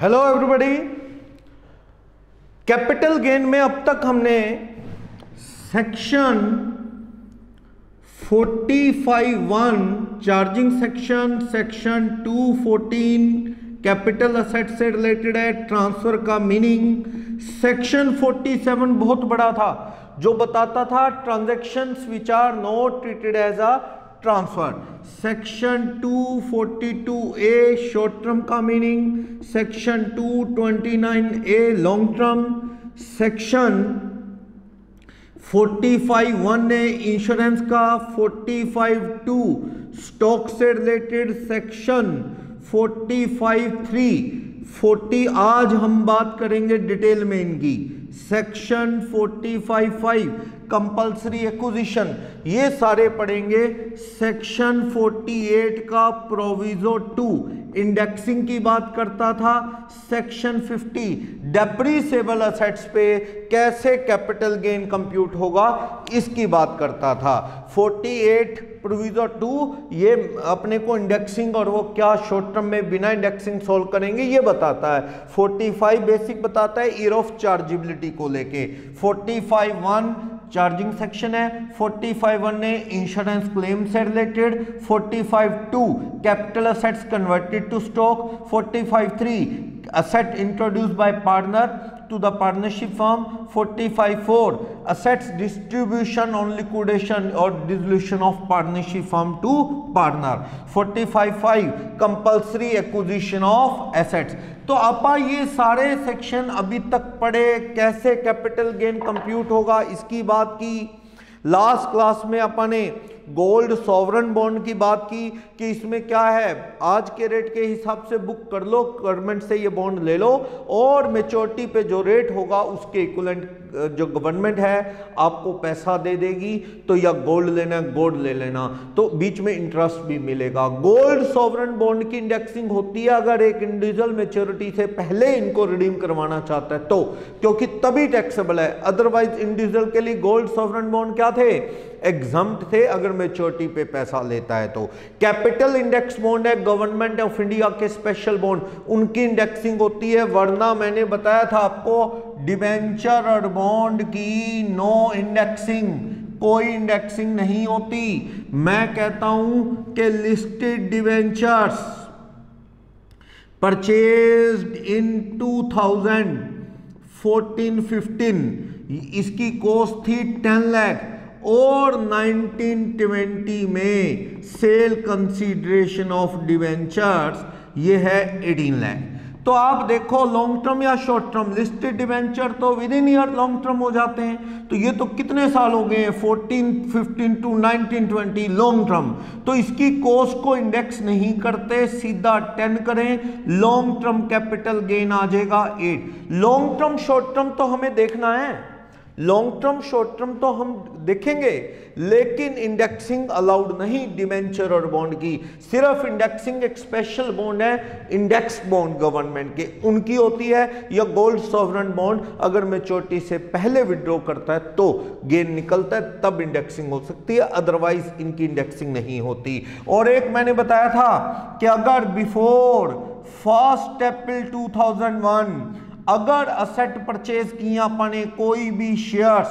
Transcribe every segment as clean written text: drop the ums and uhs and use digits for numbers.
Hello everybody. Capital gain में अब तक हमने section 45(1) charging section, section 214 capital asset से रिलेटेड है, ट्रांसफर का मीनिंग। सेक्शन 47 बहुत बड़ा था जो बताता था transactions which are not treated as a transfer. Section 242A short term का meaning, section 229A long term, section 45(1) है इंश्योरेंस का, 45(2) स्टॉक से रिलेटेड, सेक्शन 45(3) आज हम बात करेंगे डिटेल में इनकी, सेक्शन 45(5) कंपल्सरी एक्विजिशन, ये सारे पढ़ेंगे। सेक्शन 48 का प्रोविजो 2 इंडेक्सिंग की बात करता था। सेक्शन 50 डेप्रिसिएबल असेट्स पे कैसे कैपिटल गेन कंप्यूट होगा इसकी बात करता था। 48 प्रोविजो 2 ये अपने को इंडेक्सिंग और वो क्या शॉर्ट टर्म में बिना इंडेक्सिंग सोल्व करेंगे ये बताता है। 45 बेसिक बताता है ईयर ऑफ चार्जेबिलिटी को लेके। 45(1) चार्जिंग सेक्शन है, 45(1) ने इंश्योरेंस क्लेम से related, 45(2) capital assets converted to stock, 45(3) asset introduced by partner to the partnership firm, 45(4) assets distribution on liquidation or dissolution of partnership firm to partner, 45(5) compulsory acquisition of assets। तो आपा ये सारे section अभी तक पढ़े, कैसे capital gain compute होगा इसकी बात की। लास्ट क्लास में अपन ने गोल्ड सॉवरन बॉन्ड की बात की कि इसमें क्या है, आज के रेट के हिसाब से बुक कर लो, गवर्नमेंट से ये बॉन्ड ले लो और मेच्योरिटी पे जो रेट होगा उसके इक्विवेलेंट जो गवर्नमेंट है आपको पैसा दे देगी। तो या गोल्ड लेना गोल्ड ले लेना, तो बीच में इंटरेस्ट भी मिलेगा। गोल्ड सॉवरन बॉन्ड की इंडेक्सिंग होती है अगर एक इंडिविजुअल मेच्योरिटी से पहले इनको रिडीम करवाना चाहता है तो, क्योंकि तभी टैक्सेबल है। अदरवाइज इंडिविजुअल के लिए गोल्ड सॉवरन बॉन्ड क्या थे, एग्जम्प्ट थे अगर मेच्योरिटी पे पैसा लेता है तो। कैपिटल इंडेक्स बॉन्ड है गवर्नमेंट ऑफ इंडिया के स्पेशल बॉन्ड, उनकी इंडेक्सिंग होती है। वरना मैंने बताया था आपको डिबेंचर और बॉन्ड की नो इंडेक्सिंग, कोई इंडेक्सिंग नहीं होती। मैं कहता हूं कि लिस्टेड डिबेंचर्स परचेज्ड इन 2014-15 इसकी कॉस्ट थी 10 लाख और 1920 में सेल कंसीडरेशन ऑफ डिवेंचर्स ये है 18 लाख। तो आप देखो लॉन्ग टर्म या शॉर्ट टर्म, लिस्टेड डिवेंचर तो with in year long term हो जाते हैं। तो ये तो कितने साल हो गए, 14-15 to 19-20 लॉन्ग टर्म। तो इसकी कॉस्ट को इंडेक्स नहीं करते, सीधा 10 करें, लॉन्ग टर्म कैपिटल गेन आ जाएगा 8। लॉन्ग टर्म शॉर्ट टर्म तो हमें देखना है, लॉन्ग टर्म शॉर्ट टर्म तो हम देखेंगे, लेकिन इंडेक्सिंग अलाउड नहीं डिवेंचर और बॉन्ड की। सिर्फ इंडेक्सिंग एक स्पेशल बॉन्ड है, इंडेक्स बॉन्ड गवर्नमेंट के उनकी होती है, या गोल्ड सॉवरन बॉन्ड अगर मैच्योरिटी से पहले विड्रॉ करता है तो गेन निकलता है तब इंडेक्सिंग हो सकती है, अदरवाइज इनकी इंडेक्सिंग नहीं होती। और एक मैंने बताया था कि अगर बिफोर 1 अप्रैल 2001 अगर असेट परचेज किया अपने, कोई भी शेयर्स,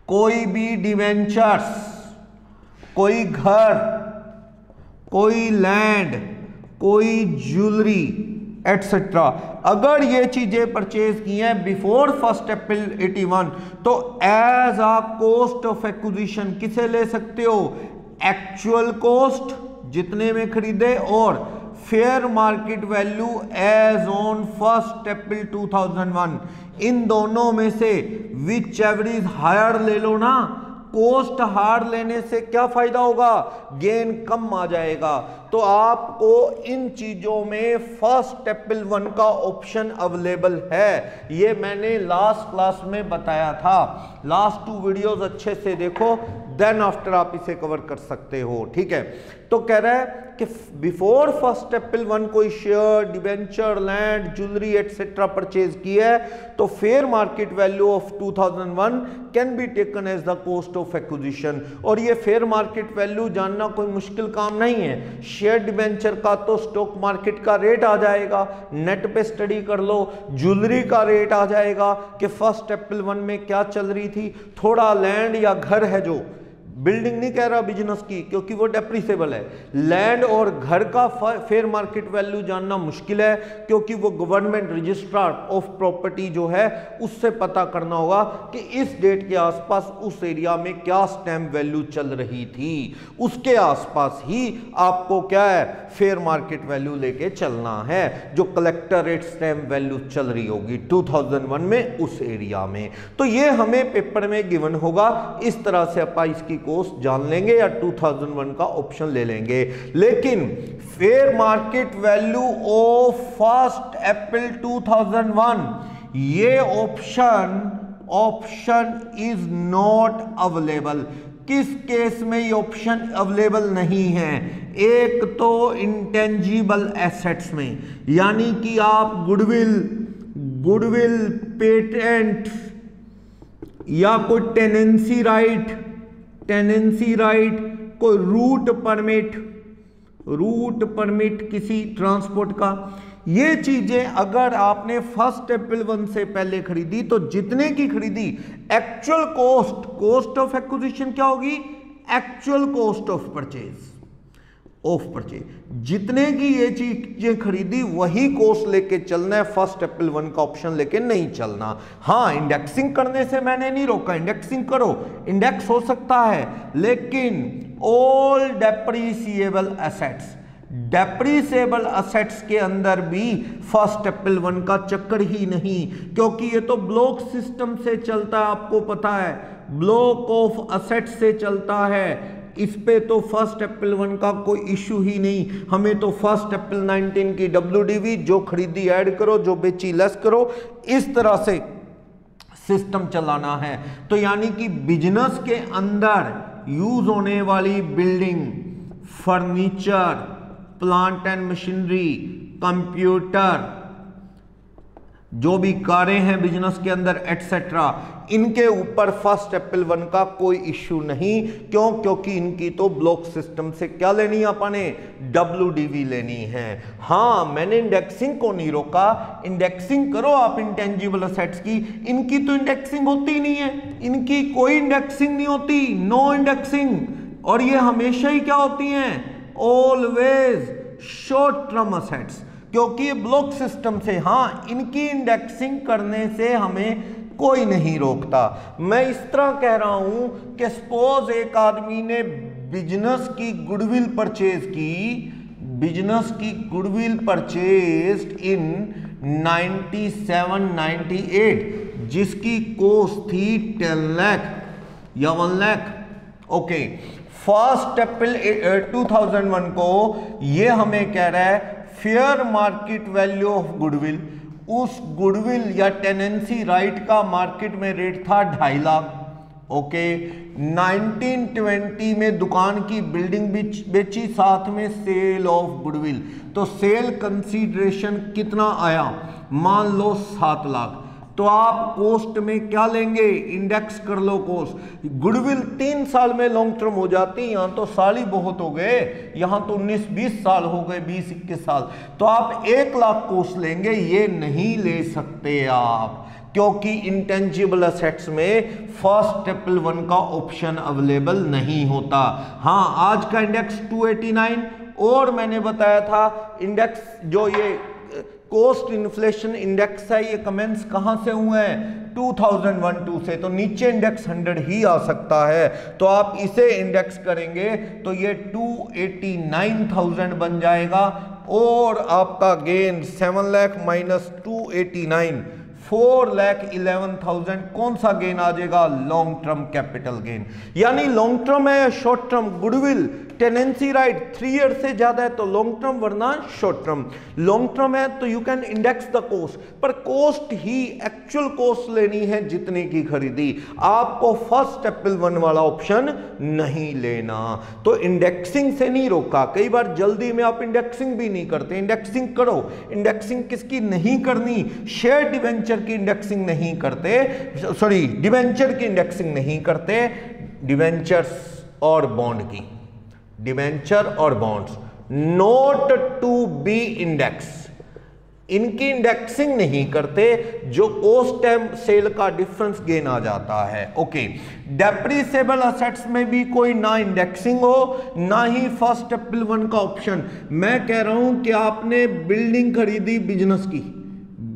कोई भी डिवेंचर्स, कोई घर, कोई लैंड, कोई ज्वेलरी एटसेट्रा, अगर ये चीजें परचेज की हैं बिफोर 1 अप्रैल 81 तो as a cost of acquisition किसे ले सकते हो, एक्चुअल कॉस्ट जितने में खरीदे और fair market value as on 1 April 2001, इन दोनों में से विच एवर इज हायर ले लो ना। कॉस्ट हार लेने से क्या फायदा होगा, गेन कम आ जाएगा। तो आपको इन चीजों में 1 अप्रैल 1 का ऑप्शन अवेलेबल है, ये मैंने लास्ट क्लास में बताया था। लास्ट 2 वीडियोस अच्छे से देखो, देन आफ्टर आप इसे कवर कर सकते हो। ठीक है, तो कह रहा है कि बिफोर 1 अप्रैल 1 कोई share, debenture, land, jewellery etcetera purchase किया है तो fair market value of 2001 can be taken as the cost of acquisition. और ये फेयर मार्केट वैल्यू जानना कोई मुश्किल काम नहीं है। शेयर डिबेंचर का तो स्टॉक मार्केट का रेट आ जाएगा, नेट पे स्टडी कर लो, ज्वेलरी का रेट आ जाएगा कि 1 अप्रैल 1 में क्या चल रही थी। थोड़ा लैंड या घर है, जो बिल्डिंग नहीं कह रहा बिजनेस की, क्योंकि वो डेप्रिसिएबल है। लैंड और घर का फेयर मार्केट वैल्यू जानना मुश्किल है, क्योंकि वो गवर्नमेंट रजिस्ट्रार ऑफ प्रॉपर्टी जो है उससे पता करना होगा कि इस डेट के आसपास उस एरिया में क्या स्टैम्प वैल्यू चल रही थी। उसके आसपास ही आपको क्या है, फेयर मार्केट वैल्यू लेके चलना है, जो कलेक्टर रेट स्टैम्प वैल्यू चल रही होगी 2001 में उस एरिया में। तो ये हमें पेपर में गिवन होगा। इस तरह से अपन इसकी कोस्ट जान लेंगे या 2001 का ऑप्शन ले लेंगे। लेकिन fair market value of 1 April 2001 ये ऑप्शन इज नॉट अवेलेबल। किस केस में ये ऑप्शन अवेलेबल नहीं है? एक तो इंटेंजिबल एसेट्स में, यानी कि आप गुडविल, पेटेंट या कोई टेनेंसी राइट, कोई रूट परमिट किसी ट्रांसपोर्ट का, ये चीजें अगर आपने 1 अप्रैल 1 से पहले खरीदी तो जितने की खरीदी, एक्चुअल कॉस्ट ऑफ एक्विजिशन क्या होगी? एक्चुअल कॉस्ट ऑफ परचेज, जितने की ये चीजें खरीदी वही कॉस्ट लेके चलना है। 1 अप्रैल 1 का ऑप्शन लेके नहीं चलना। हाँ, इंडेक्सिंग करने से मैंने नहीं रोका, इंडेक्सिंग करो, इंडेक्स हो सकता है, लेकिन ऑल डेप्रिसिएबल एसेट्स के अंदर भी 1 अप्रैल 1 का चक्कर ही नहीं, क्योंकि ये तो ब्लॉक सिस्टम से चलता है, आपको पता है, ब्लॉक ऑफ एसेट्स से चलता है। इस पे तो 1 अप्रैल 1 का कोई इश्यू ही नहीं। हमें तो 1 अप्रैल 19 की WDV जो खरीदी ऐड करो, जो बेची लेस करो, इस तरह से सिस्टम चलाना है। तो यानी कि बिजनेस के अंदर यूज होने वाली building, furniture, plant and machinery, computer, जो भी कारें हैं बिजनेस के अंदर एटसेट्रा, इनके ऊपर 1 अप्रैल 1 का कोई इश्यू नहीं। क्यों? क्योंकि इनकी तो ब्लॉक सिस्टम से क्या लेनी है अपने? WDV लेनी है। हाँ, मैंने इंडेक्सिंग को नहीं रोका, इंडेक्सिंग करो आप इंटेंजिबल एसेट्स की, इनकी तो इंडेक्सिंग होती ही नहीं है, इनकी कोई इंडेक्सिंग नहीं होती, नो इंडेक्सिंग। और ये हमेशा ही क्या होती हैं? ऑलवेज शॉर्ट टर्म एसेट्स, क्योंकि ये ब्लॉक सिस्टम से। हाँ, इनकी इंडेक्सिंग करने से हमें कोई नहीं रोकता। मैं इस तरह कह रहा हूं कि सपोज एक आदमी ने बिजनेस की गुडविल परचेज इन 97-98, जिसकी कॉस्ट थी 10 लाख या 1 लाख। ओके, 1 अप्रैल 2001 को ये हमें कह रहा है fair market value of goodwill, उस गुडविल या टेनेंसी राइट का मार्केट में रेट था 2.5 लाख। ओके, 1920 में दुकान की बिल्डिंग बेची, साथ में सेल ऑफ गुडविल, तो सेल कंसीडरेशन कितना आया? मान लो 7 लाख। तो आप कॉस्ट में क्या लेंगे? इंडेक्स कर लो कॉस्ट। गुडविल 3 साल में लॉन्ग टर्म हो जाती, यहां तो साल ही बहुत हो गए, यहां तो 19-20 साल हो गए, 20-21 साल। तो आप 1 लाख कॉस्ट लेंगे, ये नहीं ले सकते आप, क्योंकि इंटेंजिबल एसेट्स में 1 अप्रैल 1 का ऑप्शन अवेलेबल नहीं होता। हाँ, आज का इंडेक्स 289, और मैंने बताया था इंडेक्स जो ये कॉस्ट इन्फ्लेशन इंडेक्स है, ये कमेंट्स कहां से हुए हैं? 2001-2 से, तो नीचे इंडेक्स 100 ही आ सकता है। तो आप इसे इंडेक्स करेंगे तो ये 289,000 बन जाएगा, और आपका गेन 7 लाख माइनस 289, 4,11,000 कौन सा गेन आ जाएगा? Long term capital gain. यानी लॉन्ग टर्म है या short term? Goodwill tenancy right 3 year से ज्यादा है तो लॉन्ग टर्म, वरना शॉर्ट टर्म। लॉन्ग टर्म है तो you can index the cost, पर कॉस्ट ही एक्चुअल कॉस्ट लेनी है जितने की खरीदी, आपको फर्स्ट एप्पल 1 वाला ऑप्शन नहीं लेना। तो इंडेक्सिंग से नहीं रोका, कई बार जल्दी में आप इंडेक्सिंग भी नहीं करते, इंडेक्सिंग करो। इंडेक्सिंग किसकी नहीं करनी? शेयर डिवेंचर की इंडेक्सिंग नहीं करते, सॉरी डिवेंचर की इंडेक्सिंग नहीं करते, डिवेंचर्स और बॉन्ड की, डिवेंचर और bonds note to be index, इनकी इंडेक्सिंग नहीं करते, जो कॉस्ट एंड सेल का डिफरेंस गेन आ जाता है। ओके, डेप्रिसिएबल असेट्स में भी कोई ना इंडेक्सिंग हो ना ही फर्स्ट एप्पल 1 का ऑप्शन। मैं कह रहा हूं कि आपने बिल्डिंग खरीदी,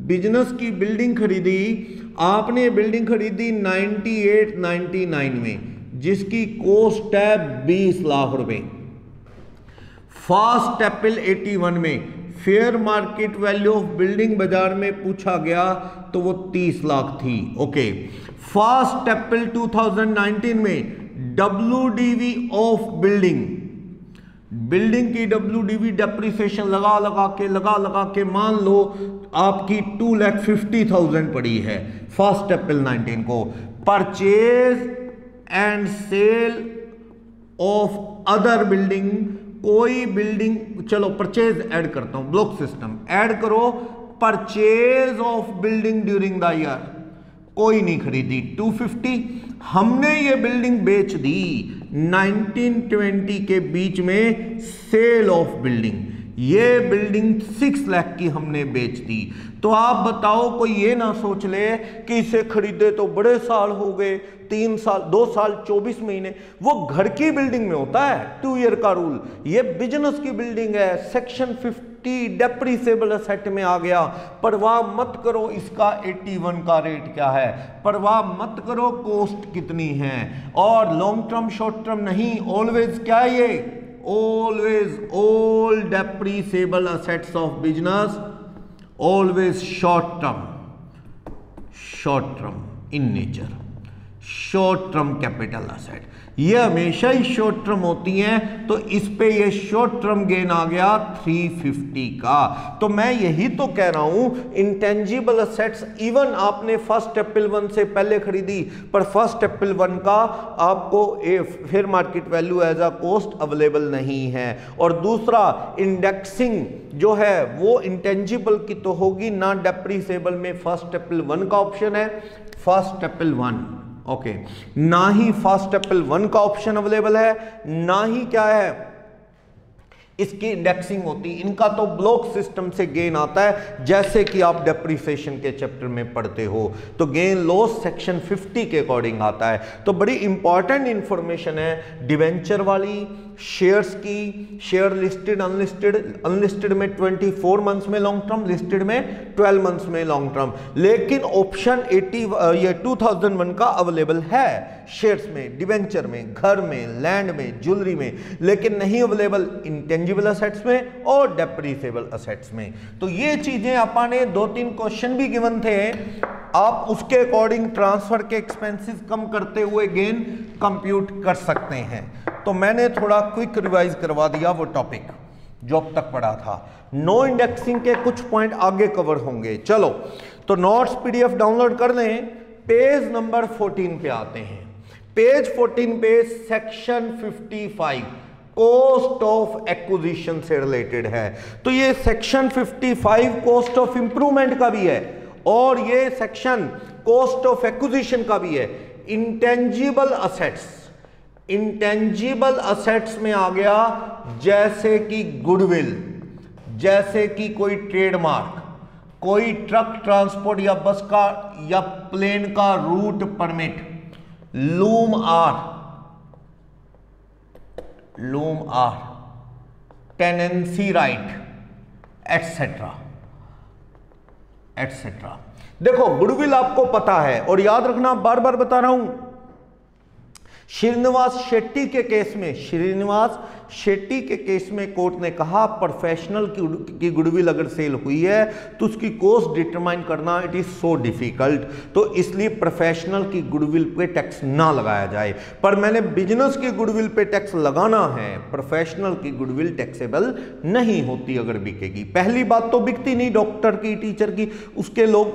बिजनेस की बिल्डिंग खरीदी, आपने बिल्डिंग खरीदी 98-99 में, जिसकी कॉस्ट है 20 लाख रुपए। फर्स्ट एप्पल 81 में fair market value of building बाजार में पूछा गया तो वो 30 लाख थी। ओके, फर्स्ट एप्पल 2019 में WDV ऑफ बिल्डिंग की WDV डेप्रिसिएशन लगा के मान लो आपकी 2,50,000 पड़ी है फर्स्ट एप्पल 19 को। Purchase and sale of other building, कोई बिल्डिंग, चलो परचेज ऐड करता हूं, ब्लॉक सिस्टम ऐड करो, purchase of building during the year, कोई नहीं खरीदी 250, हमने ये बिल्डिंग बेच दी 1920 के बीच में, सेल ऑफ बिल्डिंग, ये बिल्डिंग 6 लाख की हमने बेच दी। तो आप बताओ, कोई ये ना सोच ले कि इसे खरीदे तो बड़े साल हो गए, 3 साल, 2 साल 24 महीने, वो घर की बिल्डिंग में होता है 2 ईयर का रूल, ये बिजनेस की बिल्डिंग है, सेक्शन 50 डेप्रिसिएबल असेट में आ गया। परवाह मत करो इसका 81 का रेट क्या है, परवाह मत करो कॉस्ट कितनी है, और लॉन्ग टर्म शॉर्ट टर्म नहीं, ऑलवेज क्या है ये, always all depreciable assets of business always short term in nature, short term capital asset, ये हमेशा ही शॉर्ट टर्म होती हैं। तो इस पे ये शॉर्ट टर्म गेन आ गया 350 का। तो मैं यही तो कह रहा हूं, इंटेंजिबल असेट्स इवन आपने फर्स्ट एप्पल 1 से पहले खरीदी, पर फर्स्ट एप्पल 1 का आपको fair market value as a cost available नहीं है। और दूसरा, इंडेक्सिंग जो है वो इंटेंजिबल की तो होगी ना, डेप्रिसिएबल में फर्स्ट एप्पल 1 का ऑप्शन है, फर्स्ट एप्पल 1 ओके, ना ही फर्स्ट एप्पल 1 का ऑप्शन अवेलेबल है, ना ही क्या है इसकी इंडेक्सिंग होती, इनका तो ब्लॉक सिस्टम से गेन आता है, जैसे कि आप डेप्रिसिएशन के चैप्टर में पढ़ते हो, तो गेन लॉस सेक्शन 50 के अकॉर्डिंग आता है। तो बड़ी इंपॉर्टेंट इंफॉर्मेशन है डिवेंचर वाली, शेयर्स की, शेयर लिस्टेड अनलिस्टेड में 24 मंथ्स में लॉन्ग टर्म, लिस्टेड में 12 मंथ्स में लॉन्ग टर्म, लेकिन ऑप्शन 2001 का अवेलेबल है शेयर्स में, डिवेंचर में, घर में, लैंड में, ज्वेलरी में, लेकिन नहीं अवेलेबल इंटेंजिबल असेट्स में और डेप्रिसिएबल असेट्स में। तो ये चीजें अपने 2-3 क्वेश्चन भी गिवन थे, आप उसके अकॉर्डिंग ट्रांसफर के एक्सपेंसेस कम करते हुए गेन कंप्यूट कर सकते हैं। तो मैंने थोड़ा क्विक रिवाइज करवा दिया वो टॉपिक जो अब तक पढ़ा था। नो इंडेक्सिंग के कुछ पॉइंट आगे कवर होंगे। चलो, तो नोट्स पीडीएफ डाउनलोड कर लें, पेज नंबर 14 पे आते हैं। पेज 14 पे सेक्शन 55 कॉस्ट ऑफ एक्विजिशन से रिलेटेड है। तो ये सेक्शन 55 कॉस्ट ऑफ इंप्रूवमेंट का भी है और ये सेक्शन कॉस्ट ऑफ एक्विजिशन का भी है। इंटेंजिबल असेट्स में आ गया जैसे कि गुडविल, जैसे कि कोई ट्रेडमार्क, कोई ट्रक ट्रांसपोर्ट या बस का या प्लेन का route permit, loom hour, tenancy right, etcetera. देखो गुडविल आपको पता है, और याद रखना, बार बार बता रहा हूं, श्रीनिवास शेट्टी के केस में कोर्ट ने कहा प्रोफेशनल की गुडविल अगर सेल हुई है तो उसकी कॉस्ट डिटरमाइन करना इट इज सो डिफिकल्ट, तो इसलिए प्रोफेशनल की गुडविल पे टैक्स ना लगाया जाए। पर मैंने बिजनेस की गुडविल पे टैक्स लगाना है, प्रोफेशनल की गुडविल टैक्सेबल नहीं होती अगर बिकेगी। पहली बात तो बिकती नहीं, डॉक्टर की, टीचर की, उसके लोग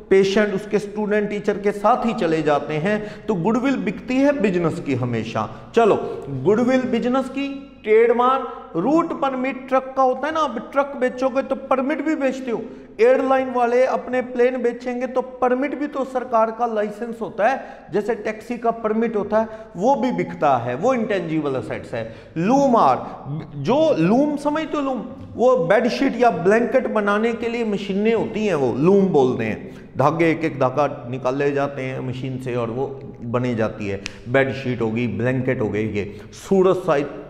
पेशेंट, उसके स्टूडेंट टीचर के साथ ही चले जाते हैं, तो गुडविल बिकती है बिजनेस की हमेशा। चलो गुडविल बिजनेस की, ट्रेडमार्क, रूट परमिट ट्रक का होता है ना, अब ट्रक बेचोगे तो परमिट भी बेचते हो, एयरलाइन वाले अपने प्लेन बेचेंगे तो परमिट भी तो सरकार का लाइसेंस होता है, जैसे टैक्सी का परमिट होता है, वो भी बिकता है, वो इंटेंजिबल असेट्स है। लूम आर, जो लूम समझते हो, लूम वो बेडशीट या ब्लैंकेट बनाने के लिए मशीनें होती हैं, वो लूम बोलते हैं, धागे एक एक धागा निकाले जाते हैं मशीन से और वो बनी जाती है, बेडशीट होगी, ब्लैंकेट हो गई। ये सूरत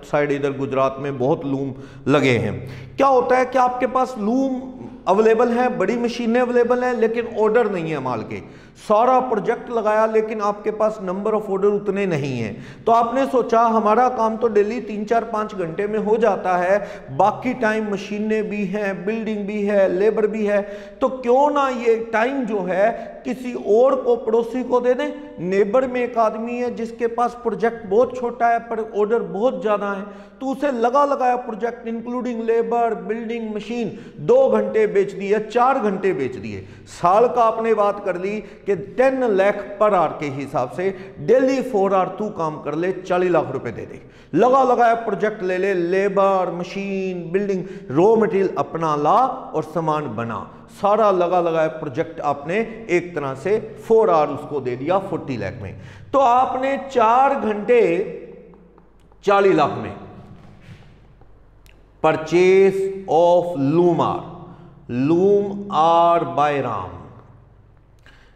साइड इधर गुजरात में बहुत लूम लगे हैं। क्या होता है कि आपके पास लूम अवेलेबल है, बड़ी मशीनें अवेलेबल हैं, लेकिन ऑर्डर नहीं है माल के, सारा प्रोजेक्ट लगाया लेकिन आपके पास नंबर ऑफ ऑर्डर उतने नहीं हैं, तो आपने सोचा हमारा काम तो डेली 3-4-5 घंटे में हो जाता है, बाकी टाइम मशीनें भी हैं, बिल्डिंग भी है, लेबर भी है, तो क्यों ना ये टाइम जो है किसी और को, पड़ोसी को दे दें। नेबर में एक आदमी है जिसके पास प्रोजेक्ट बहुत छोटा है पर ऑर्डर बहुत ज्यादा है, तो उसे लगाया project including labour, building, machine, 2 घंटे बेच दिए, 4 घंटे बेच दिए। साल का आपने बात कर ली कि 10 लाख पर आवर के हिसाब से डेली 4 आवर तू काम कर ले, 40 लाख रुपए दे दे, लगाया प्रोजेक्ट ले ले, labour, machine, building, raw material अपना ला और सामान बना, सारा लगाया प्रोजेक्ट आपने एक तरह से 4 आवर उसको दे दिया 40 लाख में, तो आपने 4 घंटे 40 लाख में purchase of loom hour by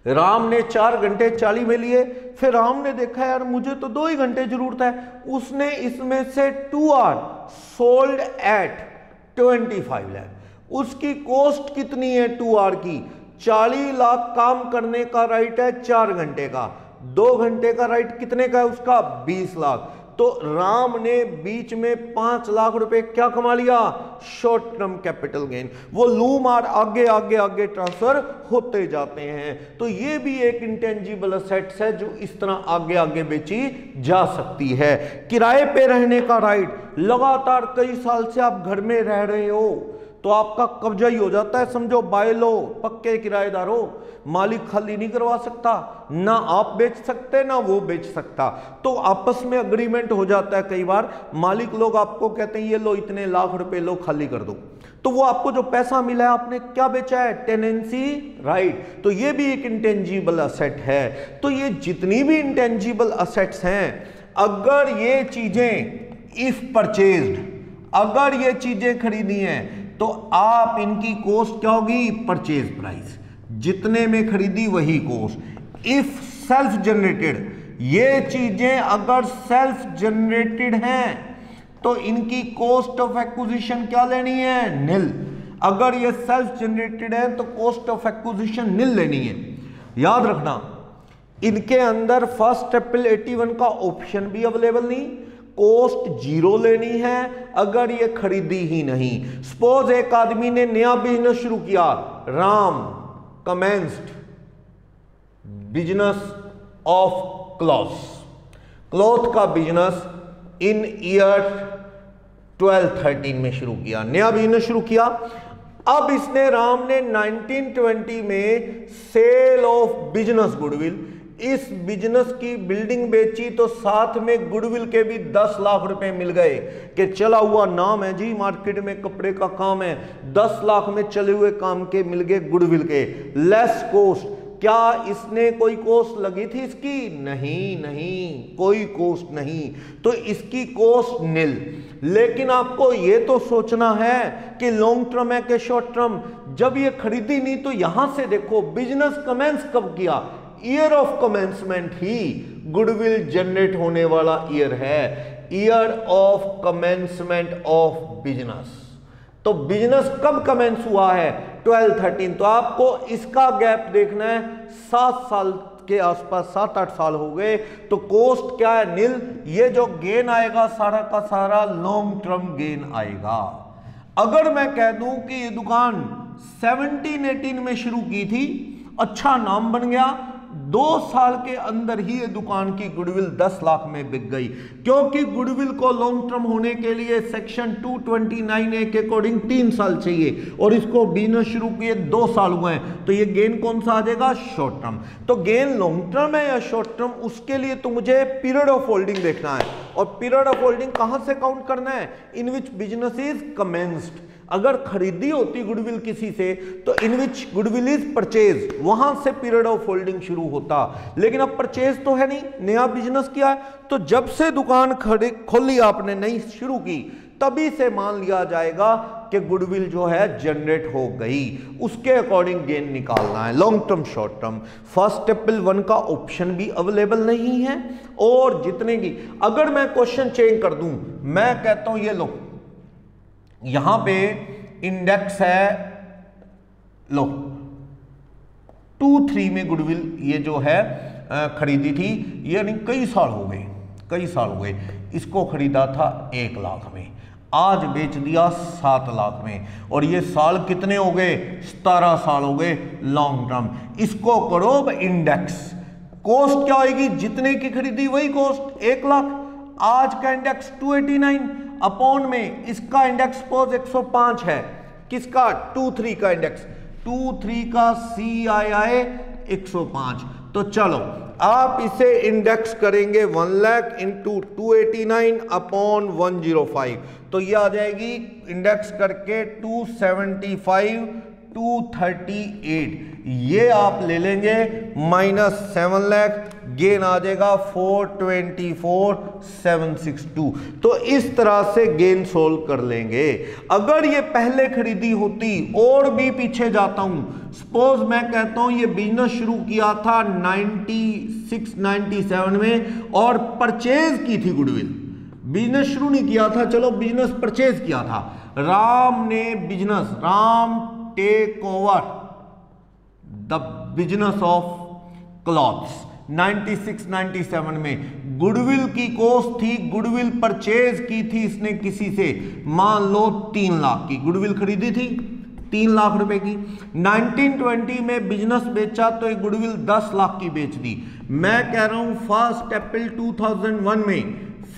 Ram ने 4 घंटे 40 में लिए। फिर राम ने देखा यार मुझे तो 2 ही घंटे जरूरत है, उसने इसमें से 2 आवर सोल्ड एट 25 लाख। उसकी कॉस्ट कितनी है 2 आवर की? 40 लाख काम करने का राइट है 4 घंटे का, 2 घंटे का राइट कितने का है उसका? 20 लाख। तो राम ने बीच में 5 लाख रुपए क्या कमा लिया? Short term capital gain. वो लूम आर आगे ट्रांसफर होते जाते हैं। तो ये भी एक इंटेंजिबल असेट्स है जो इस तरह आगे बेची जा सकती है। किराए पे रहने का राइट, लगातार कई साल से आप घर में रह रहे हो तो आपका कब्जा ही हो जाता है, समझो बाय लो, पक्के किराएदार हो, मालिक खाली नहीं करवा सकता, ना आप बेच सकते ना वो बेच सकता, तो आपस में अग्रीमेंट हो जाता है। कई बार मालिक लोग आपको कहते हैं ये लो इतने लाख रुपए लो खाली कर दो, तो वो आपको जो पैसा मिला है आपने क्या बेचा है? Tenancy right. तो ये भी एक इंटेंजिबल असेट है। तो ये जितनी भी इंटेंजिबल असेट्स हैं, अगर ये चीजें इफ परचेज्ड, अगर ये चीजें खरीदी हैं तो आप इनकी कॉस्ट क्या होगी? परचेज प्राइस, जितने में खरीदी वही कॉस्ट। इफ सेल्फ जनरेटेड, ये चीजें अगर सेल्फ जनरेटेड हैं तो इनकी कॉस्ट ऑफ एक्विजिशन क्या लेनी है? निल। अगर ये सेल्फ जनरेटेड है तो कॉस्ट ऑफ एक्विजिशन निल लेनी है। याद रखना इनके अंदर फर्स्ट अप्रैल 81 का ऑप्शन भी अवेलेबल नहीं, कॉस्ट 0 लेनी है अगर ये खरीदी ही नहीं। सपोज एक आदमी ने नया बिजनेस शुरू किया, Ram commenced business of cloth का बिजनेस इन ईयर 12-13 में शुरू किया, नया बिजनेस शुरू किया। अब इसने राम ने 1920 में सेल ऑफ बिजनेस गुडविल, इस बिजनेस की बिल्डिंग बेची तो साथ में गुडविल के भी 10 लाख रुपए मिल गए कि चला हुआ नाम है जी, मार्केट में कपड़े का काम है, 10 लाख में चले हुए काम के मिल गए गुडविल के। लेस कॉस्ट, क्या इसने कोई कॉस्ट लगी थी इसकी? नहीं, कोई कॉस्ट नहीं, तो इसकी कॉस्ट निल। लेकिन आपको ये तो सोचना है कि लॉन्ग टर्म है कि शॉर्ट टर्म। जब ये खरीदी नहीं तो यहां से देखो बिजनेस कमेंस कब किया? Year of commencement he goodwill generate होने वाला ईयर है, year of commencement of business. तो बिजनेस कब कमेंस हुआ है? 12-13। तो आपको इसका गैप देखना है 7 साल के आसपास 7-8 साल हो गए, तो कॉस्ट क्या है, नील। ये जो गेन आएगा सारा का सारा लॉन्ग टर्म गेन आएगा। अगर मैं कह दूं कि ये दुकान 17-18 में शुरू की थी, अच्छा नाम बन गया, 2 साल के अंदर ही ये दुकान की गुडविल 10 लाख में बिक गई, क्योंकि गुडविल को लॉन्ग टर्म होने के लिए सेक्शन 229A के अकॉर्डिंग 3 साल चाहिए, और इसको बिजनेस शुरू किए 2 साल हुए हैं, तो ये गेन कौन सा आ जाएगा, शॉर्ट टर्म। तो गेन लॉन्ग टर्म है या शॉर्ट टर्म, उसके लिए तो मुझे पीरियड ऑफ होल्डिंग देखना है, और पीरियड ऑफ होल्डिंग कहां से काउंट करना है, इन विच बिजनेस इज कमेंस्ड। अगर खरीदी होती गुडविल किसी से, तो इन विच गुडविल इज परचेज, वहां से पीरियड ऑफ होल्डिंग शुरू होता, लेकिन अब परचेज तो है नहीं, नया बिजनेस किया है, तो जब से दुकान खोली आपने, नई शुरू की, तभी से मान लिया जाएगा कि गुडविल जो है जनरेट हो गई, उसके अकॉर्डिंग गेन निकालना है, long term short term. First tepal 1 का ऑप्शन भी अवेलेबल नहीं है, और जितने की, अगर मैं क्वेश्चन चेंज कर दूं, मैं कहता हूं ये लो, यहां पे इंडेक्स है, लो 2-3 में गुडविल ये जो है खरीदी थी, यानी कई साल हो गए, इसको खरीदा था 1 लाख में, आज बेच दिया 7 लाख में, और ये साल कितने हो गए, 17 साल हो गए लॉन्ग टर्म। इसको करो इंडेक्स, कॉस्ट क्या होगी, जितने की खरीदी वही कॉस्ट 1 लाख, आज का इंडेक्स 289 अपॉन में इसका इंडेक्स सपोज 105 है, किसका, 2-3 का इंडेक्स, 2-3 का CII 105। तो चलो आप इसे इंडेक्स करेंगे 1 लाख इंटू 289 अपॉन 105, तो ये आ जाएगी इंडेक्स करके 275 238, ये आप ले लेंगे माइनस 7 लाख, गेन आ जाएगा 424,762। तो इस तरह से गेन सोल्व कर लेंगे। अगर ये पहले खरीदी होती, और भी पीछे जाता हूं, सपोज मैं कहता हूं ये बिजनेस शुरू किया था 96-97 में, और परचेज की थी गुडविल, बिजनेस शुरू नहीं किया था, चलो बिजनेस परचेज किया था, राम ने business, Ram take over the business of clothes 96-97 में, गुडविल की कॉस्ट थी, गुडविल परचेज की थी इसने किसी से, मान लो 3 लाख की गुडविल खरीदी थी, 3 लाख रुपए की। 1920 में बिजनेस बेचा तो ये गुडविल 10 लाख की बेच दी। मैं कह रहा हूं 1 अप्रैल 2001 में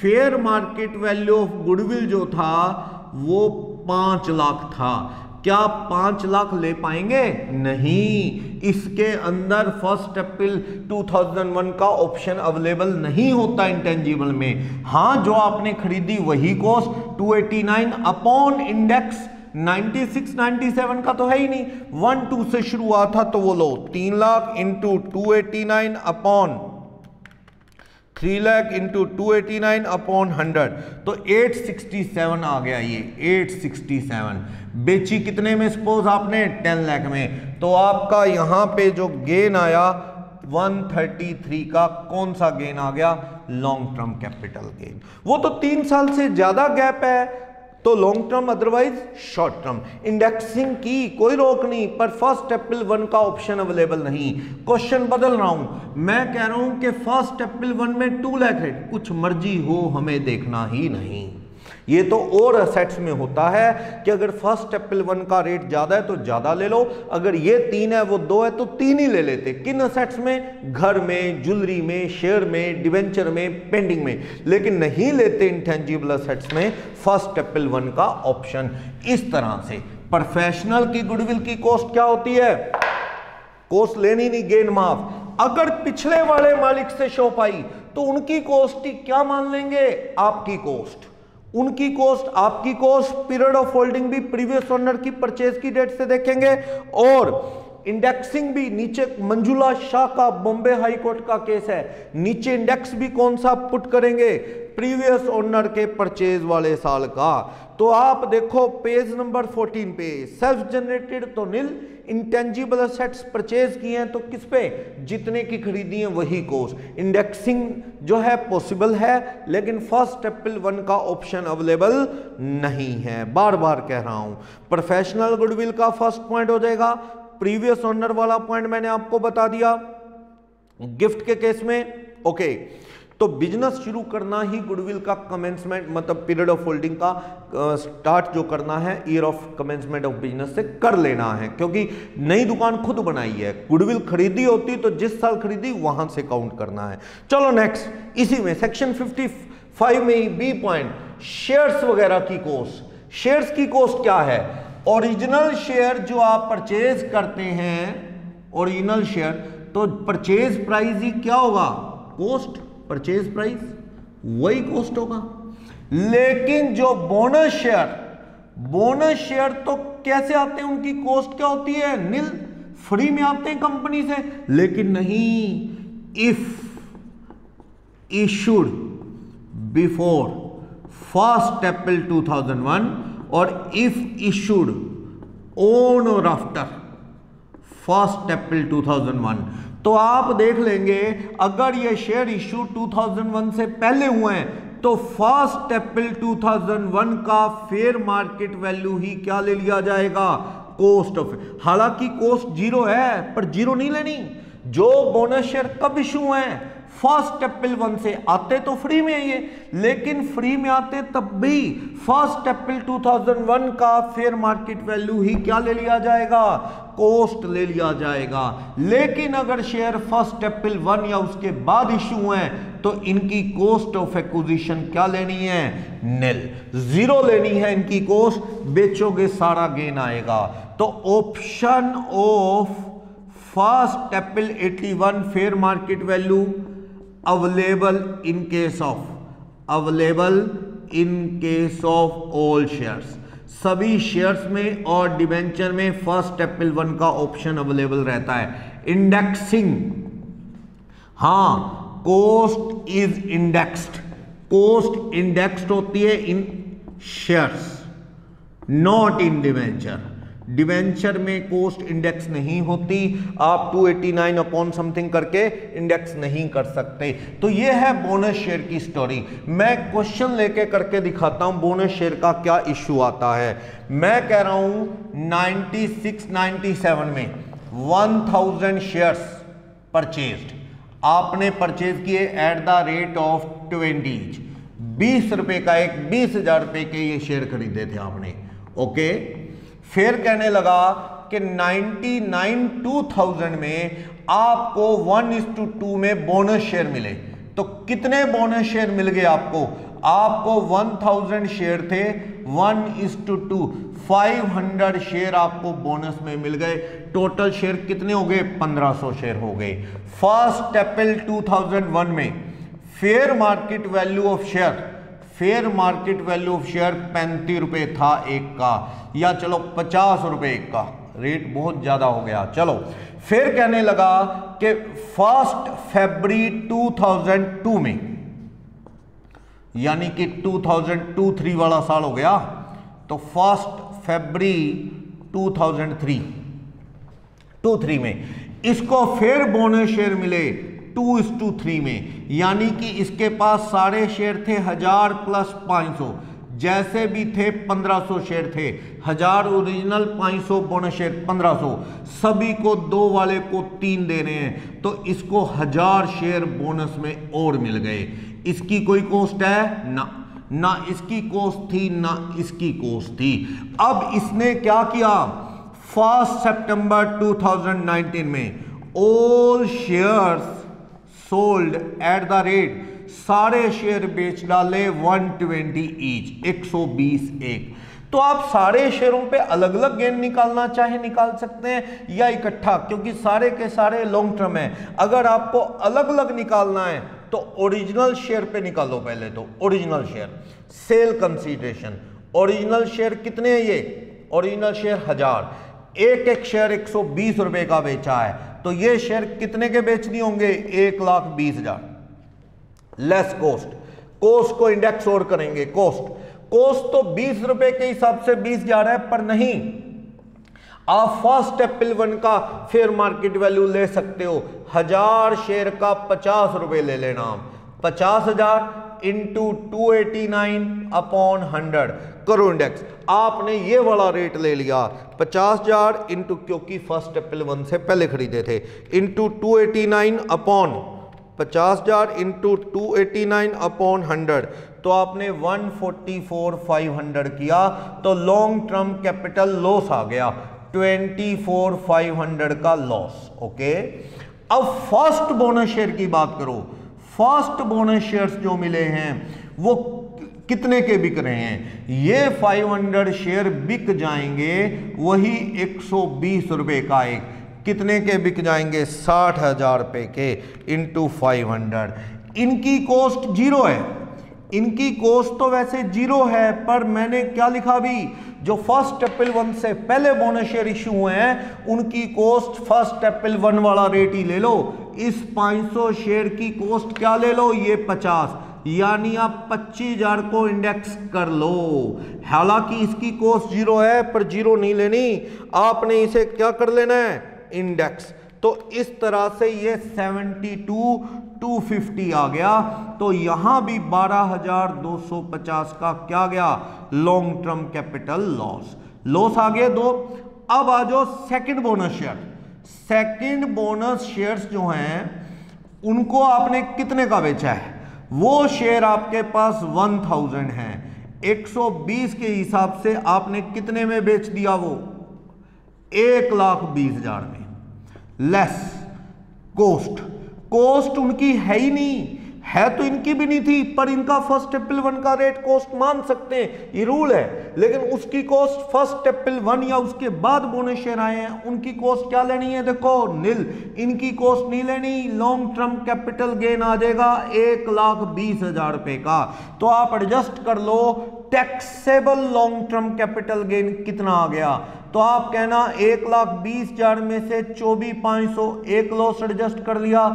fair market value of goodwill जो था वो 5 लाख था। क्या 5 लाख ले पाएंगे? नहीं, इसके अंदर 1 अप्रैल 2001 का ऑप्शन अवेलेबल नहीं होता इंटेंजिबल में। हाँ, जो आपने खरीदी वही कॉस्ट 289 अपॉन इंडेक्स 96-97 का तो है ही नहीं, 1-2 से शुरू हुआ था, तो वो लो 3 lakh into 289 upon 3 lakh into 289 upon 100, तो 867 आ गया। ये 867 बेची कितने में? सपोज आपने 10 लाख में, तो आपका यहां पे जो गेन आया 133 का कौन सा गेन आ गया? Long term capital gain. वो तो 3 साल से ज्यादा गैप है, तो long term otherwise short term. Indexing की कोई रोक नहीं, पर 1 अप्रैल 1 का ऑप्शन अवेलेबल नहीं। क्वेश्चन बदल रहा हूं, मैं कह रहा हूं कि 1 अप्रैल 1 में 2 लाख रेट, कुछ मर्जी हो हमें देखना ही नहीं। ये तो और असेट्स में होता है कि अगर 1 अप्रैल 1 का रेट ज्यादा है तो ज्यादा ले लो, अगर ये 3 है वो 2 है तो 3 ही ले लेते। किन असेट्स में? घर में, ज्वेलरी में, शेयर में, डिवेंचर में, पेंडिंग में, लेकिन नहीं लेते इंटेंजिबल असेट्स में 1 अप्रैल 1 का ऑप्शन। इस तरह से प्रोफेशनल की गुडविल की कॉस्ट क्या होती है? कॉस्ट लेनी नहीं, गेन माफ। अगर पिछले वाले मालिक से शॉप आई तो उनकी कॉस्ट ही क्या मान लेंगे? आपकी कॉस्ट, उनकी कॉस्ट, आपकी कॉस्ट। पीरियड ऑफ होल्डिंग भी प्रीवियस ओनर की परचेज की डेट से देखेंगे, और इंडेक्सिंग भी नीचे मंजुला शाह का बॉम्बे हाई कोर्ट का केस है, नीचे इंडेक्स भी कौन सा पुट करेंगे? प्रीवियस ओनर के परचेज वाले साल का। तो आप देखो पेज नंबर 14 पे, सेल्फ जनरेटेड तो नील, इंटेंजिबल असेट्स परचेज किए हैं तो किस पे? जितने की खरीदी है वही कॉस्ट। इंडेक्सिंग जो है पॉसिबल है, लेकिन 1 अप्रैल 1 का ऑप्शन अवेलेबल नहीं है। बार बार कह रहा हूं, प्रोफेशनल गुडविल का फर्स्ट पॉइंट हो जाएगा। प्रीवियस ओनर वाला पॉइंट मैंने आपको बता दिया। गिफ्ट के केस में ओके, तो बिजनेस शुरू करना ही गुडविल का कमेंसमेंट मतलब पीरियड ऑफ होल्डिंग का स्टार्ट जो करना है year of commencement of business से कर लेना है, क्योंकि नई दुकान खुद बनाई है, गुडविल खरीदी होती तो जिस साल खरीदी वहां से काउंट करना है। चलो नेक्स्ट, इसी में सेक्शन 55 में ही बी पॉइंट, शेयर्स वगैरह की कॉस्ट। शेयर्स की कॉस्ट क्या है? ओरिजिनल शेयर जो आप परचेज करते हैं, ओरिजिनल शेयर, तो परचेज प्राइस ही क्या होगा? कॉस्ट, परचेज प्राइस वही कॉस्ट होगा। लेकिन जो बोनस शेयर, बोनस शेयर तो कैसे आते हैं, उनकी कॉस्ट क्या होती है? नील, फ्री में आते हैं कंपनी से। लेकिन नहीं, इफ इशूड बिफोर 1 अप्रैल 2001 और इफ इशूड ऑन और आफ्टर 1 अप्रैल 2001, तो आप देख लेंगे अगर ये शेयर इशू 2001 से पहले हुए हैं तो 1 अप्रैल 2001 का फेयर मार्केट वैल्यू ही क्या ले लिया जाएगा? Cost of. हालांकि कॉस्ट जीरो है, पर जीरो नहीं लेनी। जो बोनस शेयर कब इशू हुए हैं? 1 अप्रैल 1 से। आते तो फ्री में है ये, लेकिन फ्री में आते तब भी 1 अप्रैल 2001 का फेयर मार्केट वैल्यू ही क्या ले लिया जाएगा? कॉस्ट ले लिया जाएगा। लेकिन अगर शेयर 1 अप्रैल 1 या उसके बाद इशू हुए हैं तो इनकी कॉस्ट ऑफ एक्विजिशन क्या लेनी है? नील, जीरो लेनी है इनकी कॉस्ट। बेचोगे सारा गेन आएगा। तो option of 1 April 81 fair market value available in case of, available in case of all shares, सभी शेयर्स में और डिबेंचर में 1 अप्रैल 1 का ऑप्शन अवेलेबल रहता है। इंडेक्सिंग, हां, cost is indexed, cost indexed होती है in shares, not in debenture. Debenture में कॉस्ट इंडेक्स नहीं होती, आप 289 अपॉन समथिंग करके इंडेक्स नहीं कर सकते। तो ये है बोनस शेयर की स्टोरी। मैं क्वेश्चन लेके करके दिखाता हूं बोनस शेयर का क्या इश्यू आता है। मैं कह रहा हूं 96-97 में 1000 शेयर्स परचेज्ड, आपने परचेज किए एट द रेट ऑफ 20, 20 रुपए का एक 20,000 रुपए के ये शेयर खरीदे थे आपने। ओके, फिर कहने लगा कि 99-2000 में आपको 1:2 में बोनस शेयर मिले। तो कितने बोनस शेयर मिल गए आपको? आपको 1000 शेयर थे, 1:2, 500 शेयर आपको बोनस में मिल गए। टोटल शेयर कितने हो गए? 1500 शेयर हो गए। 1 अप्रैल 2001 में fair market value of share, fair market value of share 35 रुपए था एक का, या चलो 50 रुपए एक का, रेट बहुत ज्यादा हो गया। चलो फिर कहने लगा कि 1 फरवरी 2002 में, यानी कि 2002-3 वाला साल हो गया, तो 1 फरवरी 2003 में इसको फिर बोनस शेयर मिले 2:3 में, यानी कि इसके पास सारे शेयर थे 1000 प्लस 500, जैसे भी थे 1500 शेयर थे, 1000 ओरिजिनल, 500 बोनस शेयर, 1500, सभी को 2 वाले को 3 दे रहे हैं, तो इसको 1000 शेयर बोनस में और मिल गए। इसकी कोई कॉस्ट है? ना, ना इसकी कॉस्ट थी ना इसकी कॉस्ट थी। अब इसने क्या किया? 1 सितंबर 2019 में all shares sold at the rate, सारे शेयर बेच डाले 120 ईच, 120 एक। तो आप सारे शेयरों पे अलग अलग गेन निकालना चाहे निकाल सकते हैं या इकट्ठा, क्योंकि सारे के सारे लॉन्ग टर्म है। अगर आपको अलग अलग निकालना है तो ओरिजिनल शेयर पे निकालो। पहले तो original share, sale consideration, original share कितने हैं? ये ओरिजिनल शेयर 1000, एक एक शेयर 120 रुपए का बेचा है, तो ये शेयर कितने के बेच दिए होंगे? 1,20,000 लेस कॉस्ट। कॉस्ट को इंडेक्स और करेंगे, कॉस्ट तो 20 रुपए के हिसाब से 20,000 है, पर नहीं, आप 1 अप्रैल 1 का फेयर मार्केट वैल्यू ले सकते हो। 1000 शेयर का 50 रुपए ले लेना, 50,000, इंटू 289 अपॉन 100 करो इंडेक्स। आपने ये वाला रेट ले लिया 50,000 इंटू, क्योंकि फर्स्ट अप्रैल 1 से पहले खरीदे थे, इंटू 289 अपॉन 50,000 इंटू 289 अपॉन 100, तो आपने 144,500 किया, तो लॉन्ग टर्म कैपिटल लॉस आ गया 24,500 का लॉस। ओके, अब फर्स्ट बोनस शेयर की बात करो। फर्स्ट बोनस शेयर्स जो मिले हैं वो कितने के बिक रहे हैं? ये 500 शेयर बिक जाएंगे वही 120 रुपए का एक, कितने के बिक जाएंगे? 60,000 रुपए के इंटू 500। इनकी कॉस्ट जीरो है, इनकी कॉस्ट तो वैसे जीरो है, पर मैंने क्या लिखा भी, जो फर्स्ट अप्रैल 1 से पहले बोनस शेयर इशू हुए हैं उनकी कॉस्ट फर्स्ट अप्रैल 1 वाला रेट ही ले लो। इस 500 शेयर की कॉस्ट क्या ले लो? ये 50, यानी आप 25,000 को इंडेक्स कर लो। हालांकि इसकी कॉस्ट जीरो है, पर जीरो नहीं लेनी, आपने इसे क्या कर लेना है? इंडेक्स। तो इस तरह से ये 72,250 आ गया। तो यहां भी 12,250 का क्या गया? Long term capital loss. Loss आ गए दो। अब आ जाओ second bonus share. Second bonus shares जो हैं उनको आपने कितने का बेचा है? वो शेयर आपके पास 1000 है, 120 के हिसाब से आपने कितने में बेच दिया? वो 1,20,000 में। लेस कॉस्ट, कॉस्ट उनकी है ही नहीं, है तो इनकी भी नहीं थी, पर इनका फर्स्ट अप्रैल 1 का रेट कॉस्ट मान सकते हैं, ये रूल है। लेकिन उसकी कॉस्ट फर्स्ट अप्रैल 1 या उसके बाद बोनस शेयर आए हैं, उनकी कॉस्ट क्या लेनी है? देखो नील, इनकी कॉस्ट नहीं लेनी। लॉन्ग टर्म कैपिटल गेन आ जाएगा 1,20,000 रुपए का। तो आप एडजस्ट कर लो, taxable long term capital gain कितना आ गया? तो आप कहना 1,20,000 में से 24,500 एक लॉस एडजस्ट कर लिया,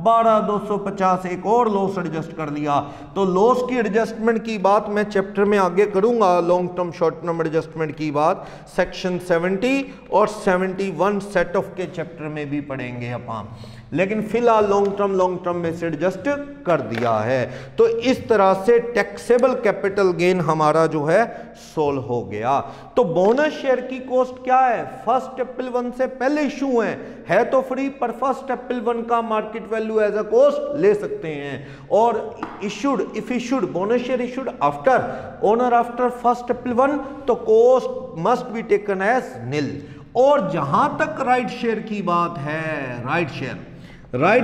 12,250 एक और लॉस एडजस्ट कर लिया। तो लॉस की एडजस्टमेंट की बात मैं चैप्टर में आगे करूंगा, long term short term adjustment की बात सेक्शन 70 और 71 सेट ऑफ के चैप्टर में भी पढ़ेंगे अपन। लेकिन फिलहाल लॉन्ग टर्म में से एडजस्ट कर दिया है। तो इस तरह से टैक्सेबल कैपिटल गेन हमारा जो है सोल्व हो गया। तो बोनस शेयर की कॉस्ट क्या है? फर्स्ट अप्रैल 1 से पहले इशू है तो फ्री, पर फर्स्ट अप्रैल 1 का market value as a cost ले सकते हैं। और issued, if issued bonus share issued after owner after first April 1, तो cost must be taken as nil. और जहां तक राइट शेयर की बात है, राइट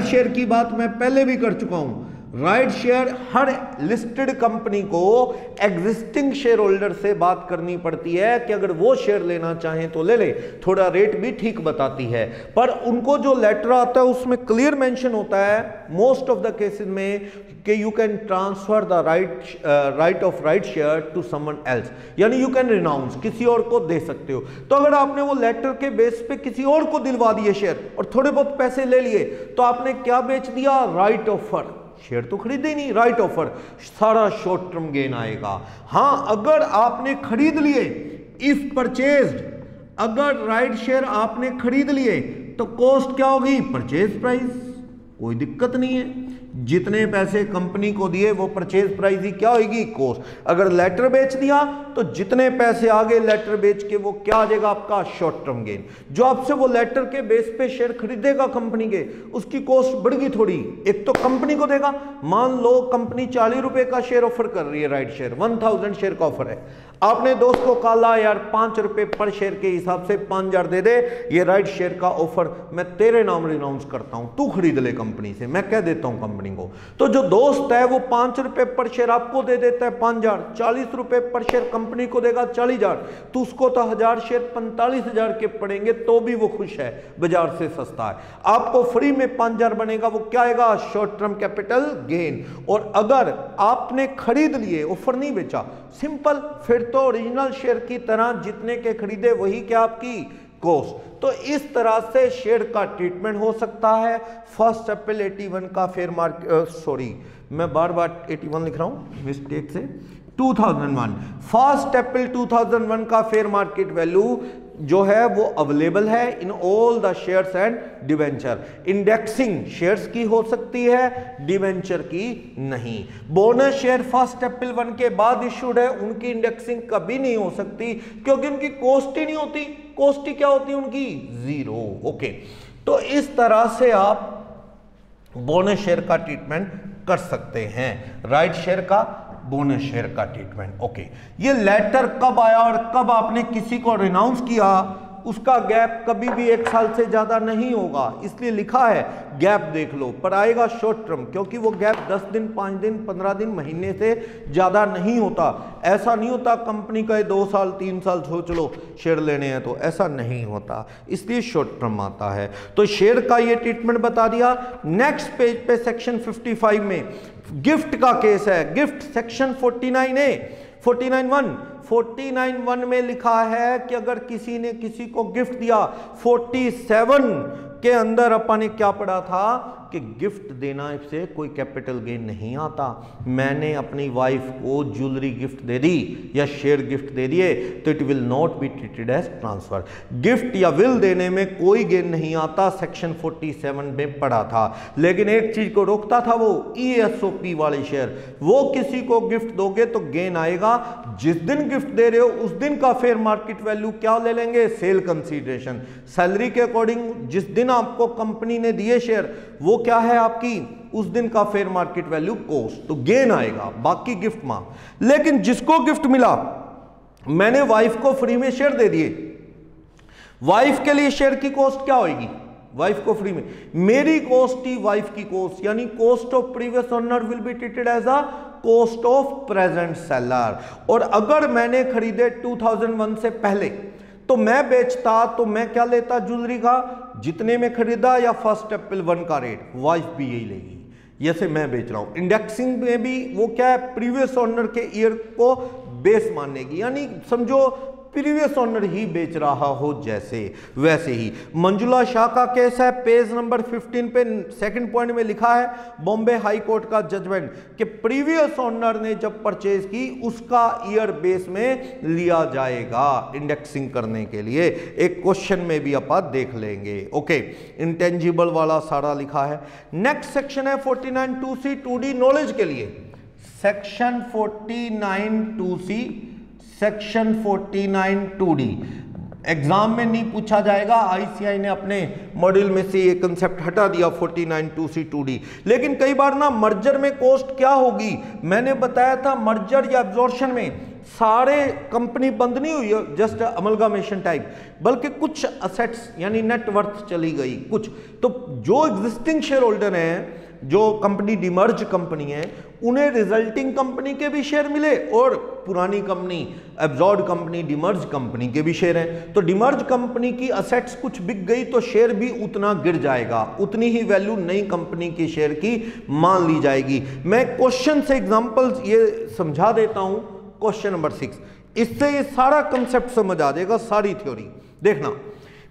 शेयर की बात मैं पहले भी कर चुका हूं। राइट शेयर हर लिस्टेड कंपनी को एग्जिस्टिंग शेयर होल्डर से बात करनी पड़ती है कि अगर वो शेयर लेना चाहें तो ले ले, थोड़ा रेट भी ठीक बताती है, पर उनको जो लेटर आता है उसमें क्लियर मेंशन होता है मोस्ट ऑफ द केसेस में कि you can transfer the right of right share to someone else, यानी यू कैन रिनाउंस, किसी और को दे सकते हो। तो अगर आपने वो लेटर के बेस पे किसी और को दिलवा दिए शेयर और थोड़े बहुत पैसे ले लिए, तो आपने क्या बेच दिया? Right offer. शेयर तो खरीदे ही नहीं, राइट ऑफर, सारा शॉर्ट टर्म गेन आएगा। हां, अगर आपने खरीद लिए, इफ परचेज्ड, अगर राइट शेयर आपने खरीद लिए तो कॉस्ट क्या होगी? परचेज प्राइस, कोई दिक्कत नहीं है। जितने पैसे कंपनी को दिए वो परचेज प्राइस ही क्या होगी? कॉस्ट। अगर लेटर बेच दिया तो जितने पैसे आगे लेटर बेच के वो क्या आ जाएगा? आपका शॉर्ट टर्म गेन। जो आपसे वो लेटर के बेस पे शेयर खरीदेगा कंपनी के, उसकी कॉस्ट बढ़ेगी थोड़ी। एक तो कंपनी को देगा, मान लो कंपनी 40 रुपए का शेयर ऑफर कर रही है, राइट शेयर 1000 शेयर का ऑफर है, आपने दोस्त को कहा यार 5 रुपए पर शेयर के हिसाब से 5,000 दे दे, ये राइट शेयर का ऑफर मैं तेरे नाम रिनाउंस करता हूं, तू खरीद ले कंपनी से, मैं कह देता हूं कंपनी को। तो जो दोस्त है वो 5 रुपए पर शेयर आपको दे देता है 5,000, 40 रुपए पर शेयर कंपनी को देगा 40,000, तो उसको तो 1000 शेयर 45,000 के पड़ेंगे, तो भी वो खुश है, बाजार से सस्ता है। आपको फ्री में 5,000 बनेगा, वो क्या आएगा? Short term capital gain. और अगर आपने खरीद लिए, ऑफर नहीं बेचा, सिंपल, फिर तो ओरिजिनल शेयर की तरह जितने के खरीदे वही क्या आपकी कॉस्ट। तो इस तरह से शेयर का ट्रीटमेंट हो सकता है। फर्स्ट अप्रैल 81 का फेयर मार्केट, सॉरी मैं बार बार 81 लिख रहा हूं मिस्टेक से, 2001, फर्स्ट अप्रैल 2001 का फेयर मार्केट वैल्यू जो है वो अवेलेबल है in all the shares and debenture. Indexing shares की हो सकती है, डिवेंचर की नहीं। बोनस शेयर 1 अप्रैल 1 के बाद इशूड है, उनकी इंडेक्सिंग कभी नहीं हो सकती क्योंकि उनकी कॉस्ट ही नहीं होती। कॉस्ट ही क्या होती है उनकी? 0। ओके, तो इस तरह से आप बोनस शेयर का ट्रीटमेंट कर सकते हैं, राइट शेयर का, बोनस शेयर का ट्रीटमेंट। ओके, ये लेटर कब आया और कब आपने किसी को रिनाउंस किया, उसका गैप कभी भी 1 साल से ज्यादा नहीं होगा, इसलिए लिखा है गैप देख लो, पर आएगा शॉर्ट टर्म, क्योंकि वो गैप 10 दिन, 5 दिन, 15 दिन, महीने से ज्यादा नहीं होता। ऐसा नहीं होता कंपनी का 2 साल 3 साल सोच लो शेयर लेने हैं, तो ऐसा नहीं होता, इसलिए शॉर्ट टर्म आता है। तो शेयर का ये ट्रीटमेंट बता दिया। नेक्स्ट पेज पे सेक्शन 55 में गिफ्ट का केस है। गिफ्ट सेक्शन 49A 49(1) में लिखा है कि अगर किसी ने किसी को गिफ्ट दिया, 47 के अंदर अपन ने क्या पढ़ा था कि गिफ्ट देना से कोई कैपिटल गेन नहीं आता। मैंने अपनी वाइफ को ज्वेलरी गिफ्ट दे दी या शेयर गिफ्ट दे दिए तो it will not be treated as transfer. Gift या विल देने में कोई गेन नहीं आता, सेक्शन 47 में पढ़ा था। लेकिन एक चीज को रोकता था वो ESOP वाले शेयर, वो किसी को गिफ्ट दोगे तो गेन आएगा, जिस दिन गिफ्ट दे रहे हो उस दिन का फेयर मार्केट वैल्यू क्या ले लेंगे? Sale consideration. सैलरी के अकॉर्डिंग जिस दिन आपको कंपनी ने दिए शेयर वो क्या है आपकी, उस दिन का फेयर मार्केट वैल्यू कॉस्ट, तो गेन आएगा, बाकी गिफ्ट मांग। लेकिन जिसको गिफ्ट मिला, मैंने वाइफ को फ्री में शेयर दे दिए, वाइफ के लिए शेयर की कॉस्ट क्या होगी? वाइफ को फ्री में, मेरी कॉस्ट ही वाइफ की कॉस्ट, यानी cost of previous owner will be treated as a cost of present seller. और अगर मैंने खरीदे 2001 से पहले तो मैं बेचता तो मैं क्या लेता ज्वेलरी का, जितने में खरीदा या 1 अप्रैल 1 का रेट, वाइफ भी यही लेगी, जैसे मैं बेच रहा हूं। इंडेक्सिंग में भी वो क्या है, प्रीवियस ओनर के ईयर को बेस मानेगी, यानी समझो प्रीवियस ओनर ही बेच रहा हो जैसे वैसे ही। मंजुला शाह का केस है, पेज नंबर 15 पे सेकंड पॉइंट में लिखा है बॉम्बे हाई कोर्ट का जजमेंट कि प्रीवियस ओनर ने जब परचेज की उसका ईयर बेस में लिया जाएगा इंडेक्सिंग करने के लिए। एक क्वेश्चन में भी अपन देख लेंगे। ओके, इंटेंजिबल वाला सारा लिखा है। नेक्स्ट सेक्शन है 49(2C) 2D नॉलेज के लिए। Section 49(2C) section 49(2D) exam में नहीं पूछा जाएगा, ICI ने अपने मॉड्यूल में से ये कंसेप्ट हटा दिया 49(2C) 2D। लेकिन कई बार ना मर्जर में कॉस्ट क्या होगी, मैंने बताया था मर्जर या एब्जॉर्प्शन में सारे कंपनी बंद नहीं हुई जस्ट अमलगामेशन टाइप, बल्कि कुछ असेट्स यानी नेटवर्थ चली गई कुछ। तो जो एग्जिस्टिंग शेयर होल्डर हैं, जो कंपनी डिमर्ज कंपनी है, उन्हें रिजल्टिंग कंपनी के भी शेयर मिले और पुरानी company absorb company demerge company के भी शेयर हैं। तो डिमर्ज कंपनी की असेट्स कुछ बिक गई तो शेयर भी उतना गिर जाएगा, उतनी ही वैल्यू नई कंपनी की शेयर की मान ली जाएगी। मैं क्वेश्चन से एग्जांपल्स ये समझा देता हूं। क्वेश्चन नंबर 6, इससे ये सारा कंसेप्ट समझ आ जाएगा, सारी थ्योरी देखना।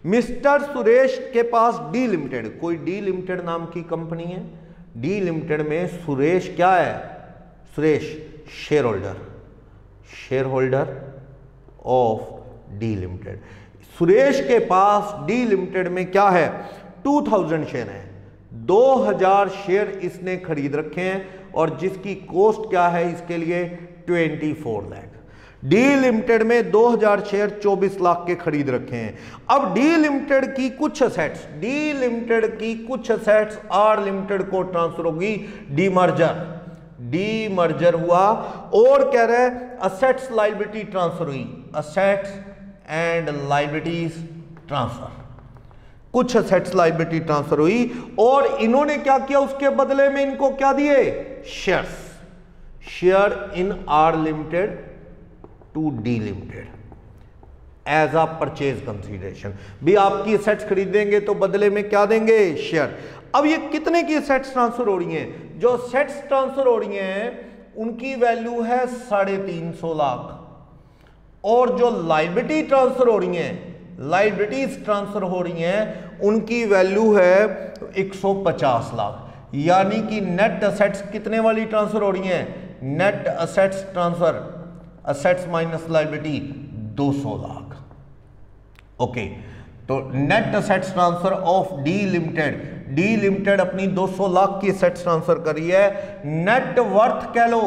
मिस्टर सुरेश के पास डी लिमिटेड, कोई डी लिमिटेड नाम की कंपनी है, डी लिमिटेड में सुरेश क्या है, Suresh share holder, share holder of D limited. Suresh के पास डी लिमिटेड में क्या है, 2000 शेयर हैं, 2000 शेयर इसने खरीद रखे हैं और जिसकी कॉस्ट क्या है इसके लिए 24 लाख। डी लिमिटेड में 2000 शेयर 24 लाख के खरीद रखे हैं। अब डी लिमिटेड की कुछ असेट्स, डी लिमिटेड की कुछ असेट्स आर लिमिटेड को ट्रांसफर होगी, डीमर्जर, डीमर्जर हुआ। और कह रहे हैं असेट्स लायबिलिटी ट्रांसफर हुई, असेट्स एंड लायबिलिटीज ट्रांसफर, कुछ असेट्स लायबिलिटी ट्रांसफर हुई और इन्होंने क्या किया, उसके बदले में इनको क्या दिए, shares, share in R limited to D limited as a purchase consideration. भी आपकी असेट्स खरीदेंगे तो बदले में क्या देंगे, शेयर। अब ये कितने की असेट्स ट्रांसफर हो रही हैं, जो असेट्स ट्रांसफर हो रही हैं उनकी वैल्यू है 350 लाख और जो लायबिलिटी ट्रांसफर हो रही हैं, लायबिलिटीज ट्रांसफर हो रही हैं उनकी वैल्यू है 150 लाख। यानी कि नेट असेट्स कितने वाली ट्रांसफर हो रही हैं, net assets transfer, assets minus liability 200 lakh. Okay, तो net assets transfer of D limited अपनी 200 लाख की असेट्स ट्रांसफर करी है, नेट वर्थ कह लो,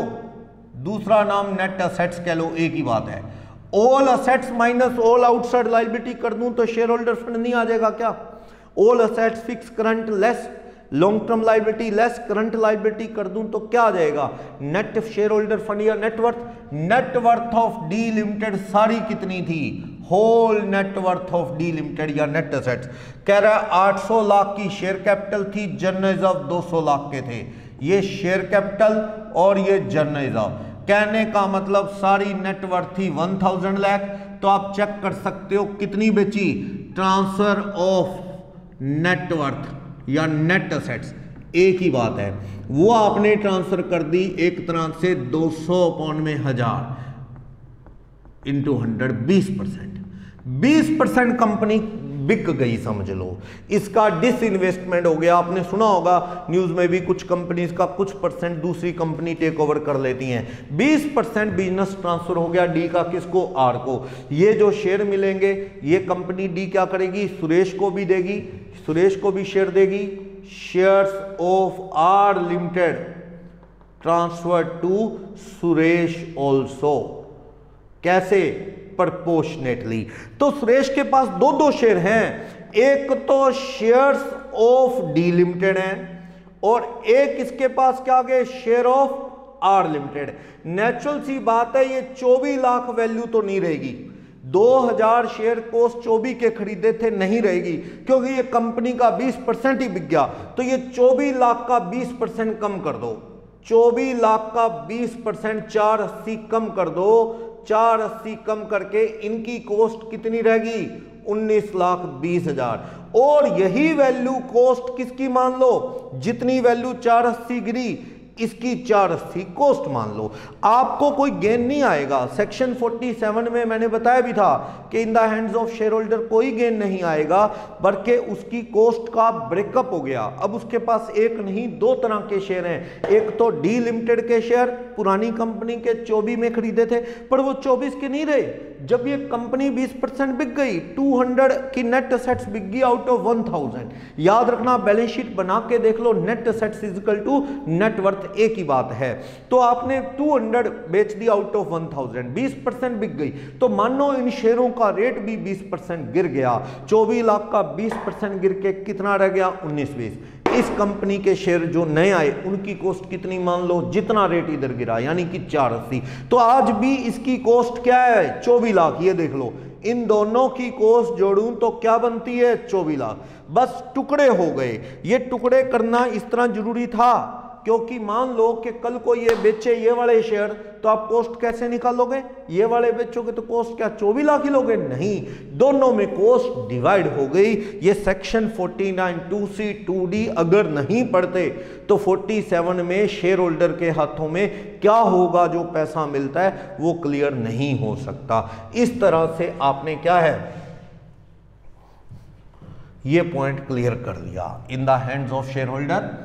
दूसरा नाम नेट असेट्स कह लो, एक ही बात है। All assets minus all outside liability कर दूं तो शेयर होल्डर फंड नहीं आ जाएगा क्या? All assets fix current less long term liability less current liability कर दूं तो क्या आ जाएगा? नेट शेयर होल्डर फंड या net worth of D limited सारी कितनी थी? Whole net worth of D limited या नेट असेट्स कह रहा है 800 लाख की शेयर कैपिटल थी, जनरल रिजर्व 200 लाख के थे। ये शेयर कैपिटल और ये जनरल रिजर्व, कहने का मतलब सारी नेटवर्थ थी 1000 लाख। तो आप चेक कर सकते हो कितनी बची? ट्रांसफर ऑफ नेटवर्थ या नेट असेट्स, एक ही बात है, वो आपने ट्रांसफर कर दी एक तरह से 200 अपॉन में 1000 इंटू 100, 20% कंपनी बिक गई समझ लो। इसका डिसइन्वेस्टमेंट हो गया। आपने सुना होगा न्यूज में भी, कुछ कंपनीज का कुछ परसेंट दूसरी कंपनी टेक ओवर कर लेती हैं। 20% बिजनेस ट्रांसफर हो गया डी का, किसको? आर को। ये जो शेयर मिलेंगे ये कंपनी डी क्या करेगी? सुरेश को भी देगी, सुरेश को भी शेयर देगी। Shares of R limited transfer to Suresh also. कैसे? प्रोपोर्शनेटली। तो सुरेश के पास दो शेयर हैं, एक तो शेयर्स ऑफ डी लिमिटेड है और एक इसके पास क्या गए? Share of R limited. Natural सी बात है, ये 24 लाख वैल्यू तो नहीं रहेगी। 2000 शेयर कोस्ट 24 के खरीदे थे, नहीं रहेगी, क्योंकि ये कंपनी का 20% ही बिक गया। तो ये 24 लाख का 20% कम कर दो, 24 लाख का 20% 480 कम कर दो। 480 कम करके इनकी कॉस्ट कितनी रहेगी? 19,20,000। और यही वैल्यू कॉस्ट किसकी मान लो? जितनी वैल्यू 480 गिरी इसकी 480 कॉस्ट मान लो। आपको कोई गेन नहीं आएगा। सेक्शन 47 में मैंने बताया भी था कि in the hands of share holder कोई गेन नहीं आएगा, बल्कि उसकी कॉस्ट का ब्रेकअप हो गया। अब उसके पास एक नहीं 2 तरह के शेयर हैं। एक तो डी लिमिटेड के शेयर पुरानी कंपनी के 24 में खरीदे थे, पर वो 24 के नहीं रहे। जब ये कंपनी 20% बिक गई, 200 की नेट असेट्स बिक गई आउट ऑफ 1000। याद रखना, बैलेंस शीट बना के देख लो, net assets is equal to net worth, एक ही बात है। तो आपने 200 बेच दिया आउट ऑफ 1000, 20% बिक गई, तो मानो इन शेयरों का रेट भी 20% गिर गया। 24 लाख का 20% गिर के कितना रह गया? 19-20। इस कंपनी के शेयर जो नए आए उनकी कॉस्ट कितनी मान लो? जितना रेट इधर गिरा, यानी कि 480। तो आज भी इसकी कॉस्ट क्या है? 24 लाख। ये देख लो, इन दोनों की कॉस्ट जोड़ूं तो क्या बनती है? 24 लाख। बस टुकड़े हो गए। ये टुकड़े करना इस तरह जरूरी था, क्योंकि मान लो कि कल को ये बेचे ये वाले शेयर, तो आप कॉस्ट कैसे निकालोगे? ये वाले बेचोगे तो कॉस्ट क्या 24 लाख ही लोगे? नहीं, दोनों में कॉस्ट डिवाइड हो गई। ये सेक्शन 49 2C 2D अगर नहीं पढ़ते तो 47 में शेयर होल्डर के हाथों में क्या होगा, जो पैसा मिलता है वो क्लियर नहीं हो सकता। इस तरह से आपने क्या है, ये पॉइंट क्लियर कर लिया। In the hands of share holder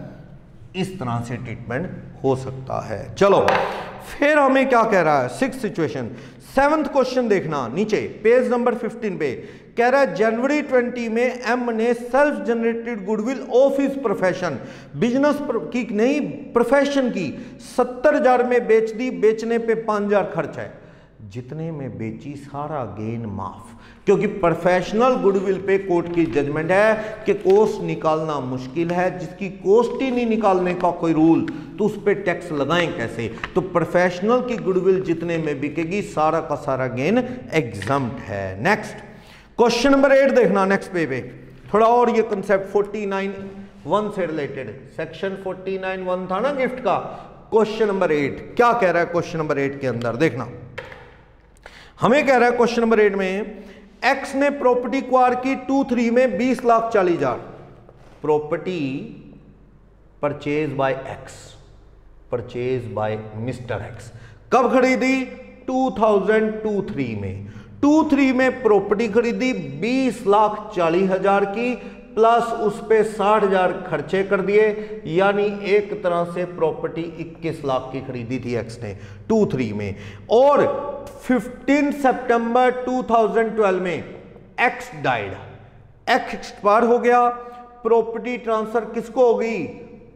इस तरह से ट्रीटमेंट हो सकता है। चलो फिर हमें क्या कह रहा है? 6th सिचुएशन, 7th क्वेश्चन देखना नीचे पेज नंबर 15 पे। कह रहा है जनवरी 20 में एम ने self generated goodwill of his profession, business की नहीं प्रोफेशन की 70,000 में बेच दी। बेचने पे 5,000 खर्च है, जितने में बेची सारा गेन माफ, क्योंकि प्रोफेशनल गुडविल पे कोर्ट की जजमेंट है कि कॉस्ट निकालना मुश्किल है। जिसकी कॉस्ट ही नहीं निकालने का कोई रूल, तो उस पर टैक्स लगाएं कैसे? तो प्रोफेशनल की गुडविल जितने में बिकेगी सारा का सारा गेन एग्जम्प्ट है। नेक्स्ट क्वेश्चन नंबर 8 देखना नेक्स्ट पे थोड़ा और ये कंसेप्ट 49(1) से रिलेटेड। सेक्शन 49(1) था ना गिफ्ट का। क्वेश्चन नंबर 8 क्या कह रहा है? क्वेश्चन नंबर 8 के अंदर देखना, हमें कह रहा है क्वेश्चन नंबर 8 में एक्स ने प्रॉपर्टी एक्वायर की 2-3 में 20,40,000। Property purchase by x, purchase by mister x. कब खरीदी? 2002-3 में। 2-3 में प्रॉपर्टी खरीदी 20,40,000 की, प्लस उस पे 60,000 खर्चे कर दिए, यानी एक तरह से प्रॉपर्टी 21 लाख की खरीदी थी एक्स ने 2-3 में। और 15 सितंबर 2012 में एक्स डाइड, एक्स एक्सपायर हो गया, प्रॉपर्टी ट्रांसफर किसको होगी,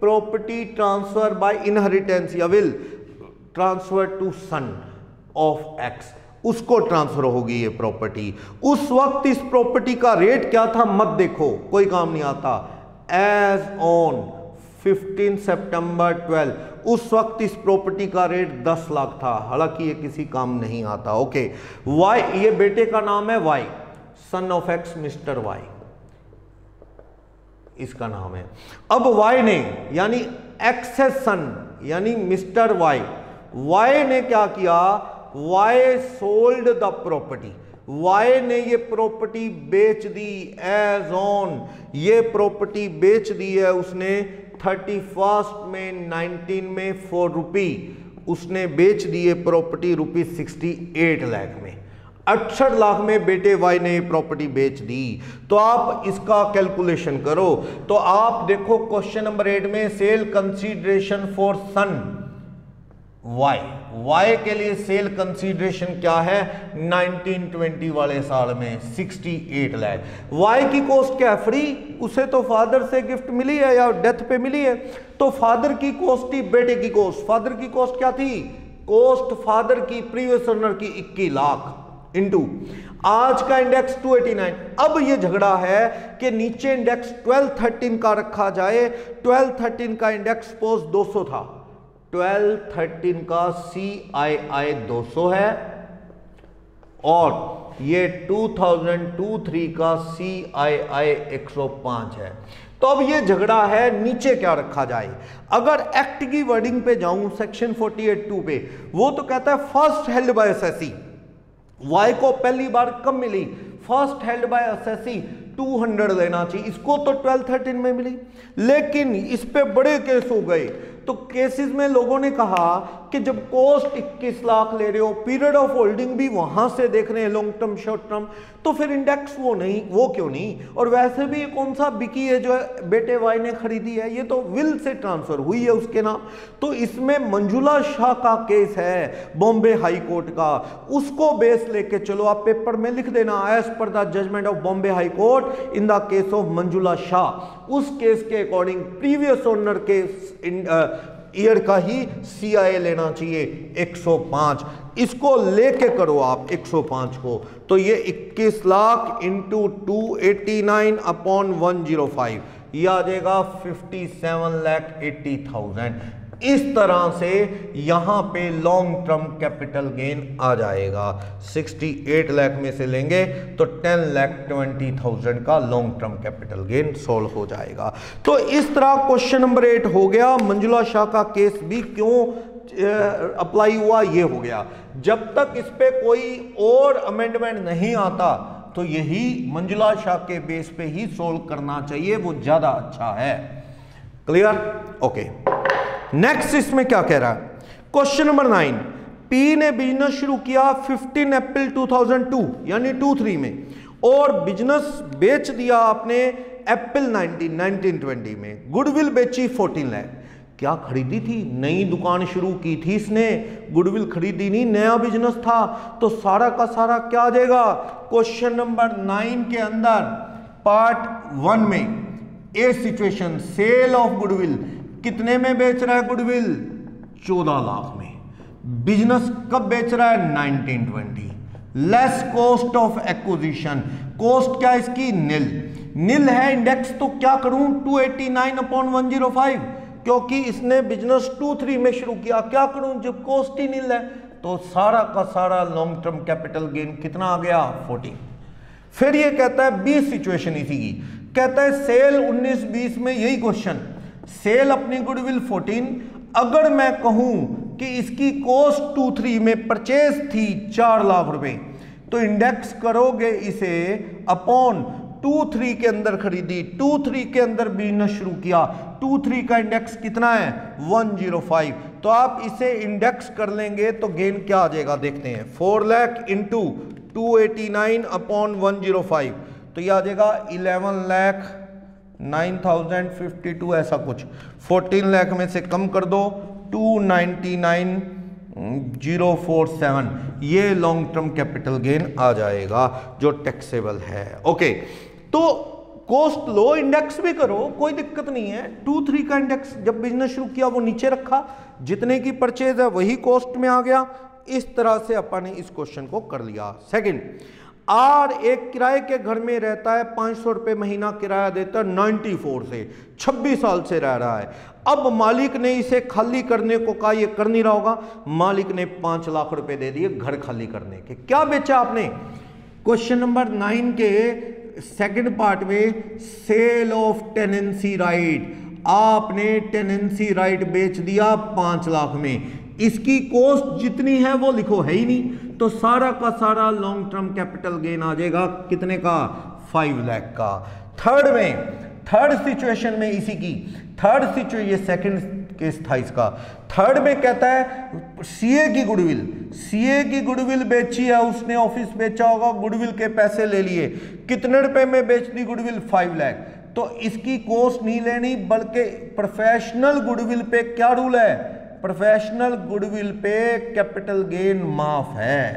प्रॉपर्टी ट्रांसफर बाय इनहेरिटेंस या will transfer to son of X, उसको ट्रांसफर होगी ये प्रॉपर्टी। उस वक्त इस प्रॉपर्टी का रेट क्या था मत देखो, कोई काम नहीं आता। एज ऑन 15 सितंबर 12 उस वक्त इस प्रॉपर्टी का रेट 10 लाख था, हालांकि ये किसी काम नहीं आता। ओके, वाई, ये बेटे का नाम है Y, son of X mister Y इसका नाम है। अब वाई ने यानी एक्स है सन यानी मिस्टर वाई, वाई ने क्या किया, Y sold the property, Y ने ये प्रॉपर्टी बेच दी। एज ऑन ये प्रॉपर्टी बेच दी है उसने 31 में 19 में 4 रुपी उसने बेच दी है प्रॉपर्टी ₹68 लाख में, 68 लाख में बेटे वाई ने प्रॉपर्टी बेच दी। तो आप इसका कैलकुलेशन करो। तो आप देखो क्वेश्चन नंबर 8 में sale consideration for son Y, Y के लिए सेल कंसीडरेशन क्या है 1920 वाले साल में 68 लाख। वाई की कॉस्ट क्या है, फ्री, उसे तो फादर से गिफ्ट मिली है या डेथ पे मिली है, तो फादर की कॉस्ट थी बेटे की कॉस्ट, फादर की कॉस्ट क्या थी, कॉस्ट फादर की प्रीवियस ओनर की 21 लाख इंटू आज का इंडेक्स 289। अब ये झगड़ा है कि नीचे इंडेक्स 1213 का रखा जाए, 1213 का इंडेक्स पोज 200 था, 1213 का CII 200 है और ये 2023 का CII 105 है। तो अब ये झगड़ा है नीचे क्या रखा जाए। अगर एक्ट की वर्डिंग पे जाऊं सेक्शन 48(2) पे, वो तो कहता है first held by assessee, Y को पहली बार कब मिली, फर्स्ट हेल्ड बाय असेसी 200 लेना चाहिए, इसको तो 1213 में मिली, लेकिन इस पे बड़े केस हो गए। तो केसेस में लोगों ने कहा कि जब कॉस्ट 21 लाख ले रहे हो, पीरियड ऑफ होल्डिंग भी वहां से देख रहे हैं लॉन्ग टर्म शॉर्ट टर्म, तो फिर इंडेक्स वो क्यों नहीं, और वैसे भी कौन सा बिकी है जो बेटे वाई ने खरीदी है, ये तो विल से ट्रांसफर हुई है उसके नाम। तो इसमें मंजुला शाह का केस है बॉम्बे हाई कोर्ट का, उसको बेस लेके चलो आप पेपर में लिख देना as per the judgment of Bombay high court in the case of Manjula Shah. उस केस के अकॉर्डिंग प्रीवियस ओनर के ईयर का ही CII लेना चाहिए 105, इसको लेके करो आप 105 को, तो ये 21 लाख इंटू 289 अपॉन 105 ये आ जाएगा 57,80,000। इस तरह से यहां पे लॉन्ग टर्म कैपिटल गेन आ जाएगा। 68 लाख में से लेंगे तो 10,20,000 का long term capital gain solve हो जाएगा। तो इस तरह क्वेश्चन नंबर 8 हो गया। मंजुला शाह का केस भी क्यों अप्लाई हुआ ये हो गया। जब तक इस पे कोई और अमेंडमेंट नहीं आता तो यही मंजुला शाह के बेस पे ही सोल्व करना चाहिए, वो ज्यादा अच्छा है। क्लियर? ओके, नेक्स्ट इसमें क्या कह रहा है क्वेश्चन नंबर 9, पी ने बिजनेस शुरू किया 15 अप्रैल 2002 यानी 23 में, और बिजनेस बेच दिया आपने अप्रैल 1920 में, गुडविल बेची 14 लाख। क्या खरीदी थी, नई दुकान शुरू की थी इसने, गुडविल खरीदी नहीं, नया बिजनेस था, तो सारा का सारा क्या आ जाएगा क्वेश्चन नंबर 9 के अंदर पार्ट 1 में ए सिचुएशन सेल ऑफ गुडविल, कितने में बेच रहा है गुडविल 14 लाख में, बिजनेस कब बेच रहा है 1920, less cost of acquisition, cost क्या इसकी नील है, इंडेक्स तो क्या करूं 289 अपॉन 105, क्योंकि इसने बिजनेस 23 में शुरू किया, क्या करूं जब कॉस्ट ही नील है, तो सारा का सारा लॉन्ग टर्म कैपिटल गेन कितना आ गया 14। फिर ये कहता है 20 सिचुएशन इसी की, कहता है सेल 19-20 में यही क्वेश्चन, सेल अपनी गुडविल 14, अगर मैं कहूं कि इसकी कॉस्ट 23 में परचेज थी 4 लाख रुपए, तो इंडेक्स करोगे इसे अपॉन 23 के अंदर खरीदी, 23 के अंदर बिजनेस शुरू किया, 23 का इंडेक्स कितना है 105, तो आप इसे इंडेक्स कर लेंगे तो गेन क्या आ जाएगा देखते हैं, 4 लाख इंटू 289 अपॉन 105, तो यह आ जाएगा 11,09,052 ऐसा कुछ, 14 लाख में से कम कर दो 299 047, ये लॉन्ग टर्म कैपिटल गेन आ जाएगा जो टैक्सेबल है। ओके, तो कॉस्ट लो इंडेक्स भी करो, कोई दिक्कत नहीं है। 2-3 का इंडेक्स जब बिजनेस शुरू किया वो नीचे रखा, जितने की परचेज है वही कॉस्ट में आ गया। इस तरह से अपन ने इस क्वेश्चन को कर लिया। सेकंड, आर एक किराए के घर में रहता है, 500 रुपये महीना किराया देता है, 94 से 26 साल से रह रहा है। अब मालिक ने इसे खाली करने को कहा, ये कर नहीं रहा होगा, मालिक ने 5 लाख रुपए दे दिए घर खाली करने के। क्या बेचा आपने? क्वेश्चन नंबर 9 के सेकंड पार्ट में सेल ऑफ टेनेंसी राइट, आपने टेनेंसी राइट बेच दिया 5 लाख में। इसकी कॉस्ट जितनी है वो लिखो, है ही नहीं, तो सारा का सारा लॉन्ग टर्म कैपिटल गेन आ जाएगा कितने का? 5 लाख का। थर्ड में, थर्ड सिचुएशन में इसी की थर्ड सिचुएशन, ये सेकंड केस था इसका। थर्ड में कहता है सीए की गुडविल, सीए की गुडविल बेची है उसने, ऑफिस बेचा होगा, गुडविल के पैसे ले लिए। कितने रुपए में बेच दी गुडविल? 5 लाख। तो इसकी कॉस्ट नहीं लेनी, बल्कि प्रोफेशनल गुडविल पे क्या रूल है? प्रोफेशनल गुडविल पे कैपिटल गेन माफ है।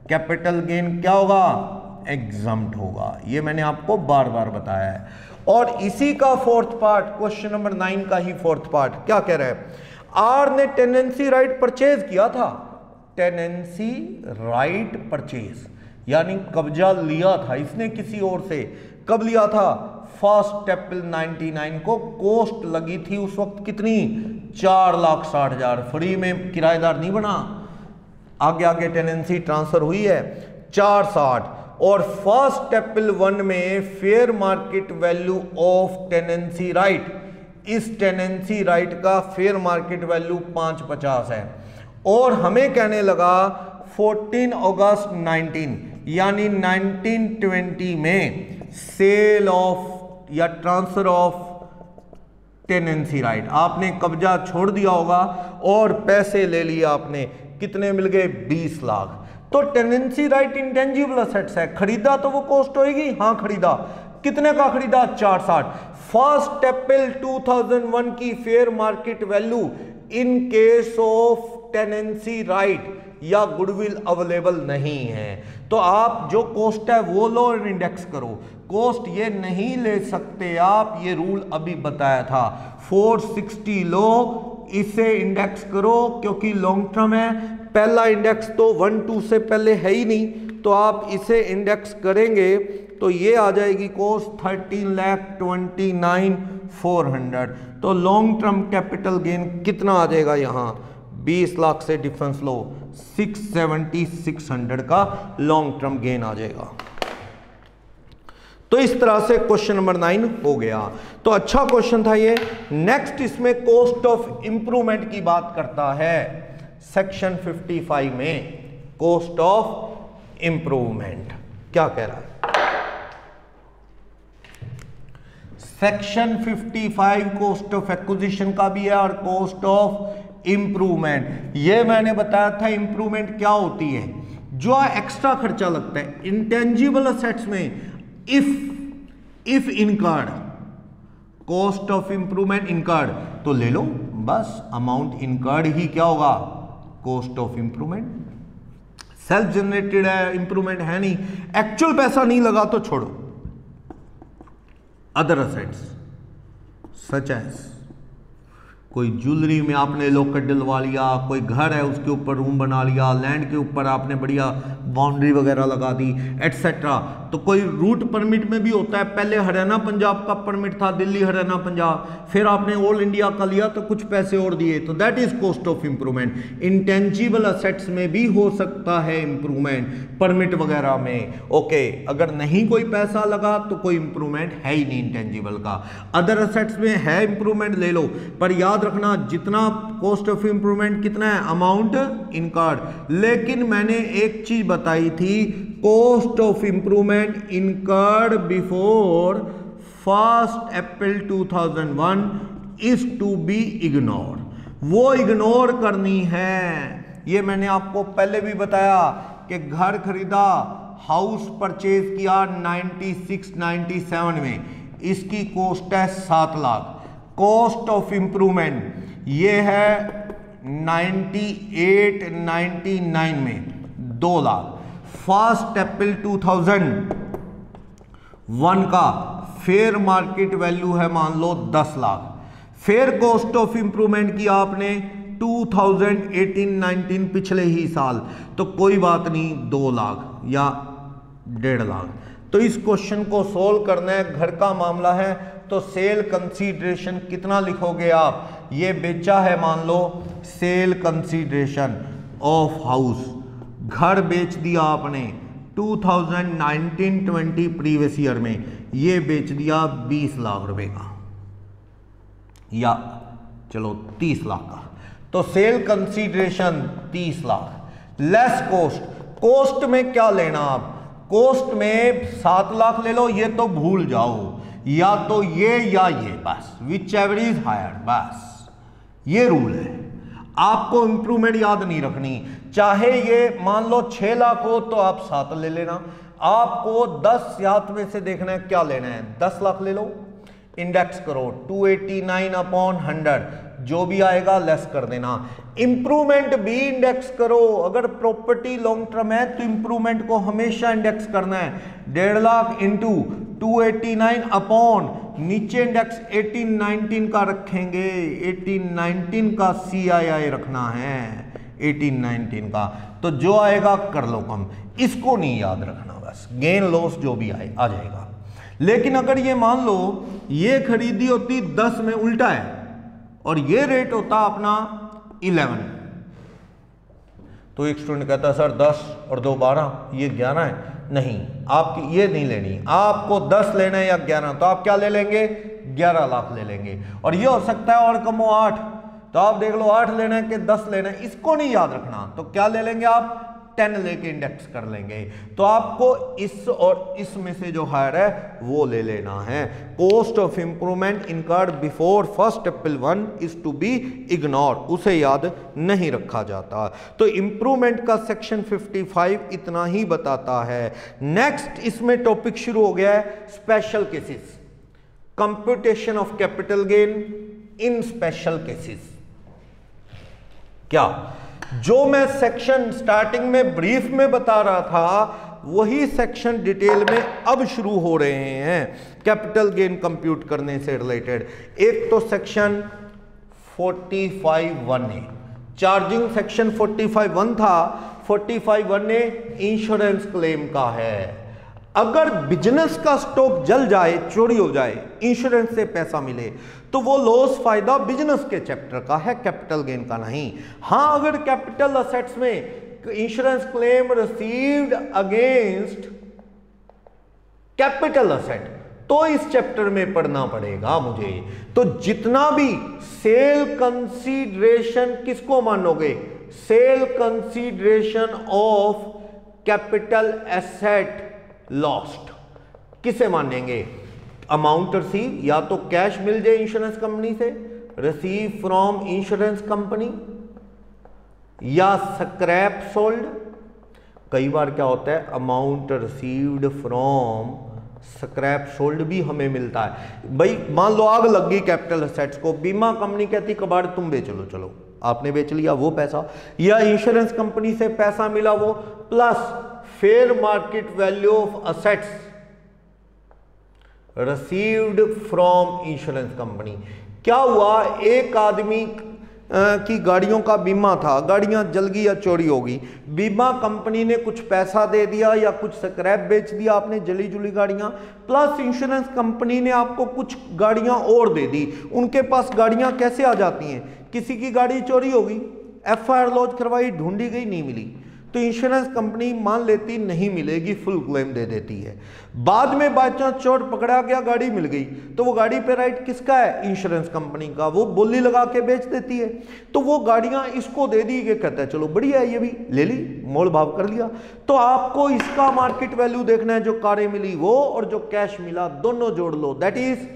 कैपिटल गेन क्या होगा? एग्जम्प्ट होगा। ये मैंने आपको बार बार बताया है। और इसी का फोर्थ पार्ट, क्वेश्चन नंबर 9 का ही फोर्थ पार्ट क्या कह रहा है? आर ने टेनेंसी राइट परचेज किया था, टेनेंसी राइट परचेज यानी कब्जा लिया था इसने किसी और से। कब लिया था? 1 अप्रैल 99 को। कॉस्ट लगी थी उस वक्त कितनी? 4,60,000। फ्री में किराएदार नहीं बना, आगे आगे टेनेंसी ट्रांसफर हुई है 460। और 1 अप्रैल 1 में fair market value of tenancy right, इस टेनेंसी राइट का फेयर मार्केट वैल्यू 550 है। और हमें कहने लगा 14 अगस्त 19 यानी 1920 में सेल ऑफ या ट्रांसफर ऑफ टेनेंसी राइट, आपने कब्जा छोड़ दिया होगा और पैसे ले लिए आपने। कितने मिल गए? 20 लाख। तो टेनेंसी राइट इंटेंजिबल असेट्स है, खरीदा तो वो कॉस्ट होएगी। हाँ खरीदा, कितने का खरीदा? 460। 1 अप्रैल 2001 की fair market value in case of tenancy right या गुडविल अवेलेबल नहीं है, तो आप जो कॉस्ट है वो लो और इंडेक्स करो। कॉस्ट ये नहीं ले सकते आप, ये रूल अभी बताया था। 460 लो, इसे इंडेक्स करो क्योंकि लॉन्ग टर्म है। पहला इंडेक्स तो 1-2 से पहले है ही नहीं, तो आप इसे इंडेक्स करेंगे तो ये आ जाएगी कॉस्ट 13,29,400। तो लॉन्ग टर्म कैपिटल गेन कितना आ जाएगा? यहाँ 20 लाख से डिफरेंस लो, 670,600 का लॉन्ग टर्म गेन आ जाएगा। तो इस तरह से क्वेश्चन नंबर 9 हो गया। तो अच्छा क्वेश्चन था ये। नेक्स्ट इसमें कॉस्ट ऑफ इंप्रूवमेंट की बात करता है सेक्शन 55 में। कॉस्ट ऑफ इंप्रूवमेंट क्या कह रहा है? सेक्शन 55 कॉस्ट ऑफ एक्विजिशन का भी है और कॉस्ट ऑफ इंप्रूवमेंट। ये मैंने बताया था इंप्रूवमेंट क्या होती है, जो एक्स्ट्रा खर्चा लगता है इंटेंजिबल असेट्स में। If incurred, cost of improvement incurred, तो ले लो बस, अमाउंट इनकर्ड ही क्या होगा? Cost of improvement. Self generated है, इंप्रूवमेंट है नहीं, एक्चुअल पैसा नहीं लगा तो छोड़ो। अदर असेट्स सच एज कोई ज्वेलरी में आपने लॉकेट डलवा लिया, कोई घर है उसके ऊपर रूम बना लिया, लैंड के ऊपर आपने बढ़िया बाउंड्री वगैरह लगा दी एटसेट्रा। तो कोई रूट परमिट में भी होता है, पहले हरियाणा पंजाब का परमिट था, दिल्ली हरियाणा पंजाब, फिर आपने ऑल इंडिया का लिया तो कुछ पैसे और दिए, तो that is cost of improvement. Intangible assets में भी हो सकता है इंप्रूवमेंट, परमिट वगैरह में। ओके, अगर नहीं कोई पैसा लगा तो कोई इंप्रूवमेंट है ही नहीं इंटेंजिबल का। अदर असेट्स में है इंप्रूवमेंट, ले लो, पर याद रखना जितना कॉस्ट ऑफ इंप्रूवमेंट कितना है? Amount incurred. लेकिन मैंने एक चीज बताई थी, cost of improvement incurred before 1 April 2001 is to be ignore. वो इग्नोर करनी है। ये मैंने आपको पहले भी बताया कि घर खरीदा, हाउस परचेज किया 96-97 में, इसकी कॉस्ट है 7 लाख। कॉस्ट ऑफ इंप्रूवमेंट ये है 98, 99 में 2 लाख। फर्स्ट अप्रैल 2001 का फेयर मार्केट वैल्यू है मान लो 10 lakh. Fair cost of improvement किया आपने 2018-19 पिछले ही साल, तो कोई बात नहीं 2 लाख या 1.5 लाख। तो इस क्वेश्चन को सोल्व करना है, घर का मामला है, तो सेल कंसीडरेशन कितना लिखोगे आप? ये बेचा है मान लो, सेल कंसीडरेशन ऑफ हाउस, घर बेच दिया आपने 2019-20 प्रीवियस ईयर में, ये बेच दिया 20 लाख रुपए का या चलो 30 लाख का। तो sale consideration 30 lakh less cost. Cost में क्या लेना आप? कॉस्ट में 7 लाख ले लो, ये तो भूल जाओ, या तो ये या ये, बस विच एवर इज हायर, बस ये रूल है। आपको इंप्रूवमेंट याद नहीं रखनी, चाहे ये मान लो 6 लाख हो तो आप 7 ले लेना। आपको 10 याद में से देखना है क्या लेना है, 10 लाख ले लो, इंडेक्स करो 289/100, जो भी आएगा लेस कर देना। इंप्रूवमेंट भी इंडेक्स करो, अगर प्रॉपर्टी लॉन्ग टर्म है तो इंप्रूवमेंट को हमेशा इंडेक्स करना है। 1.5 लाख इंटू 289 अपॉन नीचे इंडेक्स 18-19 का रखेंगे, 18-19 का CII रखना है, 18-19 का, तो जो आएगा कर लो कम, इसको नहीं याद रखना, बस गेन लॉस जो भी आए आ जाएगा। लेकिन अगर ये मान लो ये खरीदी होती 10 में, उल्टा है, और ये रेट होता अपना 11, तो एक स्टूडेंट कहता है सर 10 और 2 12, ये 11 है। नहीं, आपकी ये नहीं लेनी, आपको 10 लेना है या 11, तो आप क्या ले लेंगे? 11 लाख ले लेंगे। और ये हो सकता है और कम हो 8, तो आप देख लो 8 लेना है कि 10 लेना है, इसको नहीं याद रखना, तो क्या ले लेंगे आप? 10 लेके इंडेक्स कर लेंगे। तो आपको इस और इस में से जो हायर है वो ले लेना है। Cost of improvement incurred before 1 April 1 is to be ignore, उसे याद नहीं रखा जाता। तो इंप्रूवमेंट का सेक्शन 55 इतना ही बताता है। नेक्स्ट इसमें टॉपिक शुरू हो गया है special cases, computation of capital gain in special cases. क्या जो मैं सेक्शन स्टार्टिंग में ब्रीफ में बता रहा था, वही सेक्शन डिटेल में अब शुरू हो रहे हैं कैपिटल गेन कंप्यूट करने से रिलेटेड। एक तो सेक्शन 45(1)(a), चार्जिंग सेक्शन 45(1) था, 45(1)(a) इंश्योरेंस क्लेम का है। अगर बिजनेस का स्टॉक जल जाए, चोरी हो जाए, इंश्योरेंस से पैसा मिले, तो वो लॉस फायदा बिजनेस के चैप्टर का है, कैपिटल गेन का नहीं। हां, अगर कैपिटल असेट्स में insurance claim received against capital asset, तो इस चैप्टर में पढ़ना पड़ेगा मुझे। तो जितना भी सेल कंसीडरेशन किसको मानोगे? Sale consideration of capital asset lost किसे मानेंगे? अमाउंट रिसीव, या तो कैश मिल जाए इंश्योरेंस कंपनी से, रिसीव फ्रॉम इंश्योरेंस कंपनी, या स्क्रैप सोल्ड। कई बार क्या होता है, amount received from scrap sold भी हमें मिलता है। भाई मान लो आग लग गई कैपिटल असेट्स को, बीमा कंपनी कहती कबाड़ तुम बेच लो, चलो आपने बेच लिया वो पैसा, या इंश्योरेंस कंपनी से पैसा मिला वो, plus fair market value of assets received from insurance company. क्या हुआ, एक आदमी की गाड़ियों का बीमा था, गाड़ियां जल गई या चोरी होगी, बीमा कंपनी ने कुछ पैसा दे दिया या कुछ स्क्रैप बेच दिया आपने, जली जुली गाड़ियां, प्लस इंश्योरेंस कंपनी ने आपको कुछ गाड़ियां और दे दी। उनके पास गाड़ियां कैसे आ जाती हैं? किसी की गाड़ी चोरी हो गई, FIR लॉन्च करवाई, ढूंढी गई, नहीं मिली, तो इंश्योरेंस कंपनी मान लेती नहीं मिलेगी, फुल क्लेम दे देती है। बाद में बाय चांस चोर पकड़ा गया, गाड़ी मिल गई, तो वो गाड़ी पे राइट किसका है? इंश्योरेंस कंपनी का, वो बोली लगा के बेच देती है। तो वो गाड़ियां इसको दे दी, कि कहता है चलो बढ़िया है, ये भी ले ली, मोल भाव कर लिया। तो आपको इसका मार्केट वैल्यू देखना है, जो कारें मिली वो और जो कैश मिला दोनों जोड़ लो, that is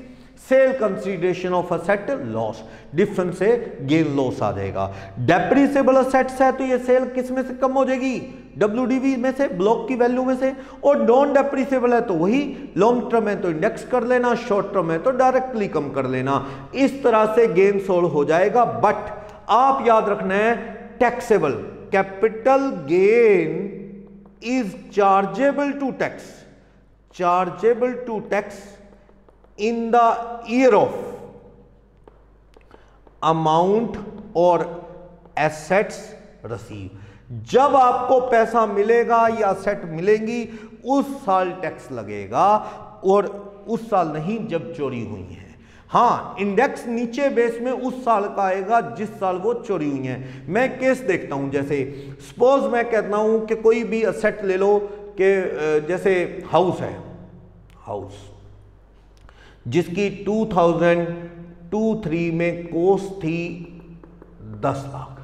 sale consideration of asset loss. Difference से गेन लॉस आ जाएगा। डेप्रिसिएबल असेट्स है तो ये सेल किस में से कम हो जाएगी? WDV में से, ब्लॉक की वैल्यू में से। और नॉन डेप्रिसिएबल है तो वही, लॉन्ग टर्म है तो इंडेक्स कर लेना, शॉर्ट टर्म है तो डायरेक्टली कम कर लेना। इस तरह से गेन सोल्व हो जाएगा। बट आप याद रखना है taxable, capital gain is chargeable to tax, chargeable to tax in the year of amount और एसेट्स रिसीव। जब आपको पैसा मिलेगा या एसेट मिलेंगी उस साल टैक्स लगेगा, और उस साल नहीं जब चोरी हुई है। हाँ, इंडेक्स नीचे बेस में उस साल का आएगा जिस साल वो चोरी हुई है। मैं केस देखता हूं, जैसे सपोज मैं कहता हूं कि कोई भी एसेट ले लो, कि जैसे हाउस है, हाउस जिसकी 2002-03 में कॉस्ट थी 10 लाख,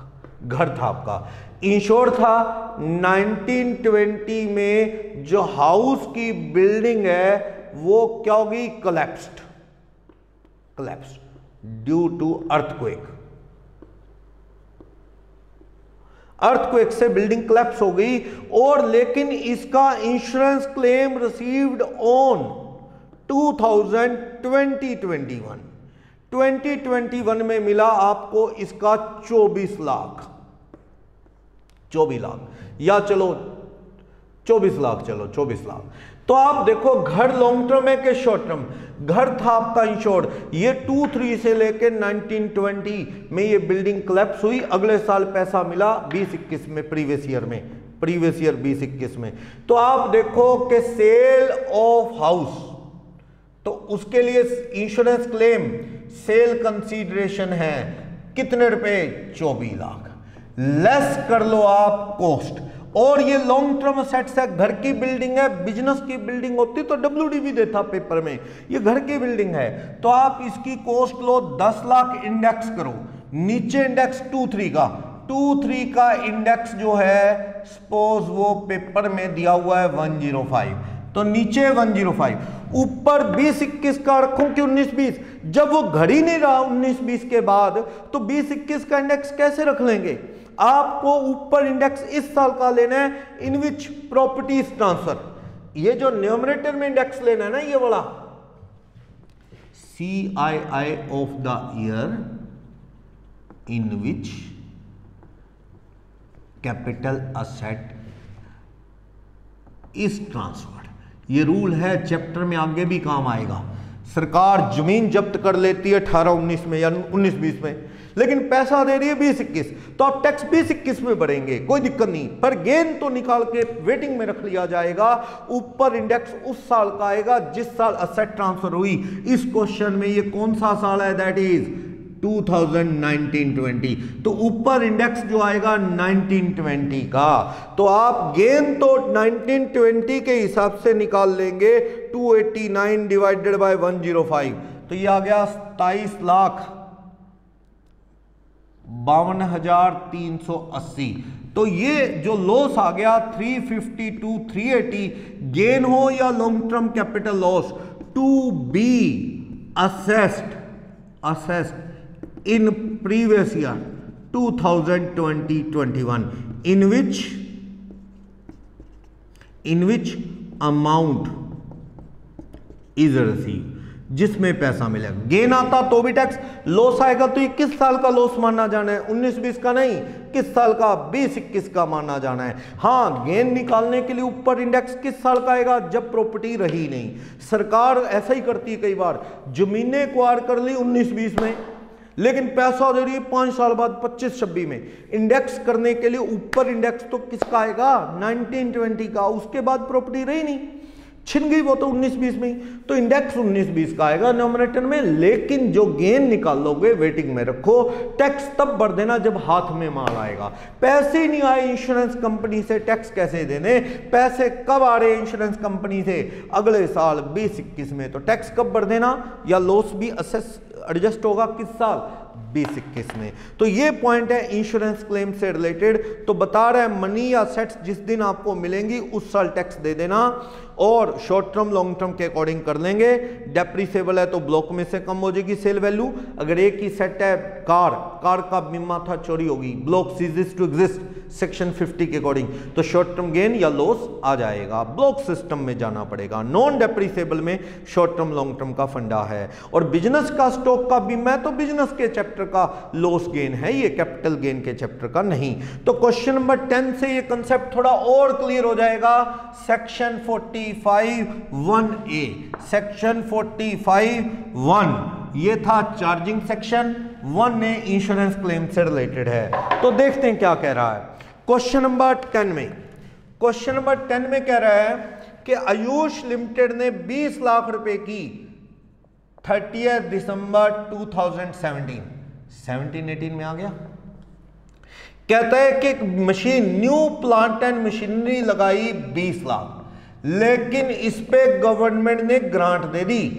घर था आपका, इंश्योर था। 1920 में जो हाउस की बिल्डिंग है वो क्या होगी, collapsed, collapsed due to earthquake, earthquake से बिल्डिंग कोलैप्स हो गई, और लेकिन इसका इंश्योरेंस क्लेम रिसीव्ड ऑन 2021 में मिला आपको इसका 24 लाख, 24 लाख, या चलो 24 लाख, चलो 24 लाख। तो आप देखो घर लॉन्ग टर्म है कि शॉर्ट टर्म, घर था आपका इंश्योर्ड, ये 23 से लेके 1920 में ये बिल्डिंग कोलैप्स हुई, अगले साल पैसा मिला 2021 में, प्रीवियस ईयर में, प्रीवियस ईयर 2021 में। तो आप देखो कि सेल ऑफ हाउस, तो उसके लिए इंश्योरेंस क्लेम सेल कंसीडरेशन है कितने रुपए, 24 लाख, लेस कर लो आप कॉस्ट। और ये लॉन्ग टर्म असेट्स है, घर की बिल्डिंग है, बिजनेस की बिल्डिंग होती तो WDV देता पेपर में, ये घर की बिल्डिंग है, तो आप इसकी कॉस्ट लो 10 लाख, इंडेक्स करो, नीचे इंडेक्स 23 का, 23 का इंडेक्स जो है सपोज वो पेपर में दिया हुआ है 105, तो नीचे 105, ऊपर 20-21 का रखूं कि 19-20, जब वो घर ही नहीं रहा 19-20 के बाद, तो 20-21 का इंडेक्स कैसे रख लेंगे। आपको ऊपर इंडेक्स इस साल का लेना है, इन विच प्रॉपर्टीज ट्रांसफर, ये जो न्यूमरेटर में इंडेक्स लेना है ना, ये वाला CII of the year in which capital asset is transferred. ये रूल है, चैप्टर में आगे भी काम आएगा। सरकार जमीन जब्त कर लेती है 18-19 में या 19-20 में, लेकिन पैसा दे रही है 20-21, तो आप टैक्स 20-21 में भरेंगे, कोई दिक्कत नहीं, पर गेन तो निकाल के वेटिंग में रख लिया जाएगा। ऊपर इंडेक्स उस साल का आएगा जिस साल असेट ट्रांसफर हुई। इस क्वेश्चन में ये कौन सा साल है, दैट इज 2019-20, तो ऊपर इंडेक्स जो आएगा 1920 का, तो आप गेन तो 1920 के हिसाब से निकाल लेंगे, 289 डिवाइडेड बाय 105, तो ये आ गया 27,52,380। तो ये जो लॉस आ गया 352-380, गेन हो या long term capital loss, to be assessed in previous year 2020-21 in which amount is received, जिसमें पैसा मिलेगा। गेन आता तो भी टैक्स, लॉस आएगा तो ये किस साल का लॉस माना जाना है, 19-20 का नहीं, किस साल का, 20-21 का माना जाना है। हाँ, गेन निकालने के लिए ऊपर इंडेक्स किस साल का आएगा, जब प्रॉपर्टी रही नहीं। सरकार ऐसा ही करती है, कई बार जमीनें एक्वायर कर ली 19-20 में, लेकिन पैसा दे रही है 5 साल बाद 25-26 में। इंडेक्स करने के लिए ऊपर इंडेक्स तो किसका आएगा, 1920 का, उसके बाद प्रॉपर्टी रही नहीं, छिन गई वो तो 19-20 में, तो इंडेक्स 19-20 का आएगा न्यूमरेटर में। लेकिन जो गेन निकालोगे वेटिंग में रखो, टैक्स तब भर देना जब हाथ में माल आएगा। पैसे नहीं आए इंश्योरेंस कंपनी से, टैक्स कैसे देने, पैसे कब आ रहे इंश्योरेंस कंपनी से, अगले साल 20-21 में, तो टैक्स कब भर देना, या लॉस भी असेस एडजस्ट होगा किस साल, 20-21 में। तो ये पॉइंट है इंश्योरेंस क्लेम से रिलेटेड। तो बता रहा है मनी या सेट्स जिस दिन आपको मिलेंगी उस साल टैक्स दे देना, और शॉर्ट टर्म लॉन्ग टर्म के अकॉर्डिंग कर लेंगे। डेप्रिसिएबल है तो ब्लॉक में से कम हो जाएगी सेल वैल्यू। अगर एक ही सेट है, कार का बीमा था, चोरी होगी, block ceases to exist section 50 के अकॉर्डिंग, तो शॉर्ट टर्म गेन या लॉस आ जाएगा, ब्लॉक सिस्टम में जाना पड़ेगा। नॉन डेप्रिसिएबल में शॉर्ट टर्म लॉन्ग टर्म का फंडा है। और बिजनेस का स्टॉक का बीमा है तो बिजनेस के चैप्टर चैप्टर का लॉस गेन है, ये कैपिटल गेन के चैप्टर का नहीं। तो क्वेश्चन नंबर 10 से ये कंसेप्ट थोड़ा और क्लियर हो जाएगा। सेक्शन 45(1)(a), सेक्शन 45(1) ये था चार्जिंग सेक्शन, 1 में इंश्योरेंस क्लेम से रिलेटेड है। तो देखते हैं क्या कह रहा है क्वेश्चन नंबर 10 में। क्वेश्चन नंबर 10 में कह रहा है कि आयुष लिमिटेड ने 20 लाख रुपए की 30 दिसंबर 2017 में आ गया। कहता है कि machine new plant and machinery लगाई 20 लाख, लेकिन इस पे गवर्नमेंट ने ग्रांट दे दी।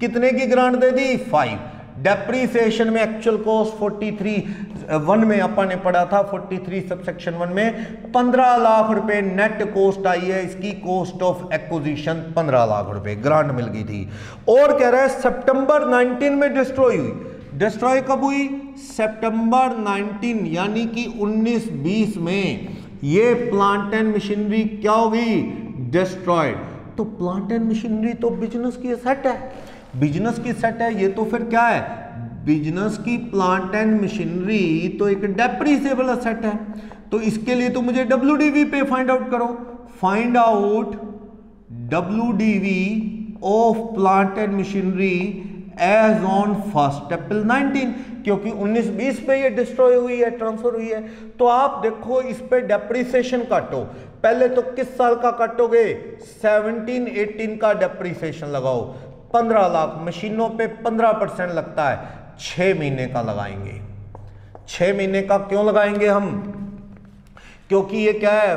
कितने की ग्रांट दे दी? 5। डेप्रीसिएशन में एक्चुअल कॉस्ट 43(1) में अपन ने पढ़ा था, 43 सबसेक्शन 1 में 15 लाख रुपए नेट कॉस्ट आई है। इसकी कॉस्ट ऑफ एक्विजिशन 15 लाख रुपए ग्रांट मिल गई थी। और कह रहा है सितंबर 19 में डिस्ट्रॉय हुई। डिस्ट्रॉय कब हुई? सितंबर 19 यानी कि 19-20 में ये प्लांट एंड मशीनरी क्या होगी? डिस्ट्रॉयड। तो प्लांट एंड मशीनरी तो बिजनेस की एसेट है, बिजनेस की सेट है। ये तो फिर क्या है? बिजनेस की प्लांट एंड मशीनरी तो एक डेप्रिसिएबल एसेट है। तो इसके लिए तो मुझे WDV पे फाइंड आउट करो। Find out WDV of plant and machinery as on 1 April 19, क्योंकि 19-20 पे ये डिस्ट्रॉय हुई है, ट्रांसफर हुई है। तो आप देखो इस पे डेप्रिसिएशन काटो। पहले तो किस साल का काटोगे? 17-18 का डेप्रिसिएशन लगाओ। 15 लाख मशीनों पे 15% लगता है, 6 महीने का लगाएंगे। 6 महीने का क्यों लगाएंगे हम? क्योंकि ये क्या है,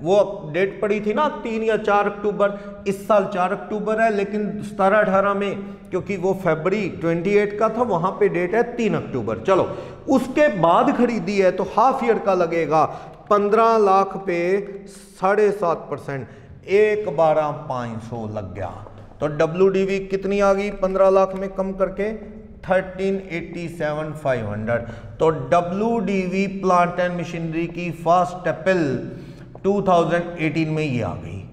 वो डेट पड़ी थी ना 3 या 4 अक्टूबर। इस साल 4 अक्टूबर है, लेकिन 17-18 में, क्योंकि वो फरवरी 28 का था, वहां पे डेट है 3 अक्टूबर। चलो उसके बाद खरीदी है तो हाफ ईयर का लगेगा। 15 लाख पे 7.5%, 1,12,500 लग गया। तो WDV कितनी आ गई 15 लाख में कम करके? 13,87,500। तो WDV प्लांट एंड मशीनरी की 1 अप्रैल 2018 में ये आ गई।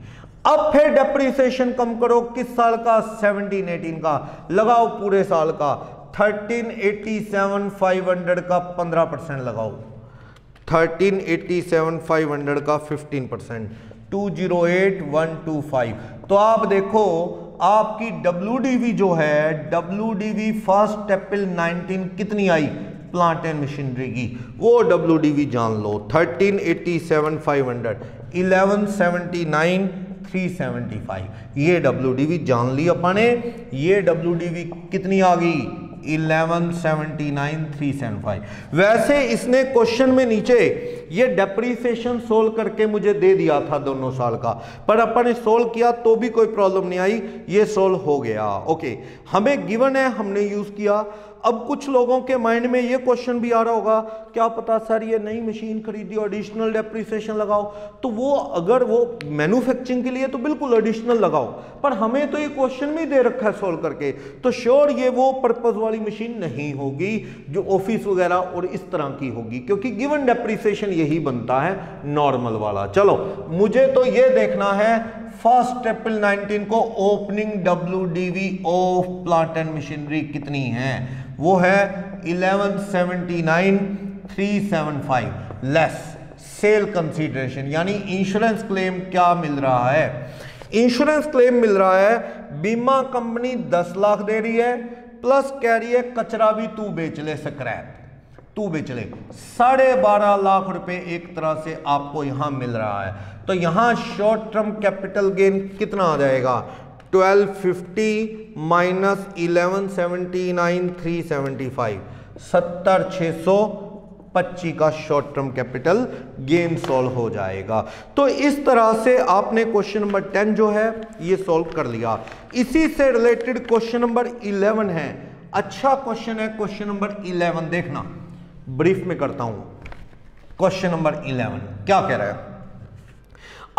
अब फिर डेप्रिसिएशन कम करो, किस साल का? 17-18 का। लगाओ पूरे साल का। 13,87,500 का 15% लगाओ। 13,87,500 का 15%, 208,125। तो आप देखो आपकी WDV जो है, WDV 1 अप्रैल 19 कितनी आई प्लांट एंड मशीनरी की? वो WDV जान लो। 13,87,500, 11,79,375 ये WDV जान ली अपन ने। ये WDV कितनी आ गई? 11,79,375। वैसे इसने क्वेश्चन में नीचे ये डेप्रिसिएशन सोल्व करके मुझे दे दिया था दोनों साल का, पर अपन ने सोल्व किया तो भी कोई प्रॉब्लम नहीं आई, ये सोल्व हो गया। ओके, हमें गिवन है, हमने यूज किया। अब कुछ लोगों के माइंड में ये क्वेश्चन भी आ रहा होगा, क्या पता सर ये नई मशीन खरीदी एडिशनल डेप्रिसिएशन लगाओ। तो वो अगर वो मैन्युफैक्चरिंग के लिए तो बिल्कुल एडिशनल लगाओ, पर हमें तो ये क्वेश्चन में दे रखा है सोल्व करके, तो श्योर ये वो पर्पस वाली मशीन नहीं होगी जो ऑफिस वगैरह और इस तरह की होगी, क्योंकि गिवन डेप्रिसिएशन यही बनता है नॉर्मल वाला। चलो मुझे तो ये देखना है 1 अप्रैल 19 को opening WDV of plant and machinery कितनी है? वो है 11,79,375 लेस सेल कंसीडरेशन, यानी इंश्योरेंस क्लेम क्या मिल रहा है? इंश्योरेंस क्लेम मिल रहा है, बीमा कंपनी 10 लाख दे रही है, प्लस कह रही है कचरा भी तू बेच ले, स्क्रैप तू बेच ले। 12.5 लाख रुपए एक तरह से आपको यहां मिल रहा है। तो यहां शॉर्ट टर्म कैपिटल गेन कितना आ जाएगा? 1250 माइनस 11,79,375, 70,625 का short term capital gain solve हो जाएगा। तो इस तरह से आपने क्वेश्चन नंबर 10 जो है ये सॉल्व कर लिया। इसी से रिलेटेड क्वेश्चन नंबर 11 है, अच्छा क्वेश्चन है क्वेश्चन नंबर 11, देखना ब्रीफ में करता हूं। क्वेश्चन नंबर 11 क्या कह रहा है?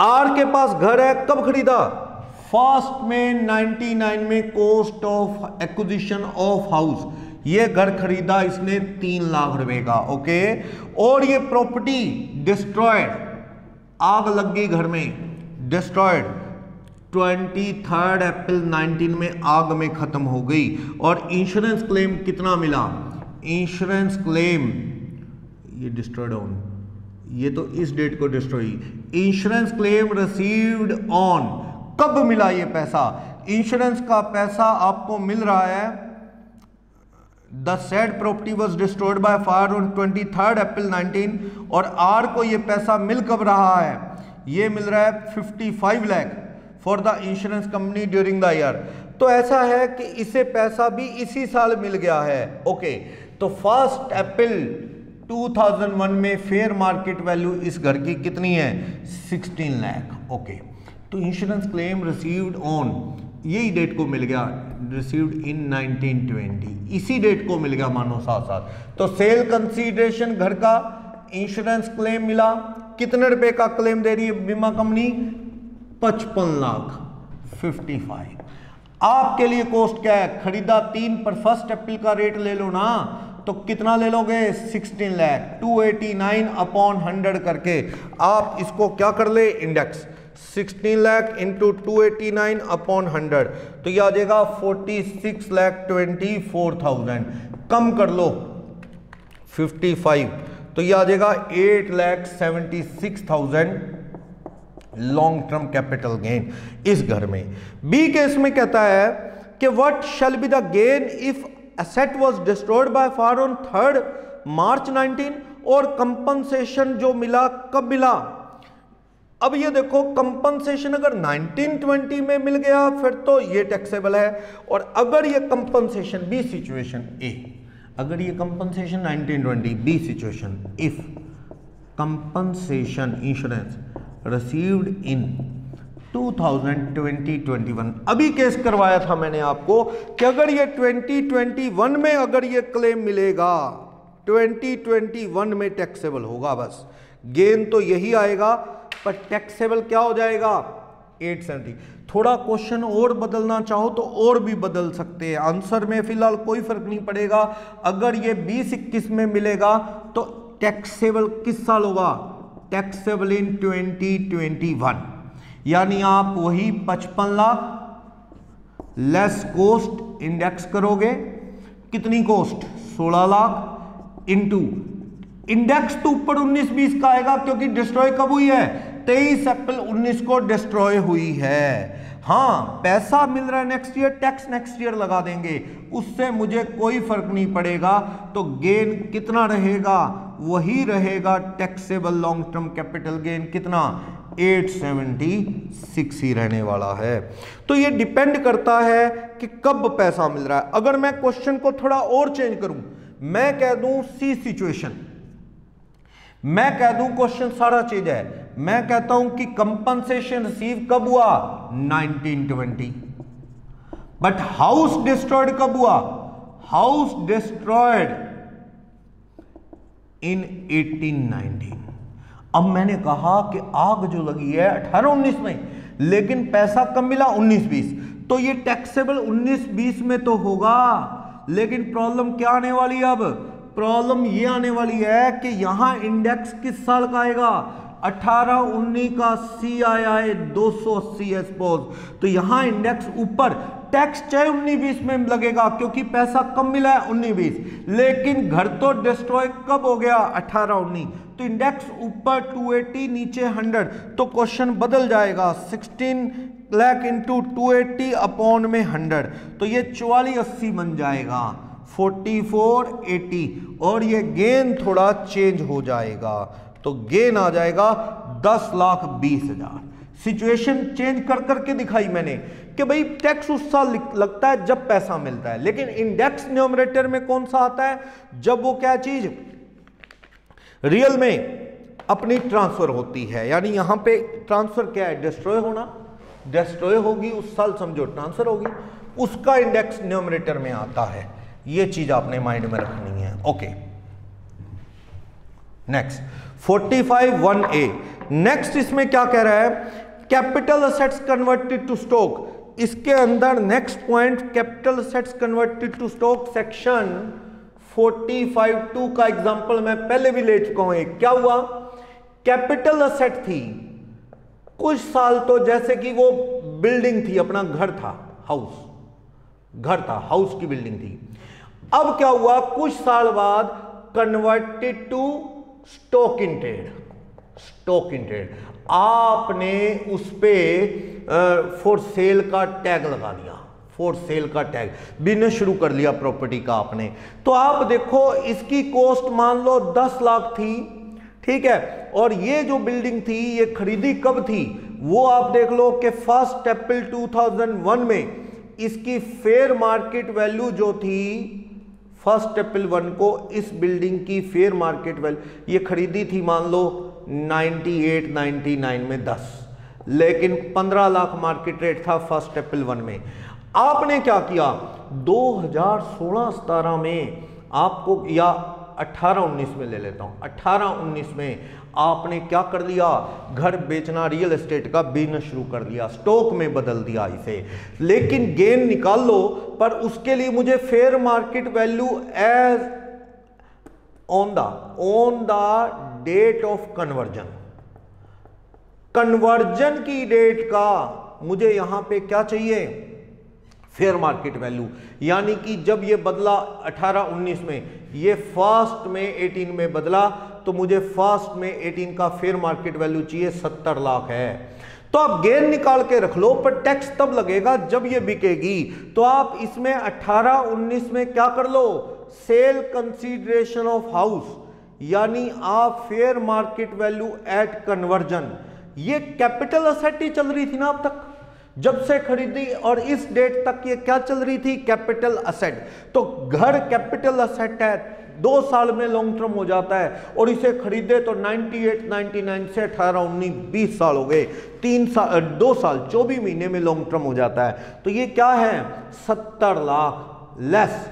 आर के पास घर है, कब खरीदा? फर्स्ट में 99 में cost of acquisition of house, ये घर खरीदा इसने 3 लाख रुपए का। ओके, और ये प्रॉपर्टी डिस्ट्रॉयड, आग लग गई घर में, डिस्ट्रॉयड 23 अप्रैल 19 में आग में खत्म हो गई, और इंश्योरेंस क्लेम कितना मिला? इंश्योरेंस क्लेम, ये डिस्ट्रॉयड ऑन, ये तो इस डेट को destroy, insurance claim received on, कब मिला ये पैसा? इंश्योरेंस का पैसा आपको मिल रहा है, the said property was destroyed by fire on 23 अप्रैल 19, और आर को ये पैसा मिल कब रहा है? ये मिल रहा है 55 lakh for the insurance company during the year. तो ऐसा है कि इसे पैसा भी इसी साल मिल गया है। ओके, तो 1 अप्रैल 2001 में फेयर मार्केट वैल्यू इस घर की कितनी है? 16 लाख। ओके, तो इंश्योरेंस क्लेम रिसीव्ड ऑन, यही डेट को मिल गया, रिसीव्ड इन 1920, इसी डेट को मिल गया मानो साथ साथ। तो सेल कंसीडरेशन घर का, इंश्योरेंस क्लेम मिला, कितने रुपए का क्लेम दे रही है बीमा कंपनी? 55 लाख 55। आपके लिए कॉस्ट क्या है? खरीदा 3 पर 1 अप्रैल का रेट ले लो ना, तो कितना ले लोगे? 16 लाख, 289 अपॉन 100 करके आप इसको क्या कर ले? इंडेक्स 16 लाख इंटू 289 अपॉन 100, तो ये आ जाएगा 46,24,000। कम कर लो 55, तो ये आ जाएगा 8,76,000 लॉन्ग टर्म कैपिटल गेन इस घर में। बी केस में कहता है कि what shall be the gain if asset was destroyed by fire on 3 मार्च 19, और कंपनसेशन जो मिला कब मिला? अब ये देखो, कंपनसेशन अगर 1920 में मिल गया फिर तो ये टैक्सेबल है, और अगर ये कंपनसेशन बी सिचुएशन ए, अगर ये compensation 1920 B situation, if compensation insurance received in 2020-21, अभी केस करवाया था मैंने आपको कि अगर ये 2021 में अगर ये क्लेम मिलेगा, 2021 में टैक्सेबल होगा, बस गेन तो यही आएगा, पर टैक्सेबल क्या हो जाएगा? 870। थोड़ा क्वेश्चन और बदलना चाहो तो और भी बदल सकते हैं, आंसर में फिलहाल कोई फर्क नहीं पड़ेगा। अगर ये 2021 में मिलेगा तो टैक्सेबल किस साल होगा? टैक्सेबल इन 2021, यानी आप वही 55 लाख लेस कॉस्ट इंडेक्स करोगे, कितनी कॉस्ट? 16 लाख इंटू इंडेक्स तो ऊपर 19-20 का आएगा, क्योंकि डिस्ट्रॉय कब हुई है? 23 अप्रैल 19 को डिस्ट्रॉय हुई है। हाँ, पैसा मिल रहा है next year, tax next year लगा देंगे, उससे मुझे कोई फर्क नहीं पड़ेगा। तो गेन कितना रहेगा? वही रहेगा taxable long term capital gain, कितना? 876 ही रहने वाला है। तो ये डिपेंड करता है कि कब पैसा मिल रहा है। अगर मैं क्वेश्चन को थोड़ा और चेंज करूं, मैं कह दूं सी सिचुएशन, मैं कह दूं क्वेश्चन सारा चीज है, मैं कहता हूं कि कंपनसेशन रिसीव कब हुआ? 1920, बट हाउस डिस्ट्रॉयड कब हुआ? House destroyed in 1819। अब मैंने कहा कि आग जो लगी है 18-19 में, लेकिन पैसा कब मिला? 19-20, तो ये टैक्सेबल 19-20 में तो होगा, लेकिन प्रॉब्लम क्या आने वाली है? अब प्रॉब्लम ये आने वाली है कि यहां इंडेक्स किस साल का आएगा? 18-19 का सी आया है 280 एक्सपोज, तो यहां इंडेक्स ऊपर, टैक्स चाहे 19-20 में लगेगा क्योंकि पैसा कम मिला है 19-20, लेकिन घर तो डिस्ट्रॉय कब हो गया? 18-19, तो इंडेक्स ऊपर 280 नीचे 100, तो क्वेश्चन बदल जाएगा 16 लाख इंटू 280 अपॉन में 100, तो ये 4480 बन जाएगा, 4480, और ये गेन थोड़ा चेंज हो जाएगा, तो गेन आ जाएगा 10,20,000। सिचुएशन चेंज कर करके दिखाई मैंने कि भाई टैक्स उस साल लगता है जब पैसा मिलता है, लेकिन इंडेक्स न्यूमरेटर में कौन सा आता है? जब वो क्या चीज रियल में अपनी ट्रांसफर होती है, यानी यहां पे ट्रांसफर क्या है? डिस्ट्रॉय होना, डिस्ट्रॉय होगी उस साल, समझो ट्रांसफर होगी, उसका इंडेक्स न्यूमरेटर में आता है। ये चीज आपने माइंड में रखनी है। ओके, नेक्स्ट 45(1)(a, नेक्स्ट इसमें क्या कह रहा है? Capital assets converted to stock. इसके अंदर next point capital assets converted to stock, section 45(2) का एग्जांपल मैं पहले भी ले चुका हूं। क्या हुआ? कैपिटल असेट थी कुछ साल, तो जैसे कि वो बिल्डिंग थी, अपना घर था, हाउस, घर था, हाउस की बिल्डिंग थी, अब क्या हुआ, कुछ साल बाद converted to stock in trade. Stock in trade आपने उस पे फॉर सेल का टैग लगा दिया, फॉर सेल का टैग, बिजनेस शुरू कर लिया प्रॉपर्टी का आपने। तो आप देखो इसकी कॉस्ट मान लो 10 लाख थी, ठीक है, और ये जो बिल्डिंग थी ये खरीदी कब थी, वो आप देख लो कि 1 अप्रैल 2001 में इसकी फेयर मार्केट वैल्यू जो थी 1 अप्रैल 1 को इस बिल्डिंग की फेयर मार्केट वैल्यू ये खरीदी थी मान लो 98-99 में 10, लेकिन 15 लाख मार्केट रेट था 1 अप्रैल 1 में। आपने क्या किया 2016-17 में आपको, या 18-19 में ले लेता हूं, 18-19 में आपने क्या कर लिया, घर बेचना, रियल एस्टेट का बिजनेस शुरू कर दिया, स्टॉक में बदल दिया इसे। लेकिन गेन निकाल लो, पर उसके लिए मुझे fair market value as on the date of conversion, conversion की डेट का मुझे यहां पे क्या चाहिए, फेयर मार्केट वैल्यू। यानी कि जब ये बदला 18-19 में, ये 1 में 18 में बदला, तो मुझे 1 में 18 का फेयर मार्केट वैल्यू चाहिए 70 लाख है। तो आप गेन निकाल के रख लो, पर टैक्स तब लगेगा जब ये बिकेगी। तो आप इसमें 18-19 में क्या कर लो, सेल कंसीडरेशन ऑफ हाउस, यानी आप fair market value at conversion, ये कैपिटल असेट ही चल रही थी ना अब तक, जब से खरीदी और इस डेट तक ये क्या चल रही थी, कैपिटल असेट। तो घर कैपिटल असेट है, 2 साल में लॉन्ग टर्म हो जाता है, और इसे खरीदे तो 98-99 से 18-19 20 साल हो गए, 2 साल 24 महीने में लॉन्ग टर्म हो जाता है। तो ये क्या है 70 लाख लेस।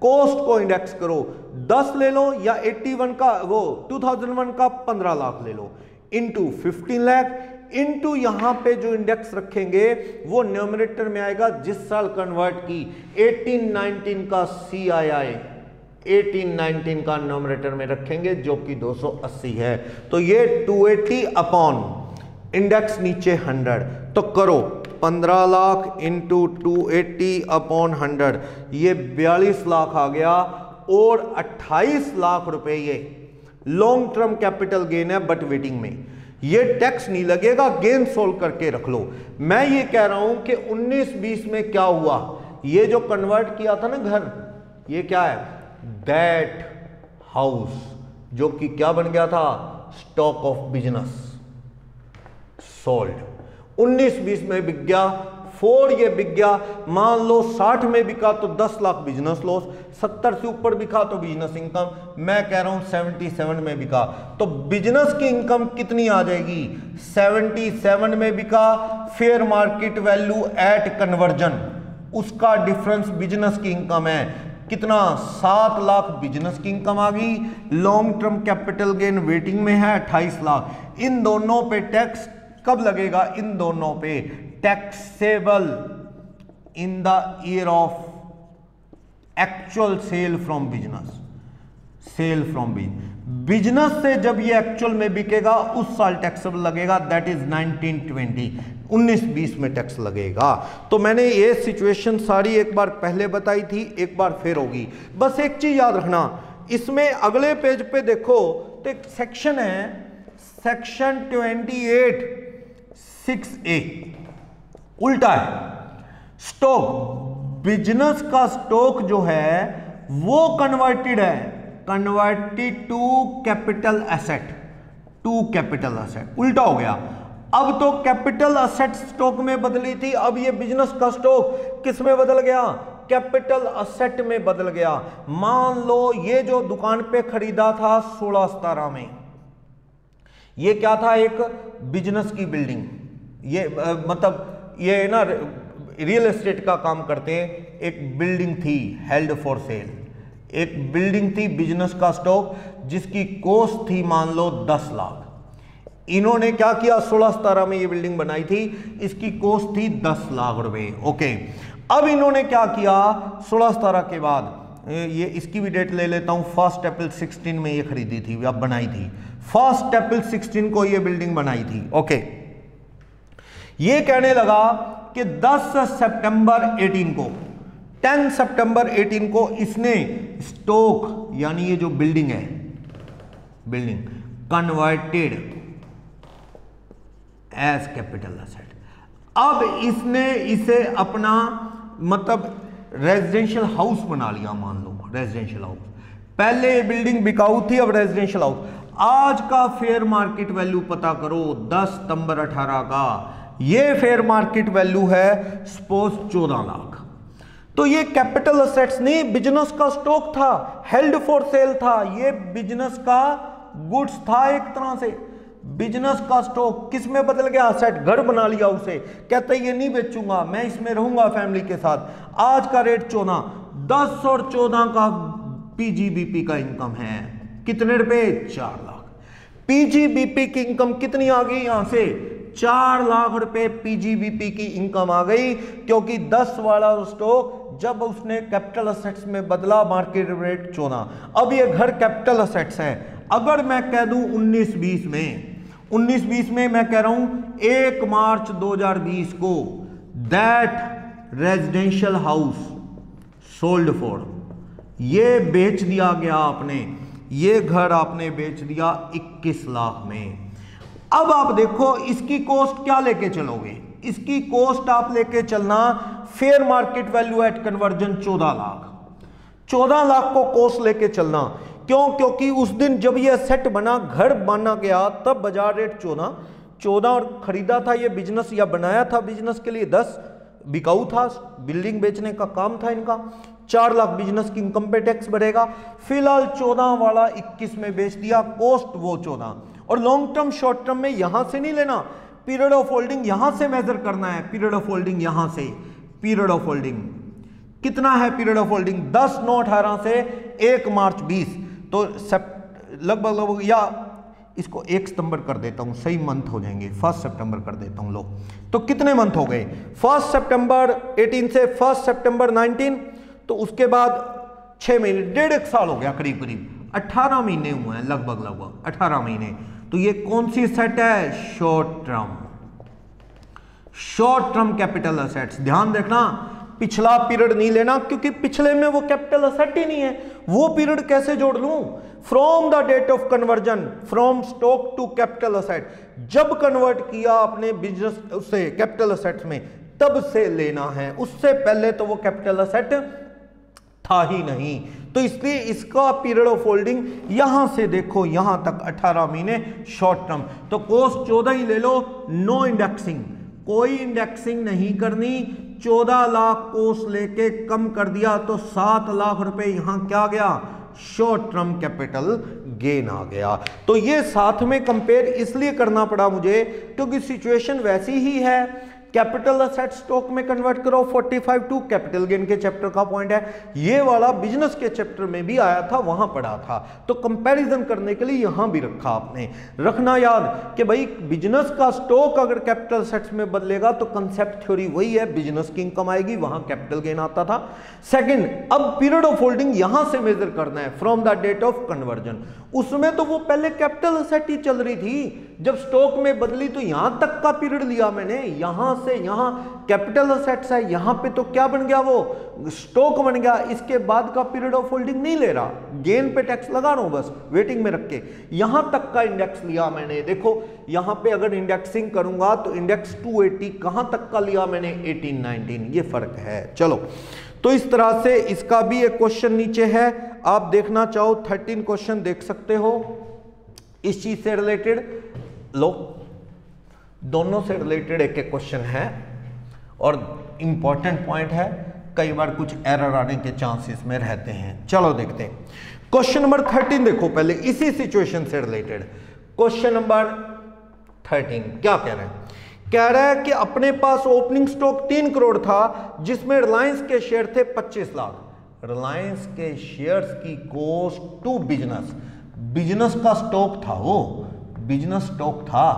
कॉस्ट को इंडेक्स करो, 10 ले लो या 81 का वो 2001 का 15 लाख ले लो, इंटू 15 लाख, इनटू यहां पे जो इंडेक्स रखेंगे वो न्यूमरेटर में आएगा जिस साल कन्वर्ट की, 18-19 का CII, 18-19 का न्यूमरेटर में रखेंगे जो कि 280 है। तो ये 280 अपॉन इंडेक्स नीचे 100, तो करो 15 लाख इंटू 280 अपॉन 100, ये 42 लाख आ गया, और 28 लाख रुपए ये लॉन्ग टर्म कैपिटल गेन है, बट वेटिंग में ये टैक्स नहीं लगेगा। गेन सोल्व करके रख लो। मैं ये कह रहा हूं कि 19-20 में क्या हुआ, ये जो कन्वर्ट किया था ना घर, ये क्या है, दैट हाउस, जो कि क्या बन गया था, स्टॉक ऑफ बिजनेस, सोल्ड। 19-20 में बिक गया, 4 ये बिक गया, मान लो 60 में बिका तो 10 लाख बिजनेस लॉस, 70 से ऊपर बिका तो बिजनेस इनकम, मैं कह रहा हूं 77 में बिका तो बिजनेस की इनकम कितनी आ जाएगी, 77 में बिका, fair market value at conversion, उसका डिफरेंस बिजनेस की इनकम है कितना, 7 लाख बिजनेस की इनकम आ गई, long term capital gain waiting में है 28 लाख। इन दोनों पे टैक्स कब लगेगा, इन दोनों पे taxable in the year of actual sale from business, sale from business से जब ये एक्चुअल में बिकेगा उस साल टैक्सेबल लगेगा, दैट इज 1920, 19-20 में टैक्स लगेगा। तो मैंने ये सिचुएशन सारी एक बार पहले बताई थी, एक बार फिर होगी। बस एक चीज याद रखना, इसमें अगले पेज पे देखो तो एक सेक्शन है, सेक्शन 28(6)(a), उल्टा है। स्टॉक, बिजनेस का स्टॉक जो है वो कन्वर्टेड है, converted to capital asset, to capital asset, उल्टा हो गया। अब तो कैपिटल एसेट स्टॉक में बदली थी, अब ये बिजनेस का स्टॉक किस में बदल गया, कैपिटल एसेट में बदल गया। मान लो ये जो दुकान पे खरीदा था 16-17 में, ये क्या था, एक बिजनेस की बिल्डिंग, ये मतलब ये ना रियल एस्टेट का काम करते हैं, एक बिल्डिंग थी हेल्ड फॉर सेल, एक बिल्डिंग थी बिजनेस का स्टॉक जिसकी कॉस्ट थी मान लो 10 लाख। इन्होंने क्या किया, 16-17 में ये बिल्डिंग बनाई थी, इसकी कॉस्ट थी 10 लाख रुपए। ओके, अब इन्होंने क्या किया, 16-17 के बाद ये इसकी भी डेट ले लेता हूं, 1 अप्रैल 16 में ये खरीदी थी, अब बनाई थी 1 अप्रैल 16 को ये बिल्डिंग बनाई थी। ओके, ये कहने लगा कि 10 सितंबर 18 को 10 सितंबर 18 को इसने स्टॉक यानी ये जो बिल्डिंग है, building converted as capital asset. अब इसने इसे अपना मतलब रेजिडेंशियल हाउस बना लिया, मान लो रेजिडेंशियल हाउस। पहले बिल्डिंग बिकाऊ थी, अब रेजिडेंशियल हाउस। आज का फेयर मार्केट वैल्यू पता करो 10 सितंबर 18 का, ये फेयर मार्केट वैल्यू है सपोज 14 लाख। तो ये कैपिटल असेट्स नहीं, बिजनेस का स्टॉक था, हेल्ड फॉर सेल था, ये बिजनेस का गुड्स था एक तरह से। बिजनेस का स्टॉक किस में बदल गया? असेट, घर बना लिया उसे, कहते ये नहीं बेचूंगा, मैं इसमें रहूंगा फैमिली के साथ। आज का रेट 14, 10 और 14 का पीजीबीपी का इनकम है कितने रुपए? 4 लाख। पीजीबीपी की इनकम कितनी आ गई? यहां से 4 लाख रुपए पीजीबीपी की इनकम आ गई, क्योंकि 10 वाला स्टॉक जब उसने कैपिटल असेट्स में बदला, मार्केट रेट 14। अब ये घर कैपिटल असेट्स है। अगर मैं कह दूं 19-20 में मैं कह रहा हूं 1 मार्च 2020 को that residential house sold for, ये बेच दिया गया आपने, ये घर आपने बेच दिया 21 लाख में। अब आप देखो इसकी कॉस्ट क्या लेके चलोगे? इसकी कॉस्ट आप लेके चलना fair market value at conversion 14 lakh. 14 lakh को कॉस्ट लेके चलना। क्यों? क्योंकि उस दिन जब ये सेट बना, घर बना गया, तब बाजार रेट 14 और खरीदा था ये बिजनेस या बनाया था बिजनेस के लिए 10, बिकाऊ था, बिल्डिंग बेचने का काम था इनका। 4 लाख बिजनेस की इनकम पे टैक्स बढ़ेगा। फिलहाल 14 वाला 21 में बेच दिया, कॉस्ट वो 14। और लॉन्ग टर्म शॉर्ट टर्म में यहां से नहीं लेना, पीरियड ऑफ होल्डिंग यहां से मेजर करना है। पीरियड ऑफ होल्डिंग यहां से, पीरियड ऑफ होल्डिंग कितना है? पीरियड ऑफ होल्डिंग 10/9/18 से 1 मार्च 20, तो लगभग या इसको 1 सितंबर कर देता हूं, सही मंथ हो जाएंगे, 1 सितंबर कर देता हूं। लो तो कितने मंथ हो गए? 1 सितंबर 18 से 1 सितंबर 19, तो उसके बाद 6 महीने, 1.5 साल हो गया करीब करीब, 18 महीने हुए हैं लगभग 18 महीने। तो ये कौन सी सेट है? Short term capital assets. ध्यान देखना, पिछला पीरियड नहीं लेना, क्योंकि पिछले में वो कैपिटल असेट ही नहीं है। वो पीरियड कैसे जोड़ लूं? From the date of conversion from stock to capital asset, जब कन्वर्ट किया अपने बिजनेस से कैपिटल असेट्स में, तब से लेना है। उससे पहले तो वो कैपिटल असेट था ही नहीं। तो इसलिए इसका पीरियड ऑफ होल्डिंग यहां से देखो यहां तक 18 महीने शॉर्ट टर्म। तो कॉस्ट 14 ही ले लो, नो इंडेक्सिंग, कोई इंडेक्सिंग नहीं करनी। 14 लाख कोस्ट लेके कम कर दिया तो 7 लाख रुपए यहां क्या गया? शॉर्ट टर्म कैपिटल गेन आ गया। तो ये साथ में कंपेयर इसलिए करना पड़ा मुझे क्योंकि सिचुएशन वैसी ही है। कैपिटल असेट स्टॉक में कन्वर्ट करो 45 कैपिटल गेन के चैप्टर का पॉइंट है। ये वाला बिजनेस के चैप्टर में भी आया था, वहां पढ़ा था। तो कंपैरिजन करने के लिए यहां भी रखा। आपने रखना याद कि भाई बिजनेस का स्टॉक अगर कैपिटल असेट्स में बदलेगा तो कंसेप्ट थ्योरी वही है, बिजनेस की इनकम आएगी, वहां कैपिटल गेन आता था। सेकंड, अब पीरियड ऑफ होल्डिंग यहां से मेजर करना है from the date of conversion. उसमें तो वो पहले कैपिटल असेट ही चल रही थी, जब स्टॉक में बदली तो यहां तक का पीरियड लिया मैंने, यहां से यहां कैपिटल असेट्स है, यहां पे तो क्या बन गया? वो स्टॉक बन गया। इसके बाद का पीरियड ऑफ होल्डिंग नहीं ले रहा, गेन पे टैक्स लगा रहा हूं बस वेटिंग में रख के। यहां तक का इंडेक्स लिया मैंने। देखो यहां पे अगर इंडेक्सिंग करूंगा तो इंडेक्स 280 कहां तक का लिया मैंने? 18-19, ये फर्क है। चलो तो इस तरह से इसका भी एक क्वेश्चन नीचे है, आप देखना चाहो 13 क्वेश्चन देख सकते हो इस चीज से रिलेटेड। लो दोनों से रिलेटेड एक एक क्वेश्चन है और इंपॉर्टेंट पॉइंट है, कई बार कुछ एरर आने के चांसेस में रहते हैं। चलो देखते हैं क्वेश्चन नंबर 13। देखो पहले इसी सिचुएशन से रिलेटेड क्वेश्चन नंबर 13 क्या कह रहे हैं? कह रहा है कि अपने पास ओपनिंग स्टॉक 3 करोड़ था जिसमें रिलायंस के शेयर थे 25 लाख। रिलायंस के शेयर्स की कॉस्ट टू बिजनेस, बिजनेस का स्टॉक था, वो बिजनेस स्टॉक था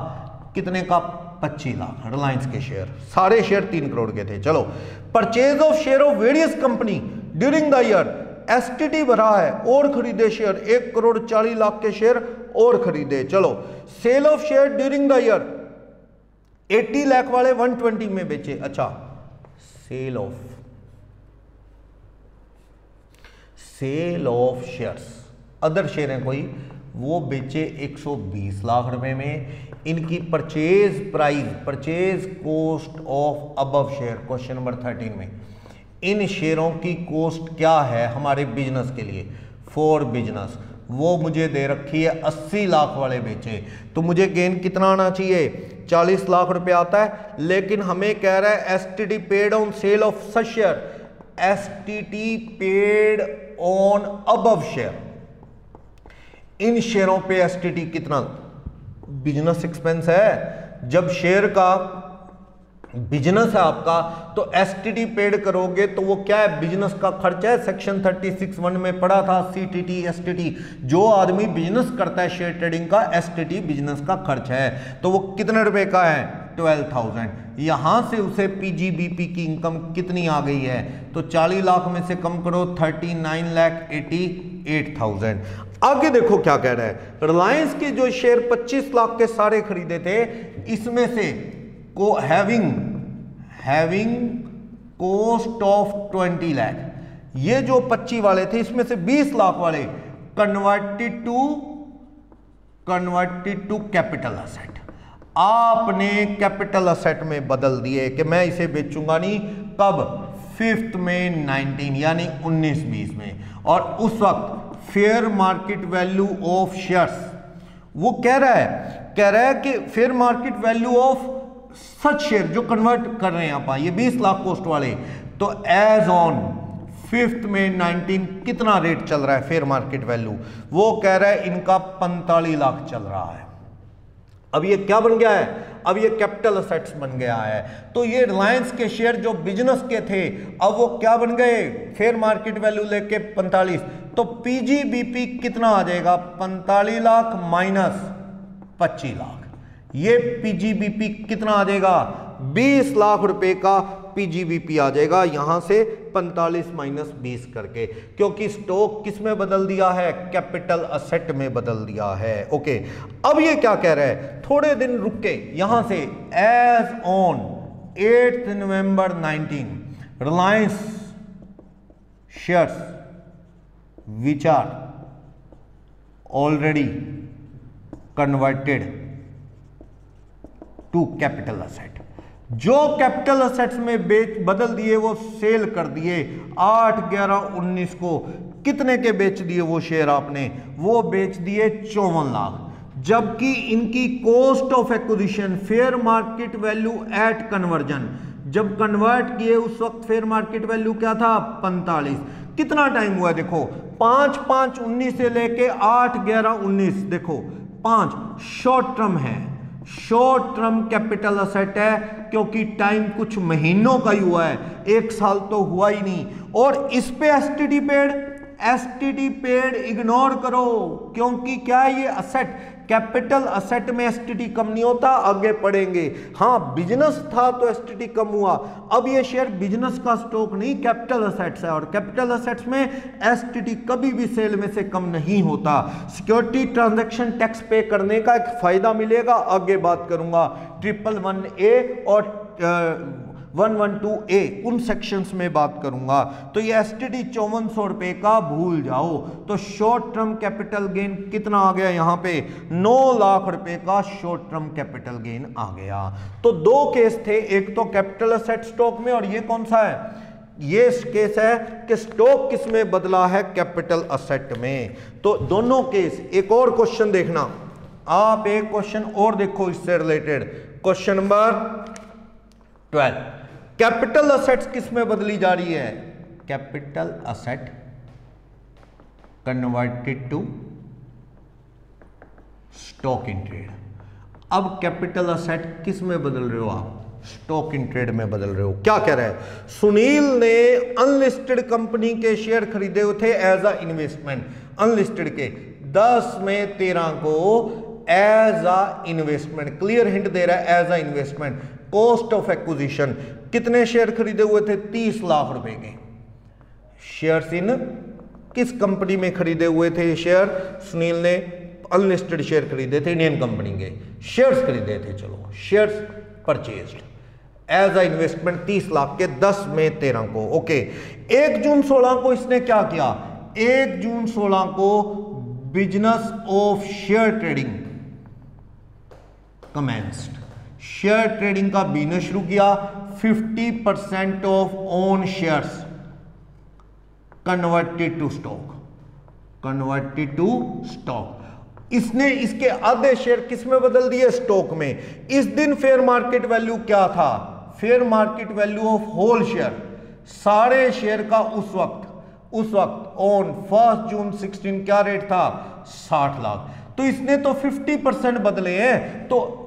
कितने का? 25 लाख। रिलायंस के शेयर, सारे शेयर 3 करोड़ के थे। चलो purchase of share of various company during the year, STT भरा है और खरीदे शेयर 1 करोड़ 40 लाख के शेयर और खरीदे। चलो sale of share during the year 80 lakh वाले 120 में बेचे। अच्छा sale of sale of shares, other share हैं कोई, वो बेचे 120 लाख रुपए में। इनकी purchase price, purchase cost of above share, question number 13 में इन शेयरों की कोस्ट क्या है हमारे बिजनेस के लिए, फॉर बिजनेस, वो मुझे दे रखी है 80 लाख वाले बेचे, तो मुझे गेन कितना आना चाहिए, 40 लाख रुपए आता है। लेकिन हमें कह रहा है STT paid on sale of such share, STT paid on above share, इन शेयरों पे एसटीटी कितना, बिजनेस एक्सपेंस है। जब शेयर का बिजनेस है आपका तो एसटीटी पेड करोगे तो वो क्या है, बिजनेस का खर्चा है। सेक्शन 36(1) में पढ़ा था सीटीटी एसटीटी, जो आदमी बिजनेस करता है शेयर ट्रेडिंग का, एसटीटी बिजनेस का खर्च है, तो वो कितने रुपए का है, 12,000। यहां से उसे पीजीबीपी की इनकम कितनी आ गई है, तो 40 लाख में से कम करो 39,88,000। आगे देखो क्या कह रहा है, रिलायंस के जो शेयर 25 लाख के सारे खरीदे थे, इसमें से को हैविंग कॉस्ट ऑफ 20 लाख, ये जो 25 वाले थे इसमें से 20 लाख वाले कन्वर्टेड टू कैपिटल असेट, आपने कैपिटल असेट में बदल दिए कि मैं इसे बेचूंगा नहीं, कब, 5 में 19 यानी 19-20 में। और उस वक्त fair market value of shares, वो कह रहा है कि fair market value of such share जो कन्वर्ट कर रहे हैं आप, ये 20 लाख कॉस्ट वाले, तो एज ऑन 5 में 19 कितना रेट चल रहा है फेयर मार्केट वैल्यू, वो कह रहा है इनका 45 लाख चल रहा है। अब ये क्या बन गया है, अब ये कैपिटल असेट्स बन गया है। तो ये रिलायंस के शेयर जो बिजनेस के थे, अब वो क्या बन गए, फेयर मार्केट वैल्यू लेके 45, तो पीजीबीपी कितना आ जाएगा, 45 लाख माइनस 25 लाख, ये पीजीबीपी कितना आ जाएगा, 20 लाख रुपए का पीजीबीपी आ जाएगा, यहां से 45 माइनस 20 करके, क्योंकि स्टॉक किस में बदल दिया है, कैपिटल असेट में बदल दिया है। ओके, अब ये क्या कह रहा है, थोड़े दिन रुक के यहां से as on 8 November 19 Reliance shares which are already converted to capital asset, जो कैपिटल असेट्स में बदल दिए वो सेल कर दिए 8/11/19 को, कितने के बेच दिए वो शेयर आपने, वो बेच दिए 54 लाख, जबकि इनकी cost of acquisition fair market value at conversion, जब कन्वर्ट किए उस वक्त फेयर मार्केट वैल्यू क्या था, 45। कितना टाइम हुआ देखो, 5/5/19 से लेके 8/11/19, देखो 5 शॉर्ट टर्म है, शॉर्ट टर्म कैपिटल असेट है, क्योंकि टाइम कुछ महीनों का ही हुआ है, 1 साल तो हुआ ही नहीं। और इस पे एसटीडी पेड इग्नोर करो, क्योंकि क्या है ये असेट, कैपिटल असेट में एसटीडी कम नहीं होता, आगे पढ़ेंगे। हाँ बिजनेस था तो एसटीडी कम हुआ, अब ये शेयर बिजनेस का स्टॉक नहीं कैपिटल असेट्स है, और कैपिटल असेट्स में एसटीडी कभी भी सेल में से कम नहीं होता। सिक्योरिटी ट्रांजैक्शन टैक्स पे करने का एक फायदा मिलेगा, आगे बात करूंगा। 111A और 112A उन सेक्शंस में बात करूंगा। तो ये एसटीडी 5400 रुपए का भूल जाओ। तो शॉर्ट टर्म कैपिटल गेन कितना आ गया, यहां पे 9 लाख रुपए का शॉर्ट टर्म कैपिटल गेन आ गया। तो 2 केस थे, एक तो कैपिटल असेट स्टॉक में, और ये कौन सा है, ये केस है कि स्टॉक किस में बदला है, कैपिटल असेट में। तो दोनों केस। एक और क्वेश्चन देखना आप, एक क्वेश्चन और देखो इससे related, question number 12। Capital assets किस में बदली जा रही है, capital asset converted to stock in trade. अब कैपिटल असेट किस में बदल रहे हो आप, स्टॉक इन ट्रेड में बदल रहे हो। क्या कह रहा है, सुनील ने अनलिस्टेड कंपनी के शेयर खरीदे हुए थे एज अ इन्वेस्टमेंट, अनलिस्टेड के 10 में 13 को as a investment, clear hint दे रहा है as a investment. Cost of acquisition, कितने शेयर खरीदे हुए थे, 30 लाख रुपए के शेयर्स इन किस कंपनी में खरीदे हुए थे ये शेयर, सुनील ने अनलिस्टेड शेयर खरीदे थे, इंडियन कंपनी के शेयर्स खरीदे थे, चलो shares purchased as a investment 30 lakh के 10 में 13 को। ओके, 1 जून 16 को इसने क्या किया, 1 जून 16 को business of share trading commenced. Share trading का बिजनेस शुरू किया। 50% of own shares converted to stock, converted to stock. इसने इसके आधे शेयर किस में बदल दिए? स्टॉक में। इस दिन फेयर मार्केट वैल्यू क्या था? Fair market value of whole share, सारे शेयर का उस वक्त ऑन 1 जून 16 क्या रेट था? 60 लाख। तो इसने तो 50% बदले हैं। तो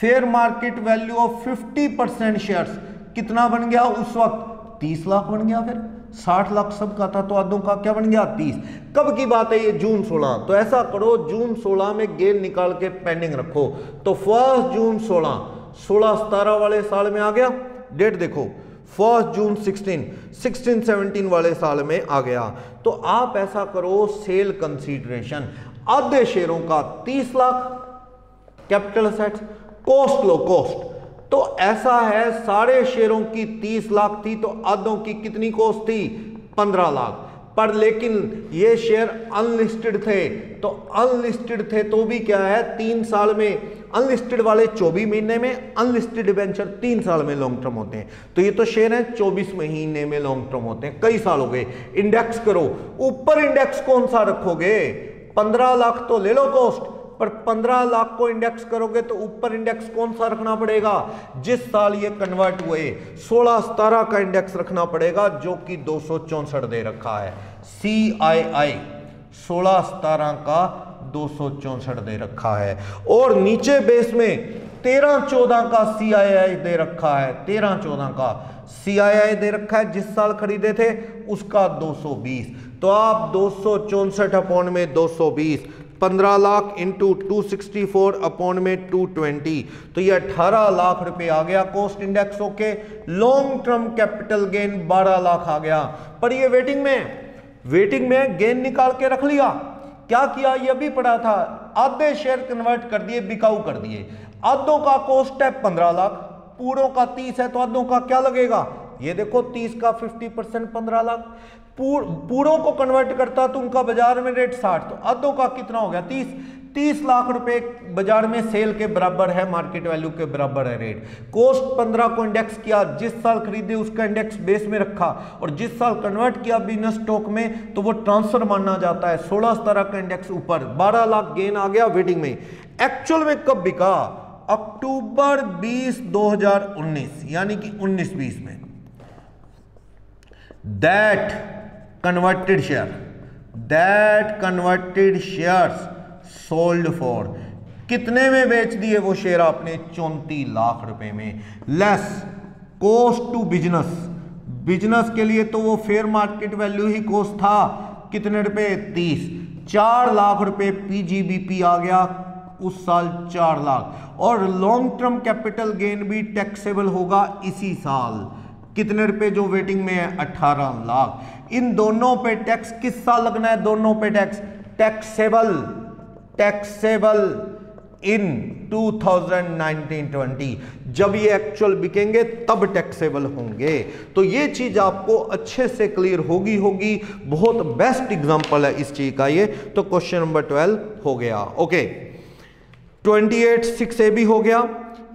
fair market value of 50% shares कितना बन गया उस वक्त? 30 लाख बन गया। फिर 60 लाख सबका था तो आधों का क्या बन गया? 30। कब की बात है ये? जून 16। तो ऐसा करो, जून 16 में गेन निकाल के पेंडिंग रखो। तो 1 जून 16 वाले साल में आ गया। डेट देखो, 1 जून 16 वाले साल में आ गया। तो आप ऐसा करो, सेल कंसीडरेशन आधे शेयरों का 30 lakh capital assets, cost low cost. तो ऐसा है, सारे शेयरों की 30 लाख थी तो आधों की कितनी कॉस्ट थी? 15 लाख। पर लेकिन ये शेयर अनलिस्टेड थे, तो अनलिस्टेड थे तो भी क्या है, 3 साल में अनलिस्टेड वाले 24 महीने में, अनलिस्टेड डिबेंचर 3 साल में लॉन्ग टर्म होते हैं। तो ये तो शेयर है 24 महीने में लॉन्ग टर्म होते हैं, कई साल हो गए। इंडेक्स करो, ऊपर इंडेक्स कौन सा रखोगे? 15 लाख तो ले लो कॉस्ट, पर 15 लाख को इंडेक्स करोगे तो ऊपर इंडेक्स कौन सा रखना पड़ेगा? जिस साल ये कन्वर्ट हुए 16-17 का इंडेक्स रखना पड़ेगा, जो कि 264 दे रखा है। CII 16-17 का 264 दे रखा है। और नीचे बेस में 13-14 का CII दे रखा है। 13-14 का CII दे रखा है, जिस साल खरीदे थे उसका 220। तो आप 264 अपॉन में 220, 15 लाख इंटू 264 अपॉन में 220, तो ये 18 लाख रुपए आ गया कॉस्ट इंडेक्स होके। Long term capital gain 12 lakh आ गया। पर ये वेटिंग में गेन निकाल के रख लिया। क्या किया? ये भी पड़ा था, आधे शेयर कन्वर्ट कर दिए, बिकाऊ कर दिए। आधों का कॉस्ट है 15 लाख, पूरों का 30 है, तो आधों का क्या लगेगा? ये देखो 30 का 50% 15 लाख। पूरों को कन्वर्ट करता तो उनका बाजार में रेट 60, तो आधों का कितना हो गया? 30 लाख रुपए बाजार में सेल के बराबर है, मार्केट वैल्यू के बराबर है रेट। कॉस्ट 15 को इंडेक्स किया, जिस साल खरीदे उसका इंडेक्स बेस में रखा, और जिस साल कन्वर्ट किया बिजनेस स्टॉक में तो वो ट्रांसफर माना जाता है। 16-17 का इंडेक्स ऊपर, 12 लाख गेन आ गया वेटिंग में। एक्चुअल में कब बिका? अक्टूबर 20 2019, यानी कि 19-20 में। That converted shares sold for, कितने में बेच दिए वो शेयर आपने? 34 लाख रुपए में। लेस कॉस्ट टू बिजनेस के लिए तो वो फेयर मार्केट वैल्यू ही कॉस्ट था, कितने रुपए? 30। 4 लाख रुपए PGBP आ गया उस साल, 4 लाख। और लॉन्ग टर्म कैपिटल गेन भी टैक्सेबल होगा इसी साल, कितने रुपए? जो वेटिंग में है 18 लाख। इन दोनों पे टैक्स किस साल लगना है? दोनों पे टैक्स टैक्सेबल इन 2019-20, जब ये एक्चुअल बिकेंगे तब टैक्सेबल होंगे। तो ये चीज आपको अच्छे से क्लियर होगी। बहुत बेस्ट एग्जांपल है इस चीज का ये। तो क्वेश्चन नंबर 12 हो गया। ओके, 28(6)A भी हो गया।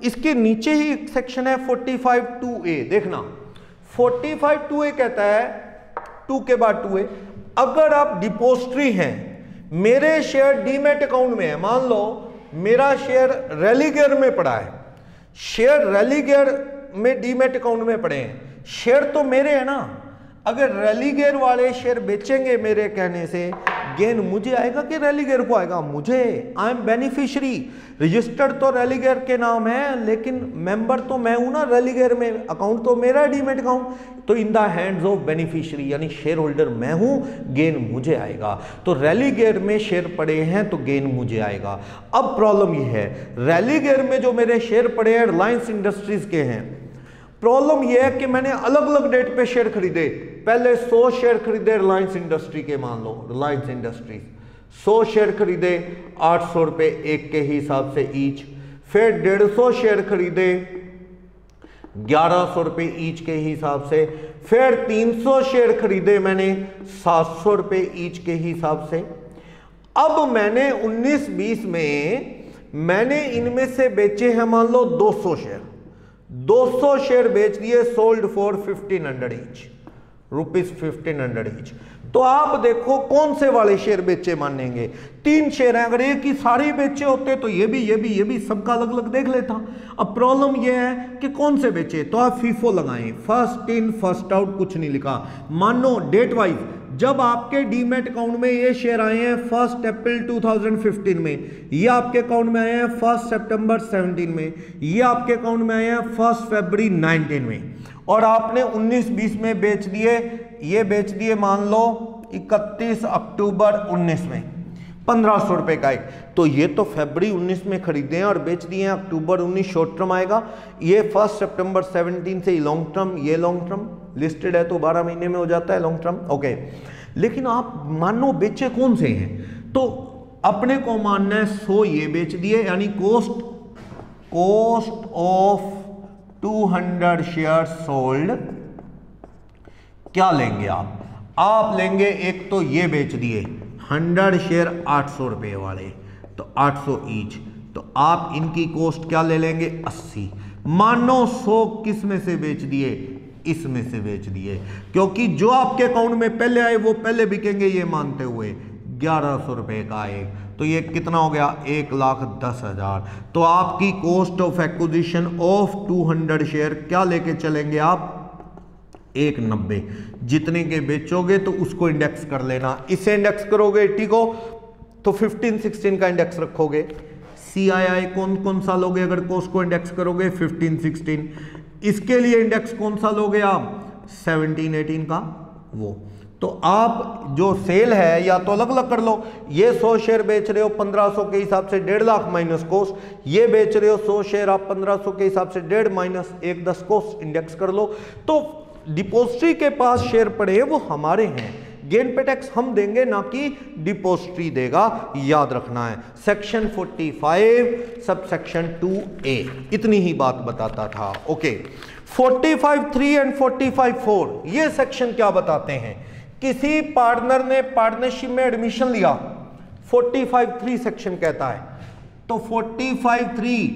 इसके नीचे ही एक सेक्शन है 45(2)A, देखना 45(2)A कहता है 2 के बाद 2A, अगर आप डिपोजिटरी हैं, मेरे शेयर डीमैट अकाउंट में है, मान लो मेरा शेयर रेलीगेयर में पड़ा है, शेयर रेलीगेयर में डीमैट अकाउंट में पड़े हैं, शेयर तो मेरे हैं ना। अगर रेलीगेयर वाले शेयर बेचेंगे मेरे कहने से, गेन मुझे आएगा कि रेलीगेयर को आएगा? मुझे। आई एम बेनिफिशियरी, रजिस्टर्ड तो रेलीगेयर के नाम है, लेकिन मेंबर तो मैं हूं ना रेलीगेयर में, अकाउंट तो मेरा है डीमैट अकाउंट, तो in the hands of beneficiary यानी शेयर होल्डर मैं हूं, गेन मुझे आएगा। तो रेलीगेयर में शेयर पड़े हैं तो गेन मुझे आएगा। अब प्रॉब्लम ये है, रेलीगेयर में जो मेरे शेयर पड़े हैं रिलायंस इंडस्ट्रीज के हैं, प्रॉब्लम यह है कि मैंने अलग अलग डेट पे शेयर खरीदे। पहले 100 शेयर खरीदे रिलायंस इंडस्ट्री के, मान लो रिलायंस इंडस्ट्रीज 100 शेयर खरीदे 800 रुपए एक के हिसाब से ईच। फिर 150 शेयर खरीदे 1100 रुपए ईच के हिसाब से। फिर 300 शेयर खरीदे मैंने 700 रुपए ईच के हिसाब से। अब मैंने 19-20 में मैंने इनमें से बेचे हैं मान लो 200 शेयर, 200 शेयर बेच दिए, sold for 1500 each, rupees 1500 each. तो आप देखो कौन से वाले शेयर बेचे मानेंगे। 3 शेयर हैं, अगर एक ही सारे बेचे होते तो ये भी सबका अलग अलग देख लेता। अब प्रॉब्लम ये है कि कौन से बेचे, तो आप फीफो लगाएं, फर्स्ट इन फर्स्ट आउट, कुछ नहीं लिखा। मानो डेट वाइज जब आपके डीमैट अकाउंट में ये शेयर आए हैं 1 अप्रैल 2015 में, ये आपके अकाउंट में आए हैं 1 सितंबर 17 में, ये आपके अकाउंट में आए हैं 1 फरवरी 19 में, और आपने 19-20 में बेच दिए, ये बेच दिए मान लो 31 अक्टूबर 19 में 1500 रुपए का एक। तो ये तो फरवरी 19 में खरीदे हैं और बेच दिए हैं अक्टूबर 19, शॉर्ट टर्म आएगा। ये 1 सितंबर 17 से लॉन्ग टर्म, ये लॉन्ग टर्म लिस्टेड है तो 12 महीने में हो जाता है लॉन्ग टर्म। ओके, लेकिन आप मानो बेचे कौन से हैं, तो अपने को मानना है 100 ये बेच दिए, यानी कॉस्ट ऑफ 200 शेयर सोल्ड क्या लेंगे आप लेंगे एक तो ये बेच दिए 100 शेयर 800 रुपए वाले, तो 800 ईच, तो आप इनकी कॉस्ट क्या ले लेंगे 80। मानो 100 किस में से बेच दिए, इसमें से बेच दिए, क्योंकि जो आपके अकाउंट में पहले आए वो पहले बिकेंगे ये मानते हुए 1100 रुपए का एक, तो ये कितना हो गया 1,10,000। तो आपकी cost of acquisition of 200 share क्या लेके चलेंगे आप 190। जितने के बेचोगे तो उसको इंडेक्स कर लेना, इसे इंडेक्स करोगे 80 को तो 15-16 का इंडेक्स रखोगे। CII कौन सा लोगे अगर कॉस्ट को इंडेक्स करोगे 15-16। इसके लिए इंडेक्स कौन सा लोगे आप 17-18 का वो। तो आप जो सेल है या तो अलग अलग कर लो, ये 100 शेयर बेच रहे हो 1500 के हिसाब से 1.5 लाख माइनस कॉस्ट, ये बेच रहे हो 100 शेयर आप 1500 के हिसाब से 1.5 माइनस 1,10 कॉस्ट, इंडेक्स कर लो। तो डिपोजिटरी के पास शेयर पड़े हैं वो हमारे हैं, गेन पे टैक्स हम देंगे ना कि डिपोजिटरी देगा, याद रखना है। सेक्शन 45 सब सेक्शन 2A इतनी ही बात बताता था। ओके, 45(3) एंड 45(4) ये सेक्शन क्या बताते हैं। किसी पार्टनर ने पार्टनरशिप में एडमिशन लिया, 45(3) सेक्शन कहता है। तो 45(3)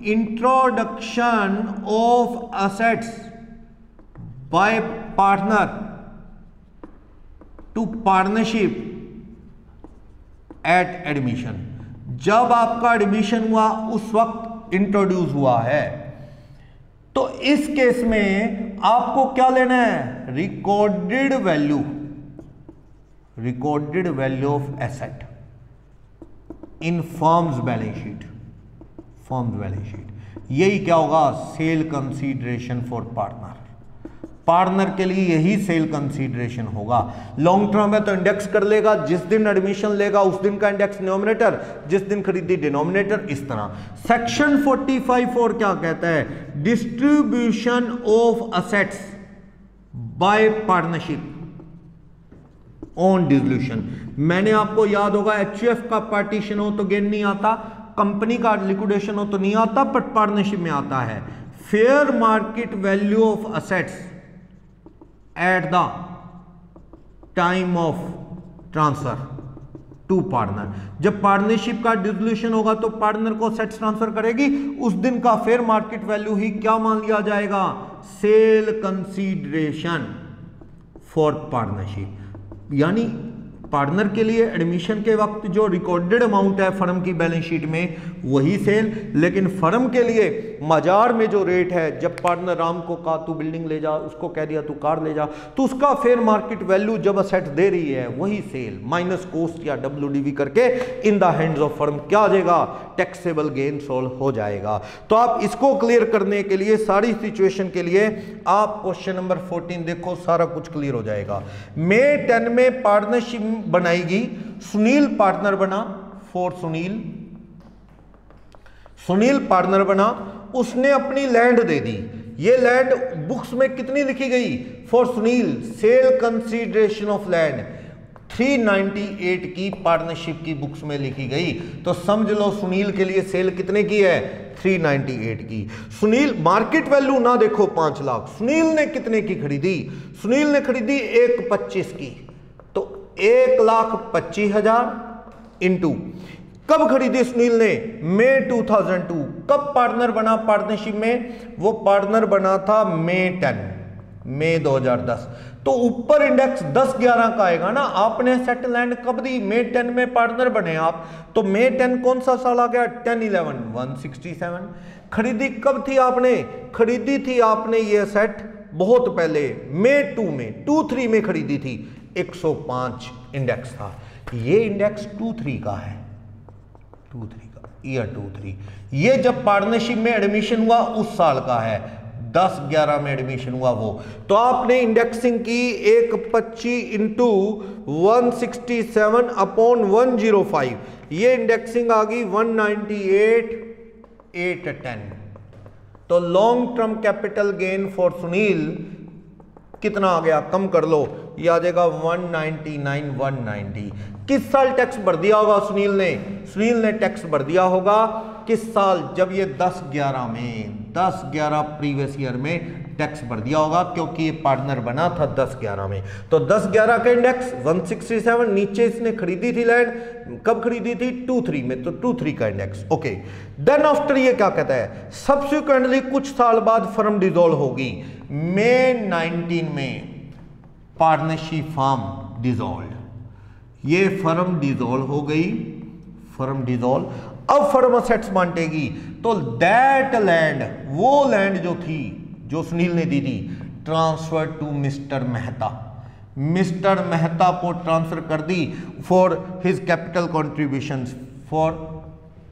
introduction of assets by partner to partnership at admission, जब आपका एडमिशन हुआ उस वक्त इंट्रोड्यूस हुआ है। तो इस केस में आपको क्या लेना है, recorded value of asset in firms balance sheet. यही क्या होगा, सेल कंसीडरेशन फॉर पार्टनर के लिए यही सेल कंसीडरेशन होगा। लॉन्ग टर्म है तो इंडेक्स कर लेगा, जिस दिन एडमिशन लेगा उस दिन का इंडेक्स न्यूमरेटर, जिस दिन खरीदी डिनोमिनेटर, इस तरह। सेक्शन 45(4) क्या कहता है, distribution of assets bye partnership on dissolution. मैंने आपको याद होगा HUF का पार्टीशन हो तो गेन नहीं आता, कंपनी का लिक्विडेशन हो तो नहीं आता, बट पार्टनरशिप में आता है। Fair market value of assets at the time of transfer to partner, जब पार्टनरशिप का डिसोल्यूशन होगा तो पार्टनर को असेट्स ट्रांसफर करेगी, उस दिन का फेयर मार्केट वैल्यू ही क्या मान लिया जाएगा, सेल कंसीडरेशन फॉर पार्टनरशिप। यानी पार्टनर के लिए एडमिशन के वक्त जो रिकॉर्डेड अमाउंट है फर्म की बैलेंस शीट में वही सेल, लेकिन फर्म के लिए बाजार में जो रेट है, जब पार्टनर राम को कहा तू बिल्डिंग ले जा, उसको कह दिया तू कार ले जा, तो उसका फेयर मार्केट वैल्यू जब असेट दे रही है वही सेल माइनस कॉस्ट या WDV करके in the hands of firm क्या आ जाएगा, टैक्सेबल गेन सोल्व हो जाएगा। तो आप इसको क्लियर करने के लिए सारी सिचुएशन के लिए आप क्वेश्चन नंबर 14 देखो, सारा कुछ क्लियर हो जाएगा। May 10 में पार्टनरशिप बनाएगी, सुनील पार्टनर बना, फॉर सुनील पार्टनर बना, उसने अपनी लैंड दे दी। ये लैंड बुक्स में कितनी लिखी गई, for Sunil, sale consideration of land 398 की पार्टनरशिप की बुक्स में लिखी गई। तो समझ लो सुनील के लिए सेल कितने की है, 398 की। सुनील मार्केट वैल्यू ना देखो 5 लाख, सुनील ने कितने की खरीदी, सुनील ने खरीदी 1,25 की, तो 1,25,000 इंटू कब खरीदी सुनील ने, मई 2002। कब पार्टनर बना पार्टनरशिप में, वो पार्टनर बना था मई 2010। तो ऊपर इंडेक्स 10-11 का आएगा ना। आपने सेट लैंड कब दी, मई 10 में पार्टनर बने आप, तो मई 10 कौन सा साल आ गया, 10-11 167। खरीदी कब थी आपने, खरीदी थी आपने ये सेट बहुत पहले मई 2 में 23 में खरीदी थी, 105 इंडेक्स था। ये इंडेक्स 23 का है, 23 का, ईयर 23। ये जब पार्टनरशिप में एडमिशन हुआ उस साल का है, 10-11 में एडमिशन हुआ वो। तो आपने इंडेक्सिंग की 1,25 इंटू 167 अपॉन 105, ये इंडेक्सिंग आ गई 198,810। तो long term capital gain for Sunil कितना आ गया, कम कर लो, ये आ जाएगा 199,190। किस साल टैक्स भर दिया होगा सुनील ने, सुनील ने टैक्स भर दिया होगा किस साल, जब ये 10-11 प्रीवियस ईयर में टैक्स भर दिया होगा, क्योंकि ये पार्टनर बना था 10-11 में। तो 10-11 का इंडेक्स 167, नीचे इसने खरीदी थी लैंड, कब खरीदी थी, 23 में, तो 23 का इंडेक्स। ओके, देन आफ्टर ये क्या कहता है, सब्सिक्वेंटली कुछ साल बाद फर्म डिसॉल्व होगी। मई 19 में पार्टनरशिप फर्म डिसॉल्व, ये फर्म डिसॉल्व हो गई, फर्म डिसॉल्व। अब फर्म असेट्स बांटेगी, तो दैट लैंड, वो लैंड जो थी, जो सुनील ने दी थी, transfer to mister Mehta, mister Mehta को ट्रांसफर कर दी for his capital contributions, for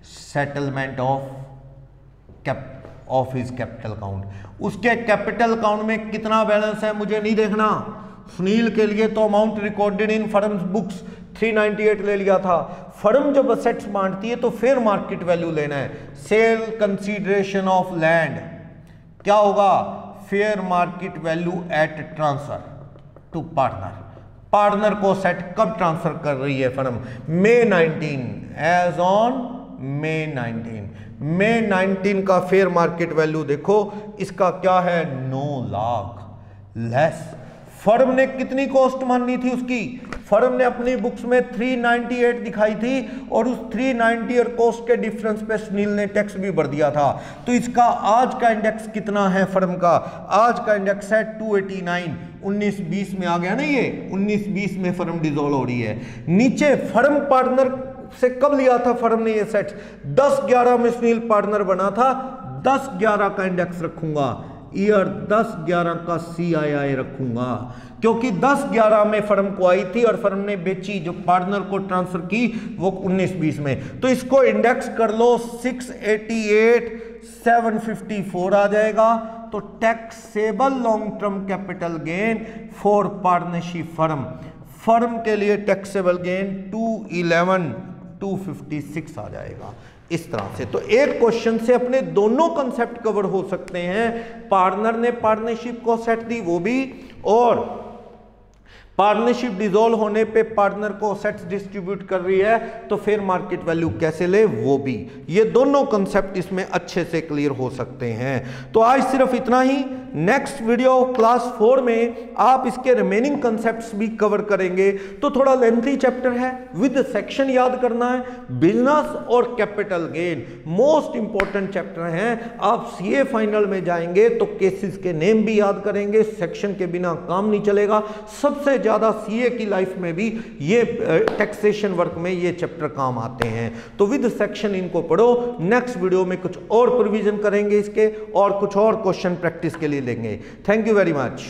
settlement of his capital account. उसके कैपिटल अकाउंट में कितना बैलेंस है मुझे नहीं देखना, सुनील के लिए तो amount recorded in firm books 398 ले लिया था। फर्म जब असेट्स बांटती है तो फेयर मार्केट वैल्यू लेना है। सेल कंसीडरेशन ऑफ लैंड क्या होगा, fair market value at transfer to partner. Partner को सेट कब ट्रांसफर कर रही है firm, May 19, as on May 19। May 19 का फेयर मार्केट वैल्यू देखो, इसका क्या है, 9 लाख लेस। फर्म ने कितनी कॉस्ट मानी थी उसकी, फर्म ने अपनी बुक्स में 398 दिखाई थी, और उस 390 और कॉस्ट के डिफरेंस पे सुनील ने टैक्स भी भर दिया था। तो इसका आज का इंडेक्स कितना है फर्म का, आज का इंडेक्स है 289। 19-20 में आ गया ना, ये 19-20 में फर्म डिसॉल्व हो रही है। नीचे फर्म पार्टनर से कब लिया था फर्म ने ये सेट, 10-11 में सुनील पार्टनर बना था, 10-11 का इंडेक्स रखूंगा, ईयर 10-11 का CII रखूंगा, क्योंकि 10-11 में फर्म को आई थी और फर्म ने बेची, जो पार्टनर को ट्रांसफर की वो 19-20 में। तो इसको इंडेक्स कर लो, 688,754 आ जाएगा। तो taxable long term capital gain for partnership firm, firm के लिए टैक्सेबल गेन 211,256 आ जाएगा इस तरह से। तो एक क्वेश्चन से अपने दोनों कंसेप्ट कवर हो सकते हैं, पार्टनर ने पार्टनरशिप को सेट दी वो भी, और पार्टनरशिप डिसॉल्व होने पे पार्टनर को असेट्स डिस्ट्रीब्यूट कर रही है, तो फिर मार्केट वैल्यू कैसे ले वो भी। ये दोनों कंसेप्ट इसमें अच्छे से क्लियर हो सकते हैं। तो आज सिर्फ इतना ही। नेक्स्ट वीडियो क्लास 4 में आप इसके रिमेनिंग कंसेप्ट्स भी कवर करेंगे। तो थोड़ा लेंथी चैप्टर है, विद सेक्शन याद करना है। बिजनेस और capital gain most important chapter हैं। आप CA फाइनल में जाएंगे तो केसेस के नेम भी याद करेंगे, सेक्शन के बिना काम नहीं चलेगा। सबसे ज्यादा CA की लाइफ में भी ये टैक्सेशन वर्क में ये चैप्टर काम आते हैं। तो विद सेक्शन इनको पढ़ो। नेक्स्ट वीडियो में कुछ और प्रोविजन करेंगे इसके, और कुछ और क्वेश्चन प्रैक्टिस के लिए लेंगे। Thank you very much.